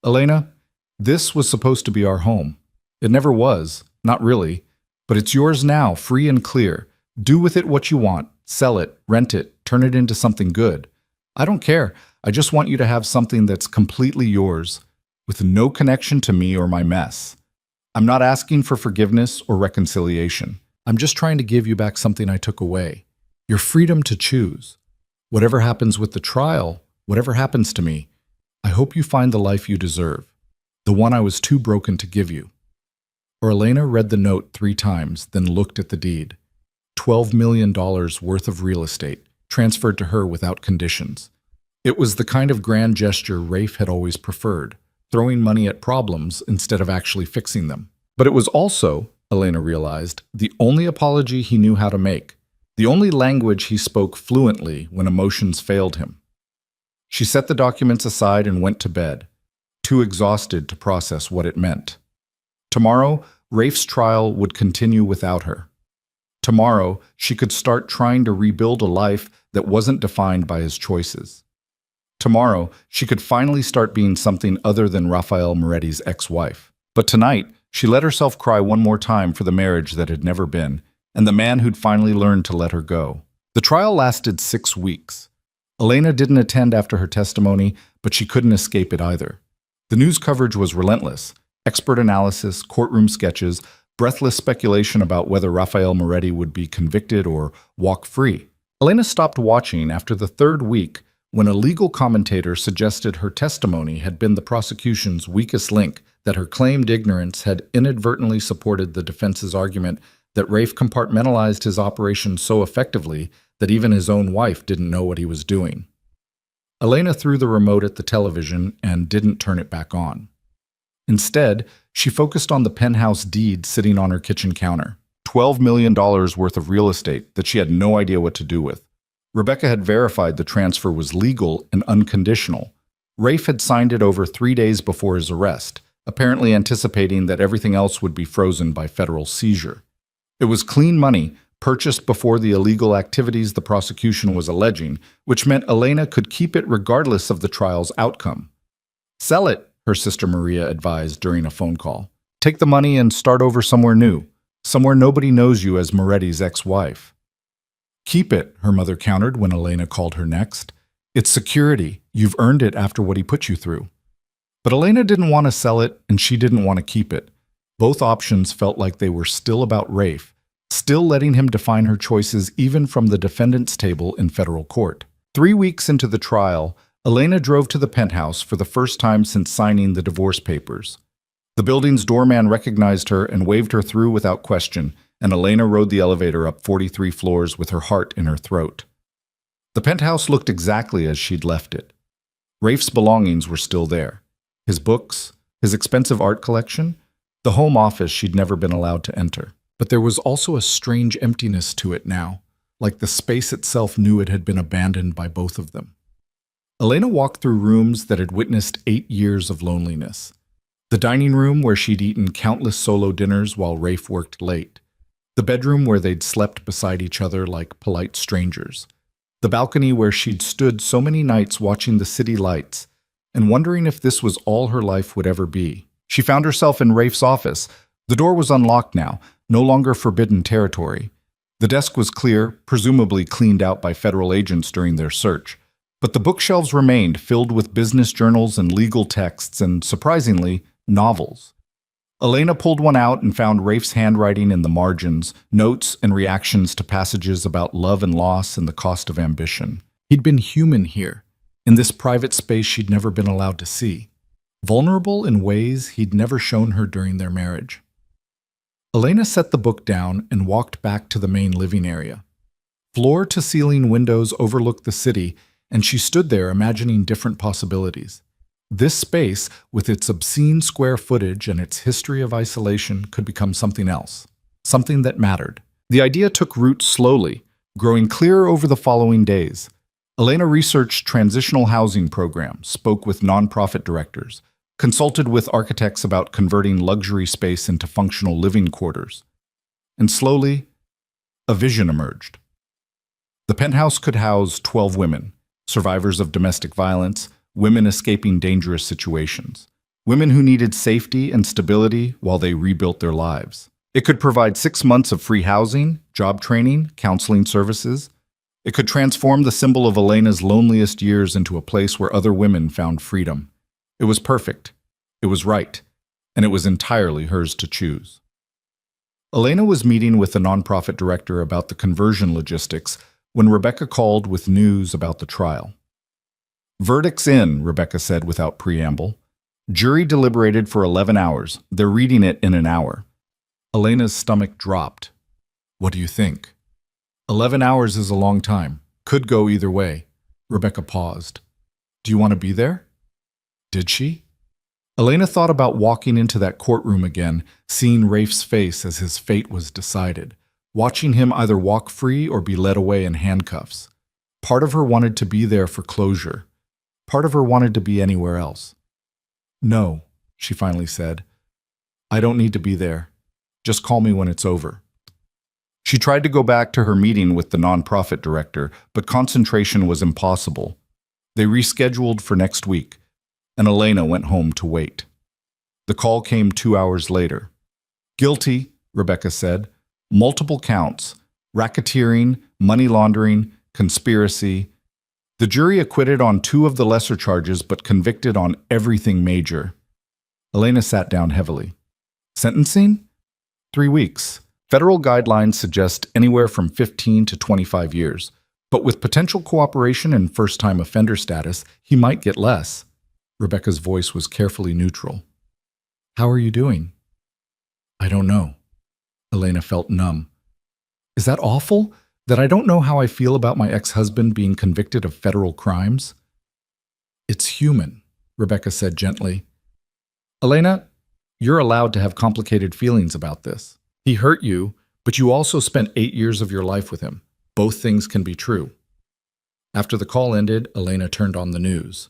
Elena, this was supposed to be our home. It never was, not really, but it's yours now, free and clear. Do with it what you want. Sell it, rent it, turn it into something good. I don't care. I just want you to have something that's completely yours, with no connection to me or my mess. I'm not asking for forgiveness or reconciliation. I'm just trying to give you back something I took away. Your freedom to choose. Whatever happens with the trial, whatever happens to me, I hope you find the life you deserve, the one I was too broken to give you. Elena read the note 3 times, then looked at the deed. $12 million worth of real estate, transferred to her without conditions. It was the kind of grand gesture Rafe had always preferred, throwing money at problems instead of actually fixing them. But it was also, Elena realized, the only apology he knew how to make, the only language he spoke fluently when emotions failed him. She set the documents aside and went to bed, too exhausted to process what it meant. Tomorrow, Rafe's trial would continue without her. Tomorrow, she could start trying to rebuild a life that wasn't defined by his choices. Tomorrow, she could finally start being something other than Rafael Moretti's ex-wife. But tonight, she let herself cry one more time for the marriage that had never been, and the man who'd finally learned to let her go. The trial lasted 6 weeks. Elena didn't attend after her testimony, but she couldn't escape it either. The news coverage was relentless. Expert analysis, courtroom sketches, breathless speculation about whether Rafael Moretti would be convicted or walk free. Elena stopped watching after the 3rd week when a legal commentator suggested her testimony had been the prosecution's weakest link, that her claimed ignorance had inadvertently supported the defense's argument that Rafe compartmentalized his operation so effectively that even his own wife didn't know what he was doing. Elena threw the remote at the television and didn't turn it back on. Instead, she focused on the penthouse deed sitting on her kitchen counter. $12 million worth of real estate that she had no idea what to do with. Rebecca had verified the transfer was legal and unconditional. Rafe had signed it over 3 days before his arrest, apparently anticipating that everything else would be frozen by federal seizure. It was clean money, purchased before the illegal activities the prosecution was alleging, which meant Elena could keep it regardless of the trial's outcome. "Sell it," her sister Maria advised during a phone call. "Take the money and start over somewhere new, somewhere nobody knows you as Moretti's ex-wife." "Keep it," her mother countered when Elena called her next. "It's security. You've earned it after what he put you through." But Elena didn't want to sell it, and she didn't want to keep it. Both options felt like they were still about Rafe, still letting him define her choices even from the defendant's table in federal court. 3 weeks into the trial, Elena drove to the penthouse for the first time since signing the divorce papers. The building's doorman recognized her and waved her through without question, and Elena rode the elevator up 43 floors with her heart in her throat. The penthouse looked exactly as she'd left it. Rafe's belongings were still there. His books, his expensive art collection, the home office she'd never been allowed to enter. But there was also a strange emptiness to it now, like the space itself knew it had been abandoned by both of them. Elena walked through rooms that had witnessed 8 years of loneliness. The dining room where she'd eaten countless solo dinners while Rafe worked late. The bedroom where they'd slept beside each other like polite strangers. The balcony where she'd stood so many nights watching the city lights and wondering if this was all her life would ever be. She found herself in Rafe's office. The door was unlocked now, no longer forbidden territory. The desk was clear, presumably cleaned out by federal agents during their search. But the bookshelves remained filled with business journals and legal texts and, surprisingly, novels. Elena pulled one out and found Rafe's handwriting in the margins, notes and reactions to passages about love and loss and the cost of ambition. He'd been human here, in this private space she'd never been allowed to see. Vulnerable in ways he'd never shown her during their marriage. Elena set the book down and walked back to the main living area. Floor-to-ceiling windows overlooked the city, and she stood there imagining different possibilities. This space, with its obscene square footage and its history of isolation, could become something else, something that mattered. The idea took root slowly, growing clearer over the following days. Elena researched transitional housing programs, spoke with nonprofit directors, consulted with architects about converting luxury space into functional living quarters. And slowly, a vision emerged. The penthouse could house 12 women, survivors of domestic violence, women escaping dangerous situations, women who needed safety and stability while they rebuilt their lives. It could provide 6 months of free housing, job training, counseling services. It could transform the symbol of Elena's loneliest years into a place where other women found freedom. It was perfect, it was right, and it was entirely hers to choose. Elena was meeting with the nonprofit director about the conversion logistics when Rebecca called with news about the trial. "Verdict's in," Rebecca said without preamble. "Jury deliberated for 11 hours. They're reading it in an hour." Elena's stomach dropped. "What do you think?" 11 hours is a long time. Could go either way." Rebecca paused. "Do you want to be there?" Did she? Elena thought about walking into that courtroom again, seeing Rafe's face as his fate was decided, watching him either walk free or be led away in handcuffs. Part of her wanted to be there for closure. Part of her wanted to be anywhere else. "No," she finally said. "I don't need to be there. Just call me when it's over." She tried to go back to her meeting with the nonprofit director, but concentration was impossible. They rescheduled for next week, and Elena went home to wait. The call came 2 hours later. "Guilty," Rebecca said. Multiple counts: racketeering, money laundering, conspiracy. The jury acquitted on 2 of the lesser charges but convicted on everything major. Elena sat down heavily. Sentencing? 3 weeks. Federal guidelines suggest anywhere from 15 to 25 years. But with potential cooperation and first-time offender status, he might get less. Rebecca's voice was carefully neutral. How are you doing? I don't know. Elena felt numb. Is that awful? That I don't know how I feel about my ex-husband being convicted of federal crimes? It's human, Rebecca said gently. Elena, you're allowed to have complicated feelings about this. He hurt you, but you also spent 8 years of your life with him. Both things can be true. After the call ended, Elena turned on the news.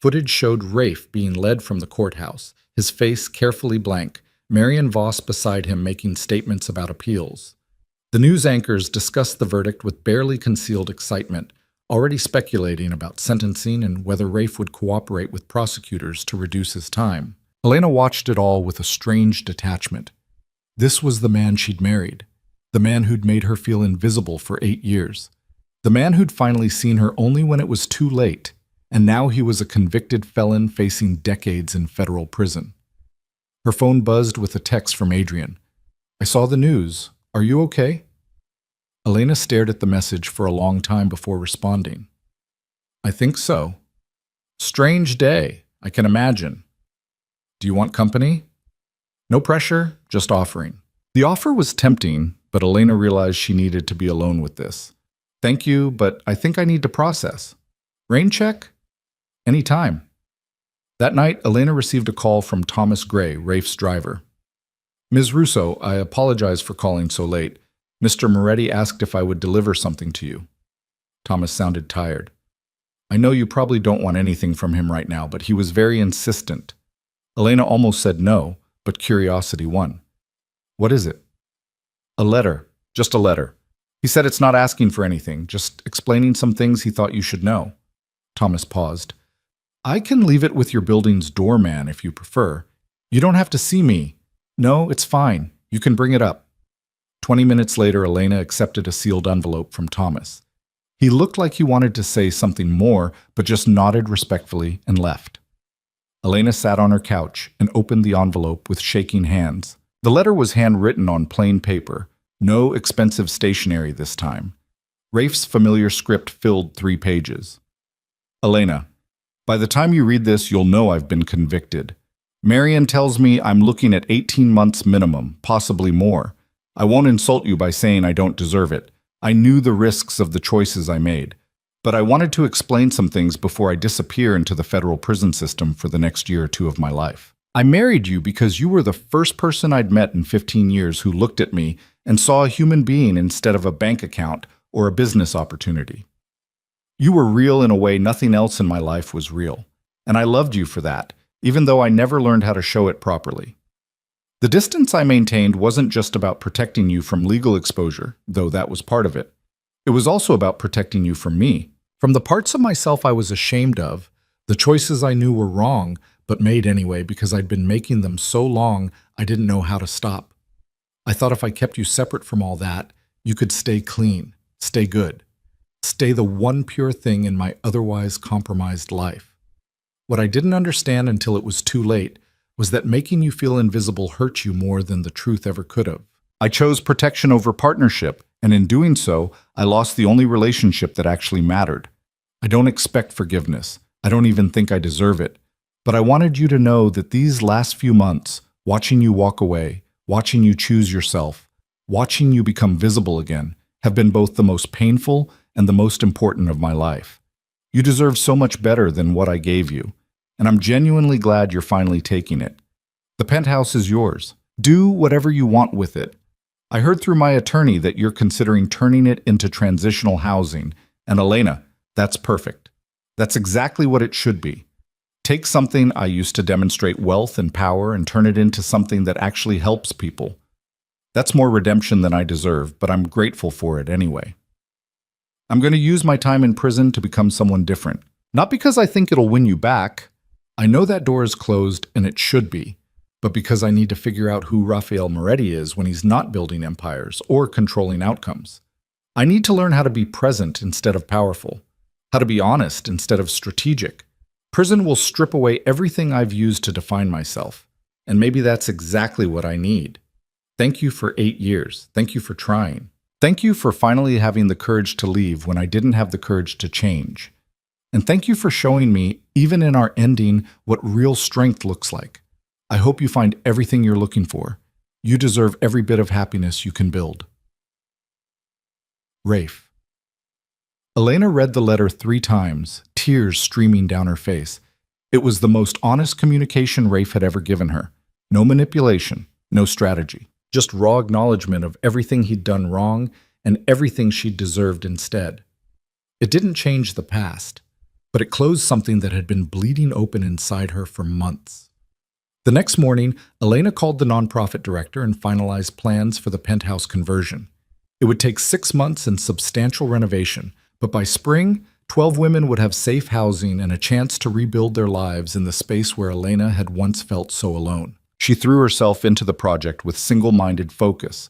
Footage showed Rafe being led from the courthouse, his face carefully blank, Marion Voss beside him making statements about appeals. The news anchors discussed the verdict with barely concealed excitement, already speculating about sentencing and whether Rafe would cooperate with prosecutors to reduce his time. Elena watched it all with a strange detachment. This was the man she'd married, the man who'd made her feel invisible for 8 years, the man who'd finally seen her only when it was too late, and now he was a convicted felon facing decades in federal prison. Her phone buzzed with a text from Adrien. I saw the news. Are you okay? Elena stared at the message for a long time before responding. I think so. Strange day, I can imagine. Do you want company? No pressure, just offering. The offer was tempting, but Elena realized she needed to be alone with this. Thank you, but I think I need to process. Rain check? Anytime. That night, Elena received a call from Thomas Gray, Rafe's driver. Ms. Russo, I apologize for calling so late. Mr. Moretti asked if I would deliver something to you. Thomas sounded tired. I know you probably don't want anything from him right now, but he was very insistent. Elena almost said no, but curiosity won. What is it? A letter. Just a letter. He said it's not asking for anything, just explaining some things he thought you should know. Thomas paused. I can leave it with your building's doorman if you prefer. You don't have to see me. No, it's fine. You can bring it up. 20 minutes later, Elena accepted a sealed envelope from Thomas. He looked like he wanted to say something more, but just nodded respectfully and left. Elena sat on her couch and opened the envelope with shaking hands. The letter was handwritten on plain paper, no expensive stationery this time. Rafe's familiar script filled 3 pages. Elena, by the time you read this, you'll know I've been convicted. Marion tells me I'm looking at 18 months minimum, possibly more. I won't insult you by saying I don't deserve it. I knew the risks of the choices I made. But I wanted to explain some things before I disappear into the federal prison system for the next year or 2 of my life. I married you because you were the first person I'd met in 15 years who looked at me and saw a human being instead of a bank account or a business opportunity. You were real in a way nothing else in my life was real, and I loved you for that, even though I never learned how to show it properly. The distance I maintained wasn't just about protecting you from legal exposure, though that was part of it. It was also about protecting you from me, from the parts of myself I was ashamed of, the choices I knew were wrong, but made anyway because I'd been making them so long I didn't know how to stop. I thought if I kept you separate from all that, you could stay clean, stay good. Stay the one pure thing in my otherwise compromised life. What I didn't understand until it was too late was that making you feel invisible hurt you more than the truth ever could have. I chose protection over partnership, and in doing so, I lost the only relationship that actually mattered. I don't expect forgiveness. I don't even think I deserve it. But I wanted you to know that these last few months, watching you walk away, watching you choose yourself, watching you become visible again, have been both the most painful and the most important of my life. You deserve so much better than what I gave you, and I'm genuinely glad you're finally taking it. The penthouse is yours. Do whatever you want with it. I heard through my attorney that you're considering turning it into transitional housing, and Elena, that's perfect. That's exactly what it should be. Take something I used to demonstrate wealth and power and turn it into something that actually helps people. That's more redemption than I deserve, but I'm grateful for it anyway. I'm going to use my time in prison to become someone different. Not because I think it'll win you back. I know that door is closed, and it should be. but because I need to figure out who Rafael Moretti is when he's not building empires or controlling outcomes. I need to learn how to be present instead of powerful, how to be honest instead of strategic. Prison will strip away everything I've used to define myself, and maybe that's exactly what I need. Thank you for 8 years. Thank you for trying. Thank you for finally having the courage to leave when I didn't have the courage to change. And thank you for showing me, even in our ending, what real strength looks like. I hope you find everything you're looking for. You deserve every bit of happiness you can build. Rafe. Elena read the letter 3 times, tears streaming down her face. It was the most honest communication Rafe had ever given her. No manipulation, no strategy, just raw acknowledgement of everything he'd done wrong and everything she'd deserved instead. It didn't change the past, but it closed something that had been bleeding open inside her for months. The next morning, Elena called the nonprofit director and finalized plans for the penthouse conversion. It would take 6 months and substantial renovation, but by spring, 12 women would have safe housing and a chance to rebuild their lives in the space where Elena had once felt so alone. She threw herself into the project with single-minded focus.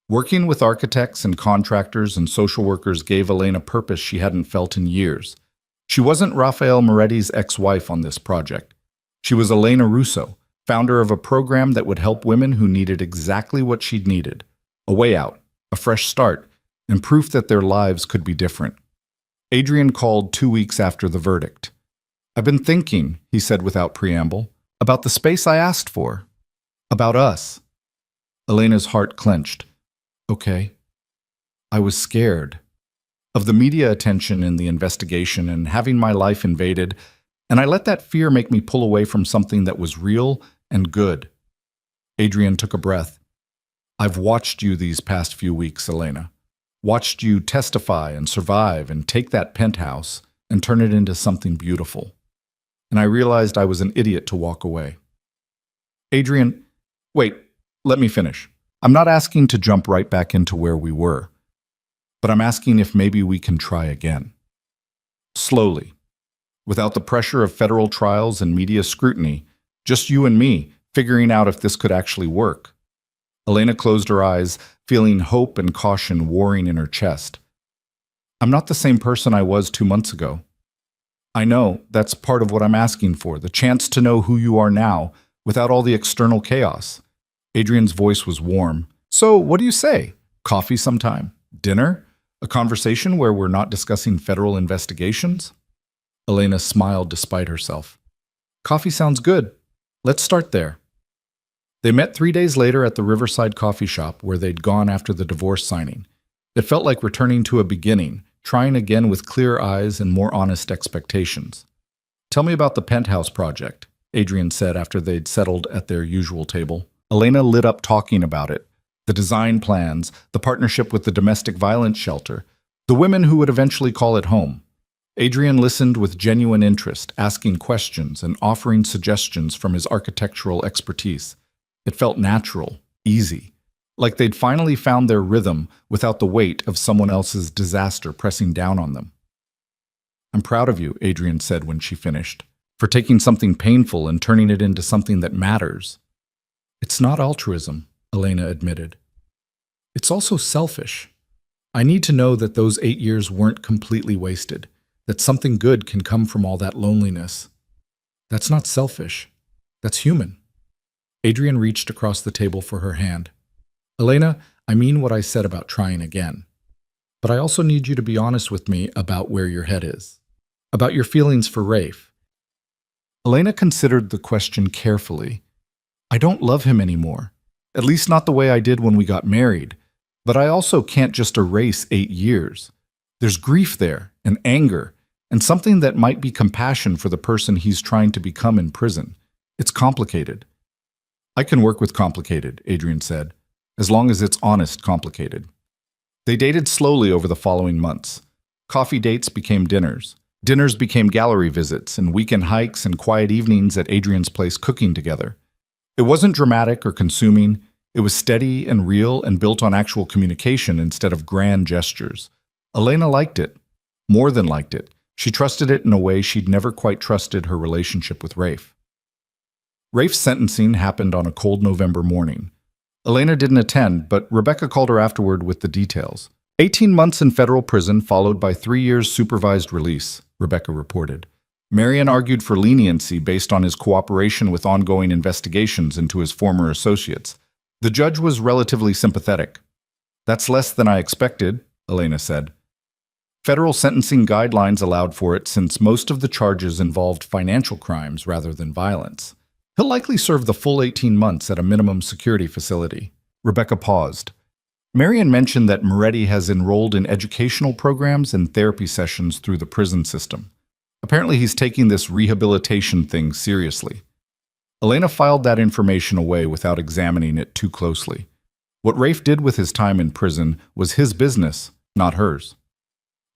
Working with architects and contractors and social workers gave Elena purpose she hadn't felt in years. She wasn't Rafael Moretti's ex-wife on this project. She was Elena Russo, founder of a program that would help women who needed exactly what she'd needed: a way out, a fresh start, and proof that their lives could be different. Adrien called 2 weeks after the verdict. "I've been thinking," he said without preamble, "about the space I asked for. About us." Elena's heart clenched. "Okay." "I was scared of the media attention in the investigation and having my life invaded, and I let that fear make me pull away from something that was real and good." Adrien took a breath. "I've watched you these past few weeks, Elena. Watched you testify and survive and take that penthouse and turn it into something beautiful. And I realized I was an idiot to walk away." "Adrien, wait, let me finish. I'm not asking to jump right back into where we were, but I'm asking if maybe we can try again. Slowly, without the pressure of federal trials and media scrutiny, just you and me figuring out if this could actually work." Elena closed her eyes, feeling hope and caution warring in her chest. "I'm not the same person I was 2 months ago. I know that's part of what I'm asking for, the chance to know who you are now without all the external chaos." Adrien's voice was warm. "So, what do you say? Coffee sometime? Dinner? A conversation where we're not discussing federal investigations?" Elena smiled despite herself. "Coffee sounds good. Let's start there." They met 3 days later at the Riverside coffee shop where they'd gone after the divorce signing. It felt like returning to a beginning, trying again with clear eyes and more honest expectations. "Tell me about the penthouse project," Adrien said after they'd settled at their usual table. Elena lit up talking about it. The design plans, the partnership with the domestic violence shelter, the women who would eventually call it home. Adrien listened with genuine interest, asking questions and offering suggestions from his architectural expertise. It felt natural, easy, like they'd finally found their rhythm without the weight of someone else's disaster pressing down on them. "I'm proud of you," Adrien said when she finished, "for taking something painful and turning it into something that matters." "It's not altruism," Elena admitted. "It's also selfish. I need to know that those 8 years weren't completely wasted, that something good can come from all that loneliness. That's not selfish. That's human." Adrien reached across the table for her hand. "Elena, I mean what I said about trying again. But I also need you to be honest with me about where your head is, about your feelings for Rafe." Elena considered the question carefully. "I don't love him anymore, at least not the way I did when we got married, but I also can't just erase 8 years. There's grief there, and anger, and something that might be compassion for the person he's trying to become in prison. It's complicated." "I can work with complicated," Adrien said, "as long as it's honest complicated." They dated slowly over the following months. Coffee dates became dinners. Dinners became gallery visits and weekend hikes and quiet evenings at Adrien's place cooking together. It wasn't dramatic or consuming. It was steady and real and built on actual communication instead of grand gestures. Elena liked it, more than liked it. She trusted it in a way she'd never quite trusted her relationship with Rafe. Rafe's sentencing happened on a cold November morning. Elena didn't attend, but Rebecca called her afterward with the details. 18 months in federal prison followed by 3 years supervised release, Rebecca reported. Marion argued for leniency based on his cooperation with ongoing investigations into his former associates. The judge was relatively sympathetic. That's less than I expected, Elena said. Federal sentencing guidelines allowed for it since most of the charges involved financial crimes rather than violence. He'll likely serve the full 18 months at a minimum security facility. Rebecca paused. Marion mentioned that Moretti has enrolled in educational programs and therapy sessions through the prison system. Apparently he's taking this rehabilitation thing seriously. Elena filed that information away without examining it too closely. What Rafe did with his time in prison was his business, not hers.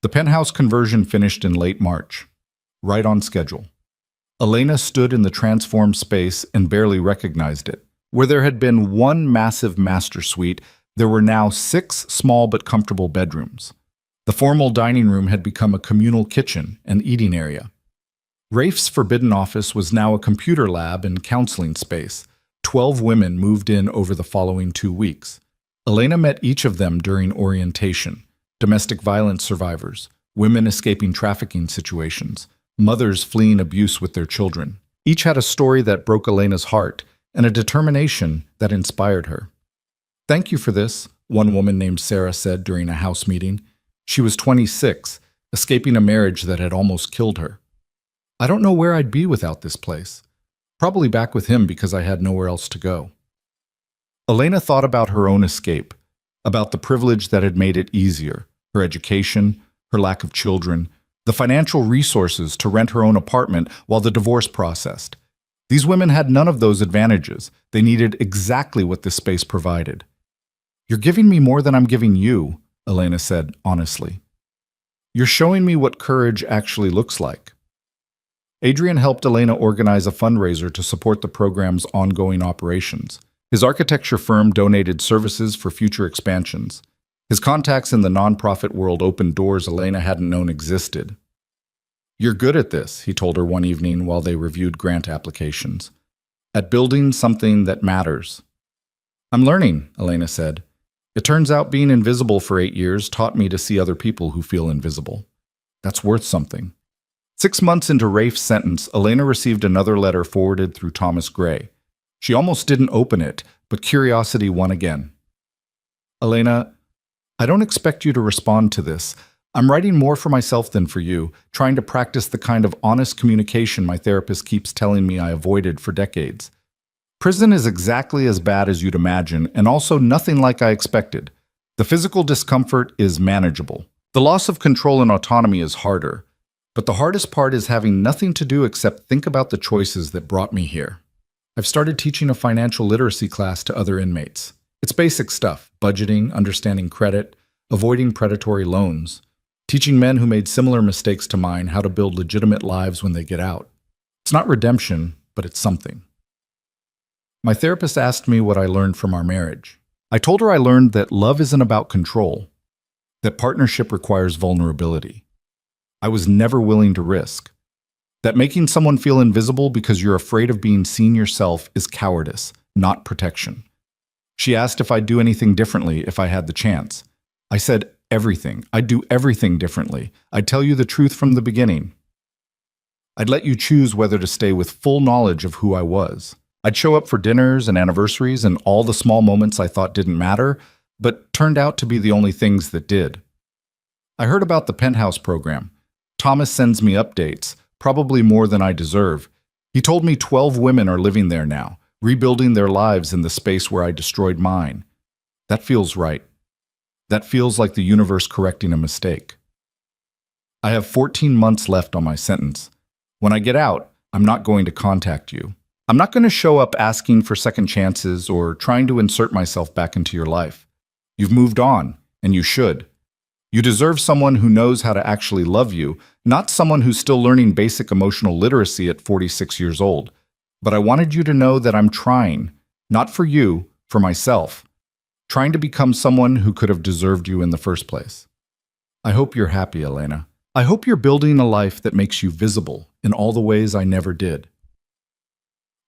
The penthouse conversion finished in late March, right on schedule. Elena stood in the transformed space and barely recognized it. Where there had been one massive master suite, there were now 6 small but comfortable bedrooms. The formal dining room had become a communal kitchen and eating area. Rafe's forbidden office was now a computer lab and counseling space. 12 women moved in over the following 2 weeks. Elena met each of them during orientation. Domestic violence survivors, women escaping trafficking situations, mothers fleeing abuse with their children. Each had a story that broke Elena's heart and a determination that inspired her. "Thank you for this," one woman named Sarah said during a house meeting. She was 26, escaping a marriage that had almost killed her. "I don't know where I'd be without this place. Probably back with him because I had nowhere else to go." Elena thought about her own escape, about the privilege that had made it easier, her education, her lack of children, the financial resources to rent her own apartment while the divorce processed. These women had none of those advantages. They needed exactly what this space provided. "You're giving me more than I'm giving you," Elena said honestly. "You're showing me what courage actually looks like." Adrien helped Elena organize a fundraiser to support the program's ongoing operations. His architecture firm donated services for future expansions. His contacts in the nonprofit world opened doors Elena hadn't known existed. "You're good at this," he told her one evening while they reviewed grant applications. "At building something that matters." "I'm learning," Elena said. "It turns out being invisible for 8 years taught me to see other people who feel invisible. That's worth something." 6 months into Rafe's sentence, Elena received another letter forwarded through Thomas Gray. She almost didn't open it, but curiosity won again. "Elena, I don't expect you to respond to this. I'm writing more for myself than for you, trying to practice the kind of honest communication my therapist keeps telling me I avoided for decades. Prison is exactly as bad as you'd imagine, and also nothing like I expected. The physical discomfort is manageable. The loss of control and autonomy is harder. But the hardest part is having nothing to do except think about the choices that brought me here. I've started teaching a financial literacy class to other inmates. It's basic stuff: budgeting, understanding credit, avoiding predatory loans, teaching men who made similar mistakes to mine how to build legitimate lives when they get out. It's not redemption, but it's something." My therapist asked me what I learned from our marriage. I told her I learned that love isn't about control, that partnership requires vulnerability. I was never willing to risk. That making someone feel invisible because you're afraid of being seen yourself is cowardice, not protection. She asked if I'd do anything differently if I had the chance. I said everything. I'd do everything differently. I'd tell you the truth from the beginning. I'd let you choose whether to stay with full knowledge of who I was. I'd show up for dinners and anniversaries and all the small moments I thought didn't matter, but turned out to be the only things that did. I heard about the penthouse program. Thomas sends me updates, probably more than I deserve. He told me 12 women are living there now, rebuilding their lives in the space where I destroyed mine. That feels right. That feels like the universe correcting a mistake. I have 14 months left on my sentence. When I get out, I'm not going to contact you. I'm not going to show up asking for second chances or trying to insert myself back into your life. You've moved on, and you should. You deserve someone who knows how to actually love you, not someone who's still learning basic emotional literacy at 46 years old. But I wanted you to know that I'm trying, not for you, for myself, trying to become someone who could have deserved you in the first place. I hope you're happy, Elena. I hope you're building a life that makes you visible in all the ways I never did.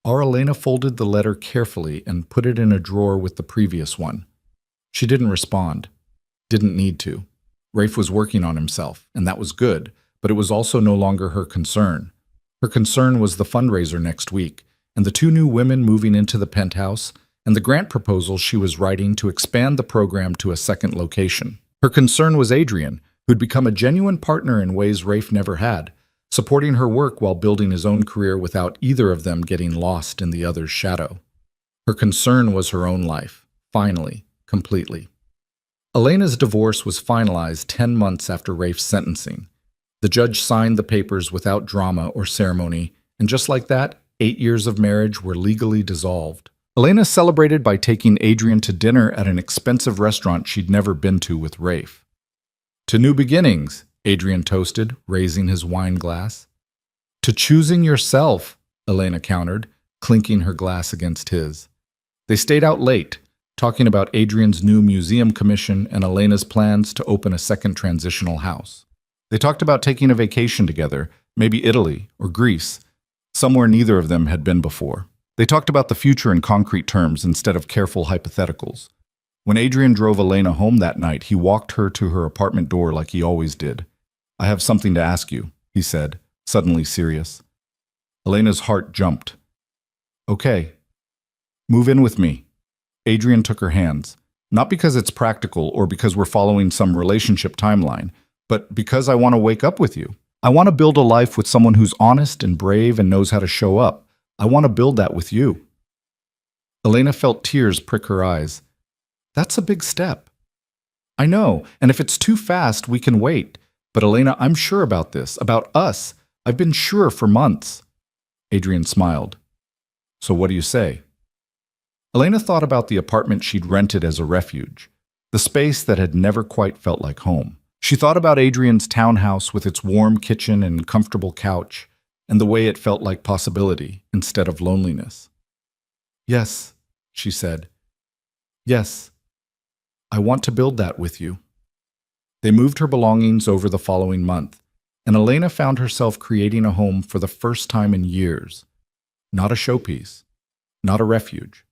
Our Elena folded the letter carefully and put it in a drawer with the previous one. She didn't respond. Didn't need to. Rafe was working on himself, and that was good, but it was also no longer her concern. Her concern was the fundraiser next week, and the 2 new women moving into the penthouse, and the grant proposal she was writing to expand the program to a second location. Her concern was Adrien, who'd become a genuine partner in ways Rafe never had, supporting her work while building his own career without either of them getting lost in the other's shadow. Her concern was her own life, finally, completely. Elena's divorce was finalized 10 months after Rafe's sentencing. The judge signed the papers without drama or ceremony, and just like that, 8 years of marriage were legally dissolved. Elena celebrated by taking Adrien to dinner at an expensive restaurant she'd never been to with Rafe. "To new beginnings," Adrien toasted, raising his wine glass. "To choosing yourself," Elena countered, clinking her glass against his. They stayed out late, talking about Adrien's new museum commission and Elena's plans to open a second transitional house. They talked about taking a vacation together, maybe Italy or Greece, somewhere neither of them had been before. They talked about the future in concrete terms instead of careful hypotheticals. When Adrien drove Elena home that night, he walked her to her apartment door like he always did. "I have something to ask you," he said, suddenly serious. Elena's heart jumped. "Okay. Move in with me." Adrien took her hands, not because it's practical or because we're following some relationship timeline, but because I want to wake up with you. I want to build a life with someone who's honest and brave and knows how to show up. I want to build that with you. Elena felt tears prick her eyes. "That's a big step." "I know, and if it's too fast, we can wait. But Elena, I'm sure about this, about us. I've been sure for months." Adrien smiled. "So what do you say?" Elena thought about the apartment she'd rented as a refuge, the space that had never quite felt like home. She thought about Adrien's townhouse with its warm kitchen and comfortable couch, and the way it felt like possibility instead of loneliness. "Yes," she said. "Yes, I want to build that with you." They moved her belongings over the following month, and Elena found herself creating a home for the first time in years. Not a showpiece, not a refuge.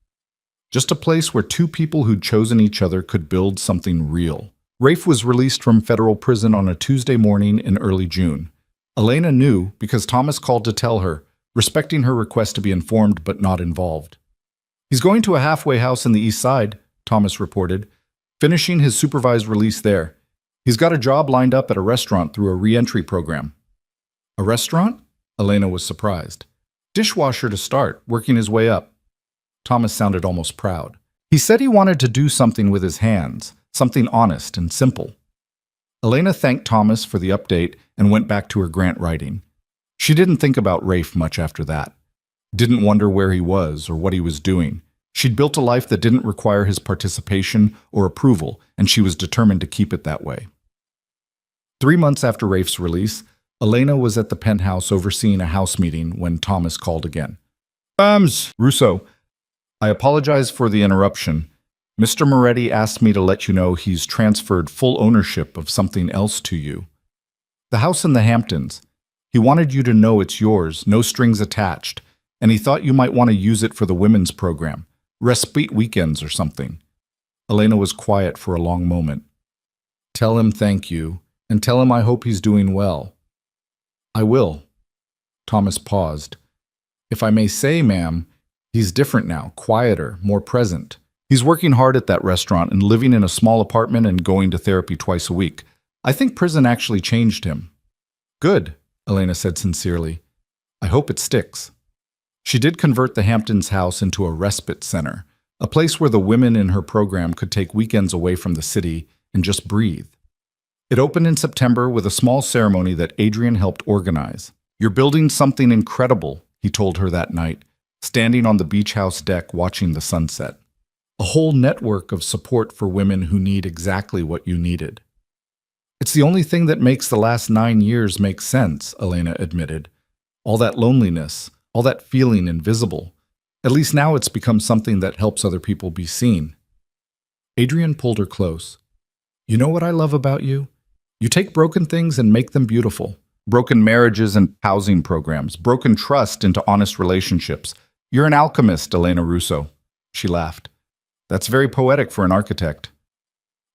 Just a place where 2 people who'd chosen each other could build something real. Rafe was released from federal prison on a Tuesday morning in early June. Elena knew because Thomas called to tell her, respecting her request to be informed but not involved. "He's going to a halfway house in the east side," Thomas reported, "finishing his supervised release there. He's got a job lined up at a restaurant through a re-entry program." "A restaurant?" Elena was surprised. "Dishwasher to start, working his way up." Thomas sounded almost proud. "He said he wanted to do something with his hands, something honest and simple." Elena thanked Thomas for the update and went back to her grant writing. She didn't think about Rafe much after that. Didn't wonder where he was or what he was doing. She'd built a life that didn't require his participation or approval, and she was determined to keep it that way. 3 months after Rafe's release, Elena was at the penthouse overseeing a house meeting when Thomas called again. Russo, I apologize for the interruption. Mr. Moretti asked me to let you know he's transferred full ownership of something else to you. The house in the Hamptons. He wanted you to know it's yours, no strings attached, and he thought you might want to use it for the women's program, respite weekends or something. Elena was quiet for a long moment. "Tell him thank you, and tell him I hope he's doing well." "I will." Thomas paused. "If I may say, ma'am, he's different now, quieter, more present. He's working hard at that restaurant and living in a small apartment and going to therapy twice a week. I think prison actually changed him." "Good," Elena said sincerely. "I hope it sticks." She did convert the Hamptons house into a respite center, a place where the women in her program could take weekends away from the city and just breathe. It opened in September with a small ceremony that Adrien helped organize. "You're building something incredible," he told her that night, standing on the beach house deck watching the sunset. "A whole network of support for women who need exactly what you needed." "It's the only thing that makes the last 9 years make sense," Elena admitted. "All that loneliness, all that feeling invisible. At least now it's become something that helps other people be seen." Adrien pulled her close. "You know what I love about you? You take broken things and make them beautiful. Broken marriages and housing programs, broken trust into honest relationships, You're an alchemist, Elena Russo. She laughed. That's very poetic for an architect.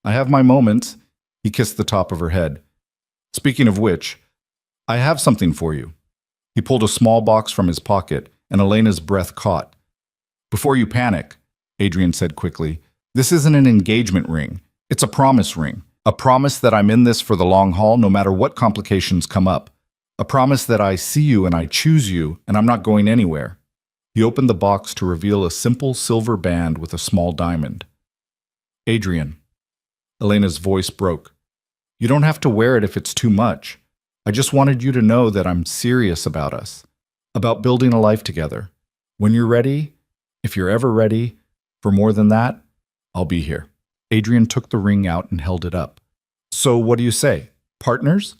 I have my moments. He kissed the top of her head. Speaking of which, I have something for you. He pulled a small box from his pocket, and Elena's breath caught. Before you panic, Adrien said quickly, this isn't an engagement ring. It's a promise ring. A promise that I'm in this for the long haul no matter what complications come up. A promise that I see you and I choose you and I'm not going anywhere. He opened the box to reveal a simple silver band with a small diamond. Adrien. Elena's voice broke. You don't have to wear it if it's too much. I just wanted you to know that I'm serious about us, about building a life together. When you're ready, if you're ever ready, for more than that, I'll be here. Adrien took the ring out and held it up. So what do you say? Partners?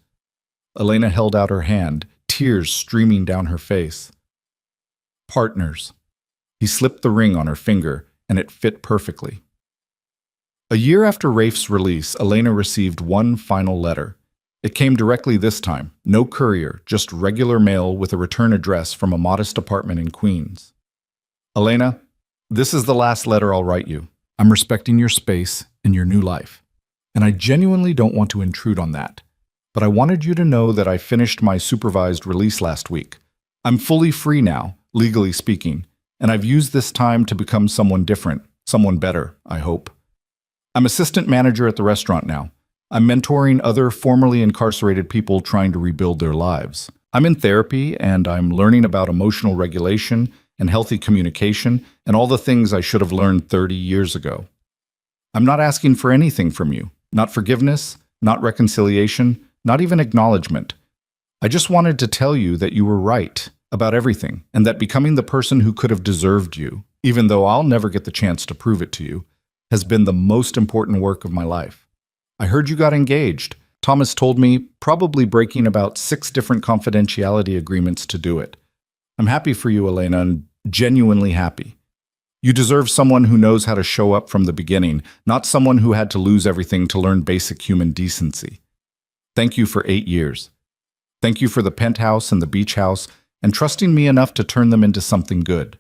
Elena held out her hand, tears streaming down her face. Partners. He slipped the ring on her finger, and it fit perfectly. A year after Rafe's release, Elena received one final letter. It came directly this time, no courier, just regular mail with a return address from a modest apartment in Queens. Elena, this is the last letter I'll write you. I'm respecting your space in your new life, and I genuinely don't want to intrude on that. But I wanted you to know that I finished my supervised release last week. I'm fully free now, legally speaking, and I've used this time to become someone different, someone better, I hope. I'm assistant manager at the restaurant now. I'm mentoring other formerly incarcerated people trying to rebuild their lives. I'm in therapy, and I'm learning about emotional regulation and healthy communication and all the things I should have learned 30 years ago. I'm not asking for anything from you, not forgiveness, not reconciliation, not even acknowledgement. I just wanted to tell you that you were right about everything and that becoming the person who could have deserved you, even though I'll never get the chance to prove it to you, has been the most important work of my life. I heard you got engaged. Thomas told me, probably breaking about 6 different confidentiality agreements to do it. I'm happy for you, Elena, and genuinely happy. You deserve someone who knows how to show up from the beginning, not someone who had to lose everything to learn basic human decency. Thank you for 8 years. Thank you for the penthouse and the beach house and trusting me enough to turn them into something good.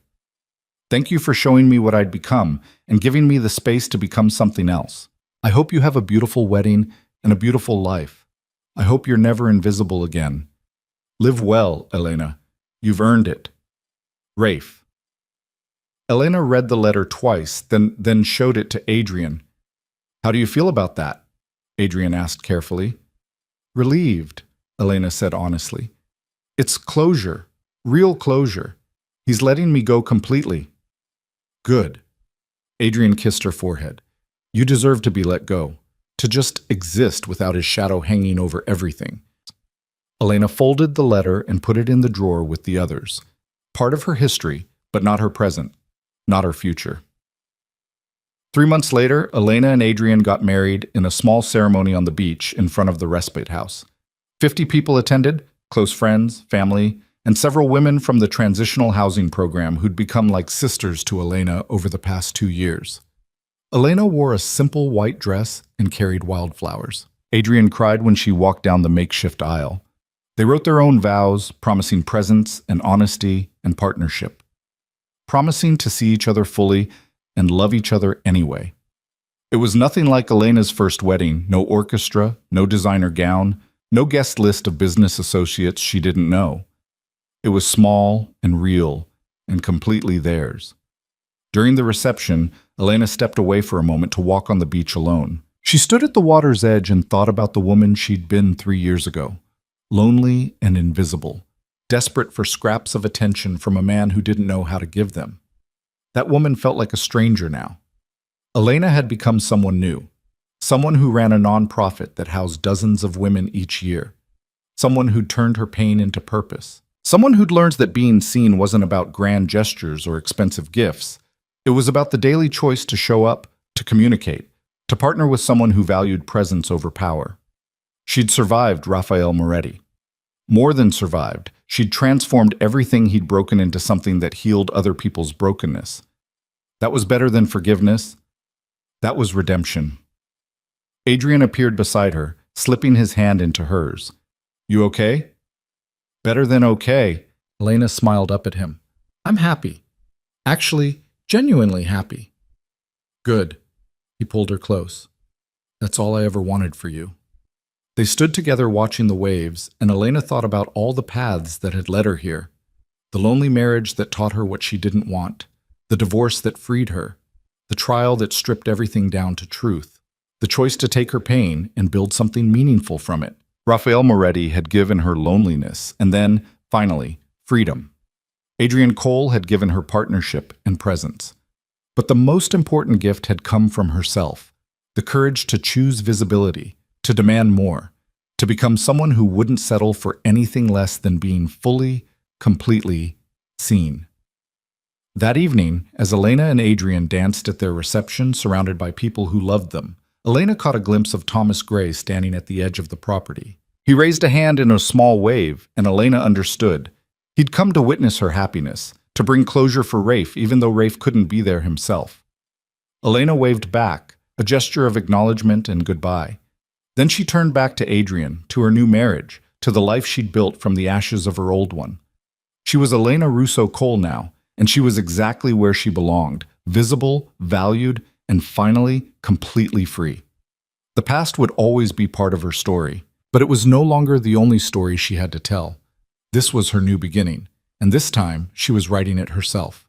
Thank you for showing me what I'd become and giving me the space to become something else. I hope you have a beautiful wedding and a beautiful life. I hope you're never invisible again. Live well, Elena. You've earned it. Rafe. Elena read the letter twice, then showed it to Adrien. How do you feel about that? Adrien asked carefully. Relieved, Elena said honestly. It's closure, real closure. He's letting me go completely. Good. Adrien kissed her forehead. You deserve to be let go, to just exist without his shadow hanging over everything. Elena folded the letter and put it in the drawer with the others. Part of her history, but not her present, not her future. 3 months later, Elena and Adrien got married in a small ceremony on the beach in front of the respite house. 50 people attended, close friends, family, and several women from the transitional housing program who'd become like sisters to Elena over the past 2 years. Elena wore a simple white dress and carried wildflowers. Adrien cried when she walked down the makeshift aisle. They wrote their own vows, promising presence and honesty and partnership. Promising to see each other fully and love each other anyway. It was nothing like Elena's first wedding, no orchestra, no designer gown, no guest list of business associates she didn't know. It was small and real and completely theirs. During the reception, Elena stepped away for a moment to walk on the beach alone. She stood at the water's edge and thought about the woman she'd been 3 years ago. Lonely and invisible, desperate for scraps of attention from a man who didn't know how to give them. That woman felt like a stranger now. Elena had become someone new, someone who ran a nonprofit that housed dozens of women each year, someone who'd turned her pain into purpose, someone who'd learned that being seen wasn't about grand gestures or expensive gifts. It was about the daily choice to show up, to communicate, to partner with someone who valued presence over power. She'd survived Rafael Moretti. More than survived, she'd transformed everything he'd broken into something that healed other people's brokenness. That was better than forgiveness. That was redemption. Adrien appeared beside her, slipping his hand into hers. You okay? Better than okay. Elena smiled up at him. I'm happy. Actually, genuinely happy. Good. He pulled her close. That's all I ever wanted for you. They stood together watching the waves, and Elena thought about all the paths that had led her here. The lonely marriage that taught her what she didn't want, the divorce that freed her, the trial that stripped everything down to truth, the choice to take her pain and build something meaningful from it. Raphael Moretti had given her loneliness, and then, finally, freedom. Adrien Cole had given her partnership and presence. But the most important gift had come from herself, the courage to choose visibility, to demand more, to become someone who wouldn't settle for anything less than being fully, completely seen. That evening, as Elena and Adrien danced at their reception surrounded by people who loved them, Elena caught a glimpse of Thomas Gray standing at the edge of the property. He raised a hand in a small wave, and Elena understood. He'd come to witness her happiness, to bring closure for Rafe even though Rafe couldn't be there himself. Elena waved back, a gesture of acknowledgement and goodbye. Then she turned back to Adrien, to her new marriage, to the life she'd built from the ashes of her old one. She was Elena Russo Cole now, and she was exactly where she belonged, visible, valued, and finally, completely free. The past would always be part of her story, but it was no longer the only story she had to tell. This was her new beginning, and this time she was writing it herself.